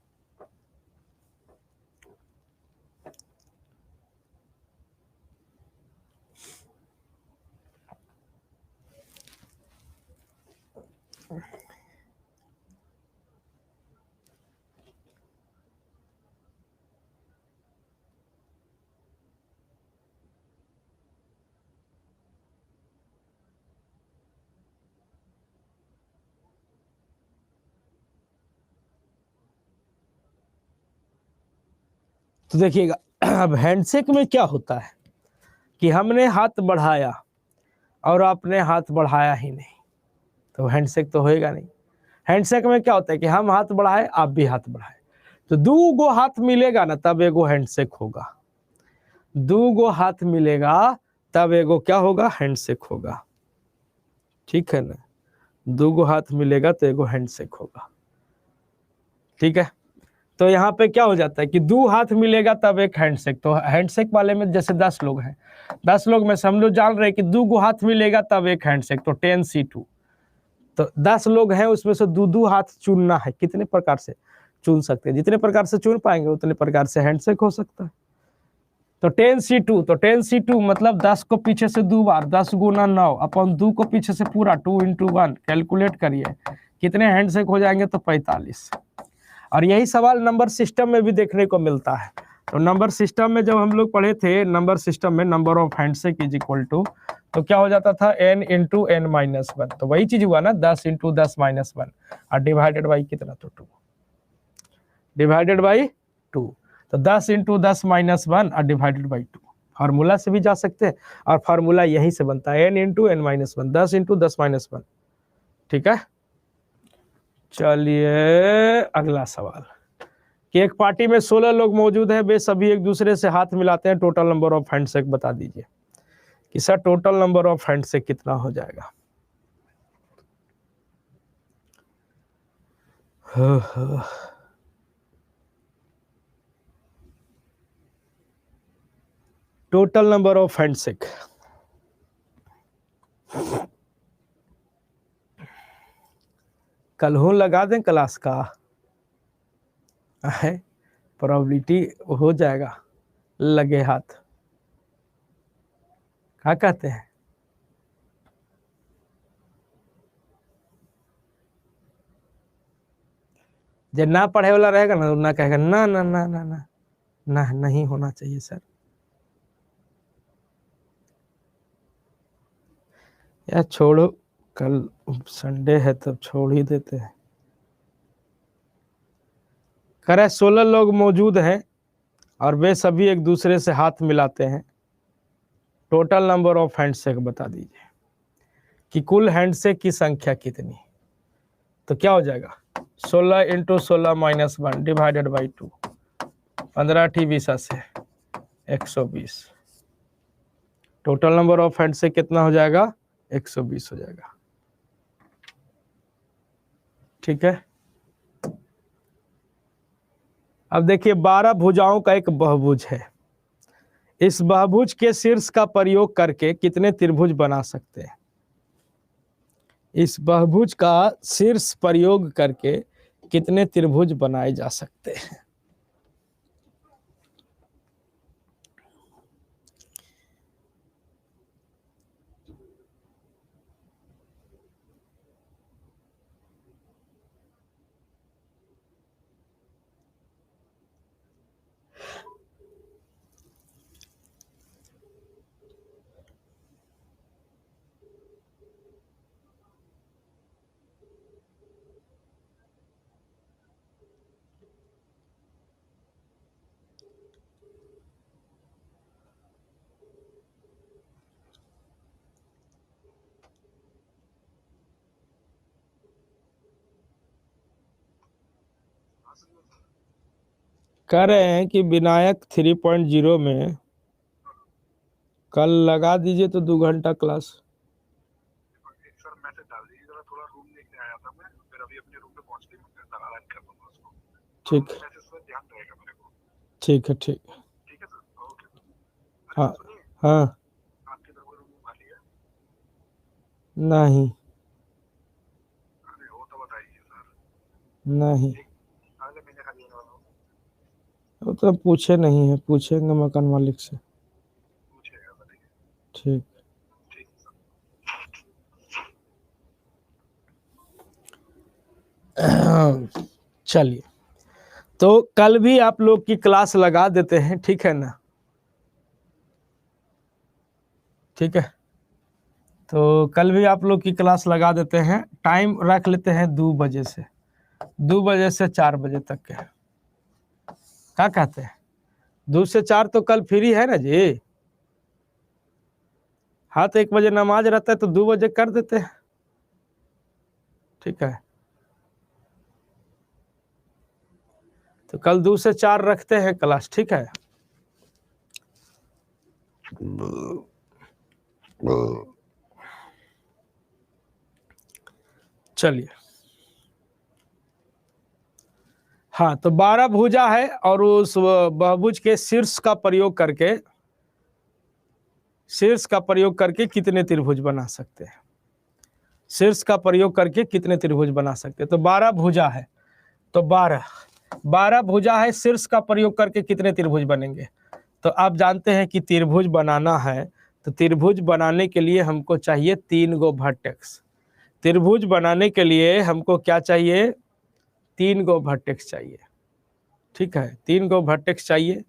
तो देखिएगा, अब हैंडशेक में क्या होता है कि हमने हाथ बढ़ाया और आपने हाथ बढ़ाया ही नहीं, तो हैंडशेक तो होएगा नहीं। हैंडशेक में क्या होता है कि हम हाथ बढ़ाए, आप भी हाथ बढ़ाए, तो 2 गो हाथ मिलेगा ना, तब एगो हैंडशेक होगा। 2 गो हाथ मिलेगा तब एगो क्या होगा? हैंडशेक होगा। ठीक है ना, दो गो हाथ मिलेगा तो एगो हैंडशेक होगा, ठीक है। तो यहाँ पे क्या हो जाता है कि दो हाथ मिलेगा तब एक हैंडशेक। तो हैंडशेक वाले में जैसे 10 लोग हैं, 10 लोग में से हम लोग जान रहे हैं कि दो गो हाथ मिलेगा तब एक हैंडशेक, तो 10C2। तो 10 लोग हैं, उसमें से दो दो हाथ चुनना है। कितने प्रकार से चुन सकते हैं? जितने प्रकार से चुन पाएंगे उतने प्रकार से हैंडशेक हो सकता है। तो 10C2, तो 10C2 मतलब 10 को पीछे से 2 बार, 10 गुना 9 अपन 2 को पीछे से पूरा 2 × 1 कैलकुलेट करिए कितने हैंडशेक हो जाएंगे, तो 45। और यही सवाल नंबर सिस्टम में भी देखने को मिलता है। तो नंबर सिस्टम में जब हम लोग पढ़े थे, नंबर सिस्टम में number of handshake is equal to, तो क्या हो जाता था n × n-1। तो वही चीज हुआ ना, 10 × 10-1 और डिवाइडेड बाई कितना, तो 2 डिवाइडेड बाई 2। तो 10 × 10-1 और डिवाइडेड बाई 2। फार्मूला से भी जा सकते हैं और फार्मूला यहीं से बनता है n × n-1, 10 × 10-1, ठीक है। चलिए अगला सवाल कि एक पार्टी में 16 लोग मौजूद हैं, वे सभी एक दूसरे से हाथ मिलाते हैं, टोटल नंबर ऑफ हैंडशेक बता दीजिए कि sir total number of handshake कितना हो जाएगा। टोटल नंबर ऑफ हैंडशेक, कल हूँ लगा दें क्लास का है, प्रोबेबिलिटी हो जाएगा लगे हाथ, क्या कहते हैं? जब ना पढ़े वाला रहेगा ना, ना कहेगा ना ना ना ना ना ना, नहीं होना चाहिए सर। यार छोड़ो, कल संडे है तब छोड़ ही देते हैं। कह रहे 16 लोग मौजूद हैं और वे सभी एक दूसरे से हाथ मिलाते हैं, टोटल नंबर ऑफ हैंडशेक बता दीजिए कि कुल हैंडशेक की संख्या कितनी। तो क्या हो जाएगा, 16 × 16-1 डिवाइडेड बाई 2, 15 × 20 से 120। टोटल नंबर ऑफ हैंडशेक कितना हो जाएगा, 120 हो जाएगा, ठीक है। अब देखिए 12 भुजाओं का एक बहुभुज है। इस बहुभुज के शीर्ष का प्रयोग करके कितने त्रिभुज बना सकते हैं? इस बहुभुज का शीर्ष प्रयोग करके कितने त्रिभुज बनाए जा सकते हैं? कह रहे हैं कि विनायक 3.0 में कल लगा दीजिए तो 2 घंटा क्लास। सर मैसेज डाल दीजिए जरा, थोड़ा रूम देखने आया था मैं, फिर अभी अपने रूम पे पहुंचते ही मैं अरेंज कर दूंगा उसको। ठीक, मैसेज से ध्यान रहेगा मेरे को। ठीक है, ठीक है, ठीक है सर, ओके। हाँ सुनिए, हाँ, आपके तरफ रूम खाली है? नहीं अरे हो तो बताइए सर। नहीं, अगले महीने खाली होने वाला हूँ। वो तो पूछे नहीं है, पूछेंगे मकान मालिक से। पूछेगा, बताइए। ठीक, ठीक है सर। चलिए तो कल भी आप लोग की क्लास लगा देते हैं, ठीक है ना? ठीक है, तो कल भी आप लोग की क्लास लगा देते हैं, टाइम रख लेते हैं 2 बजे से, 2 बजे से 4 बजे तक के। क्या कहते हैं? 2 से 4 तो कल फ्री है ना जी? हाँ तो 1 बजे नमाज रहता है तो 2 बजे कर देते हैं, ठीक है। तो कल 2 से 4 रखते हैं क्लास, ठीक है। चलिए, हाँ, तो 12 भुजा है और उस बहुभुज के शीर्ष का प्रयोग करके कितने त्रिभुज बना सकते हैं? शीर्ष का प्रयोग करके कितने त्रिभुज बना सकते हैं? तो 12 भुजा है, तो 12 भुजा है, शीर्ष का प्रयोग करके कितने त्रिभुज बनेंगे? तो आप जानते हैं कि त्रिभुज बनाना है तो त्रिभुज बनाने के लिए हमको चाहिए 3 गो वर्टेक्स। त्रिभुज बनाने के लिए हमको क्या चाहिए? 3 गो वर्टेक्स चाहिए, ठीक है, 3 गो वर्टेक्स चाहिए।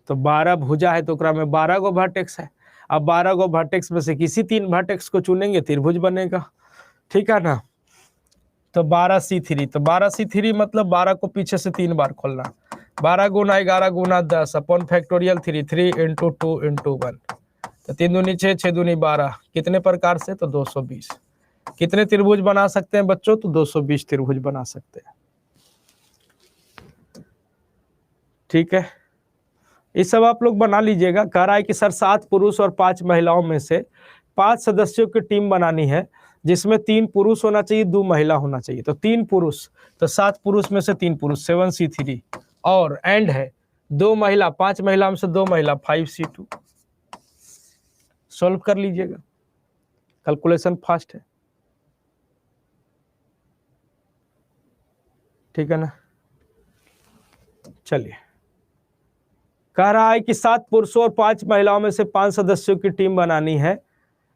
तो 12 भुजा है तो ओकरा में 12 गो वर्टेक्स है। अब 12 गो वर्टेक्स में से किसी 3 वर्टेक्स को चुनेंगे, त्रिभुज बनेगा, ठीक है ना। तो 12C3, तो 12C3 मतलब 12 को पीछे से 3 बार खोलना, 12 गुना 11 गुना 10 अपॉन फैक्टोरियल 3, 3 इंटू 2 इंटू 1, तो 3 दूनी 6, 6 दूनी 12, कितने प्रकार से? तो 220। कितने त्रिभुज बना सकते हैं बच्चों? तो 220 त्रिभुज बना सकते हैं, ठीक है। ये सब आप लोग बना लीजिएगा। कह रहा है कि सर 7 पुरुष और 5 महिलाओं में से 5 सदस्यों की टीम बनानी है, जिसमें 3 पुरुष होना चाहिए, 2 महिला होना चाहिए। तो 3 पुरुष, तो 7 पुरुष में से 3 पुरुष 7C3, और एंड है 2 महिला, 5 महिला में से 2 महिला 5C2। सॉल्व कर लीजिएगा, कैलकुलेशन फास्ट है, ठीक है ना। चलिए, कह रहा है कि 7 पुरुषों और 5 महिलाओं में से 5 सदस्यों की टीम बनानी है,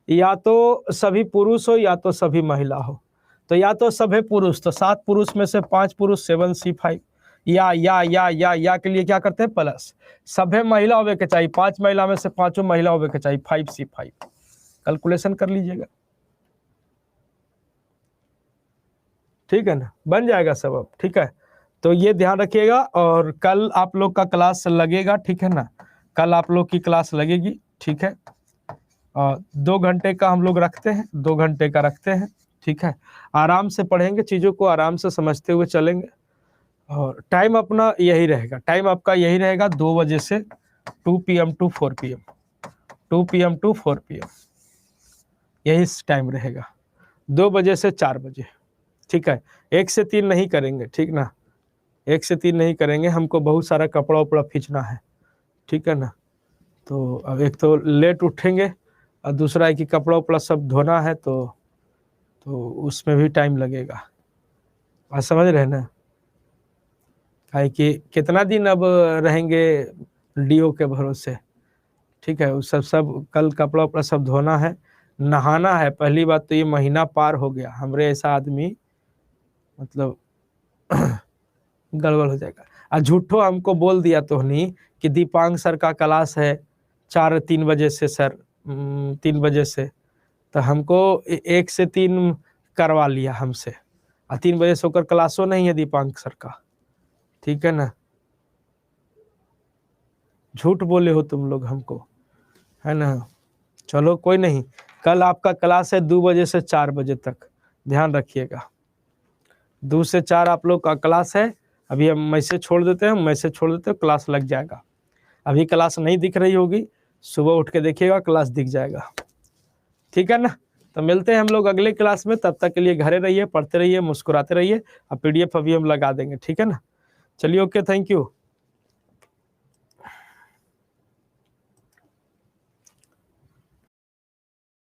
या तो सभी पुरुष हो या तो सभी महिला हो। तो या तो सभी पुरुष, तो 7 पुरुष में से 5 पुरुष 7C5, या के लिए क्या करते हैं? प्लस सभी महिला होवे के चाहिए, 5 महिला में से 5 महिला होवे के चाहिए, 5C5। कैलकुलेशन कर लीजिएगा, ठीक है ना, बन जाएगा सब अब, ठीक है। तो ये ध्यान रखिएगा, और कल आप लोग का क्लास लगेगा, ठीक है ना, कल आप लोग की क्लास लगेगी, ठीक है। 2 घंटे का हम लोग रखते हैं, 2 घंटे का रखते हैं, ठीक है। आराम से पढ़ेंगे, चीज़ों को आराम से समझते हुए चलेंगे, और टाइम अपना यही रहेगा, टाइम आपका यही रहेगा 2 बजे से 2 PM to 4 PM, 2 PM to 4 PM, यही टाइम रहेगा, 2 बजे से 4 बजे, ठीक है। 1 से 3 नहीं करेंगे, ठीक ना, 1 से 3 नहीं करेंगे, हमको बहुत सारा कपड़ा उपड़ा खींचना है, ठीक है ना। तो अब एक तो लेट उठेंगे, और दूसरा है कि कपड़ा उपड़ा सब धोना है, तो उसमें भी टाइम लगेगा, आप समझ रहे हैं ना। है कि कितना दिन अब रहेंगे डीओ के भरोसे, ठीक है। उस सब कल कपड़ा उपड़ा सब धोना है, नहाना है। पहली बात तो ये महीना पार हो गया, हमरे ऐसा आदमी मतलब गड़बड़ हो जाएगा। और झूठो हमको बोल दिया तोहनी कि दीपांग सर का क्लास है 3 बजे से सर, 3 बजे से, तो हमको 1 से 3 करवा लिया हमसे, और 3 बजे से होकर क्लासो नहीं है दीपांग सर का, ठीक है ना। झूठ बोले हो तुम लोग हमको, है ना। चलो कोई नहीं, कल आपका क्लास है 2 बजे से 4 बजे तक, ध्यान रखिएगा। 2 से 4 आप लोग का क्लास है। अभी हम मैसेज छोड़ देते हैं, क्लास लग जाएगा। अभी क्लास नहीं दिख रही होगी, सुबह उठ के देखिएगा क्लास दिख जाएगा, ठीक है ना। तो मिलते हैं हम लोग अगले क्लास में, तब तक के लिए घरे रहिए, पढ़ते रहिए, मुस्कुराते रहिए। अब PDF अभी हम लगा देंगे, ठीक है ना। चलिए, ओके, थैंक यू।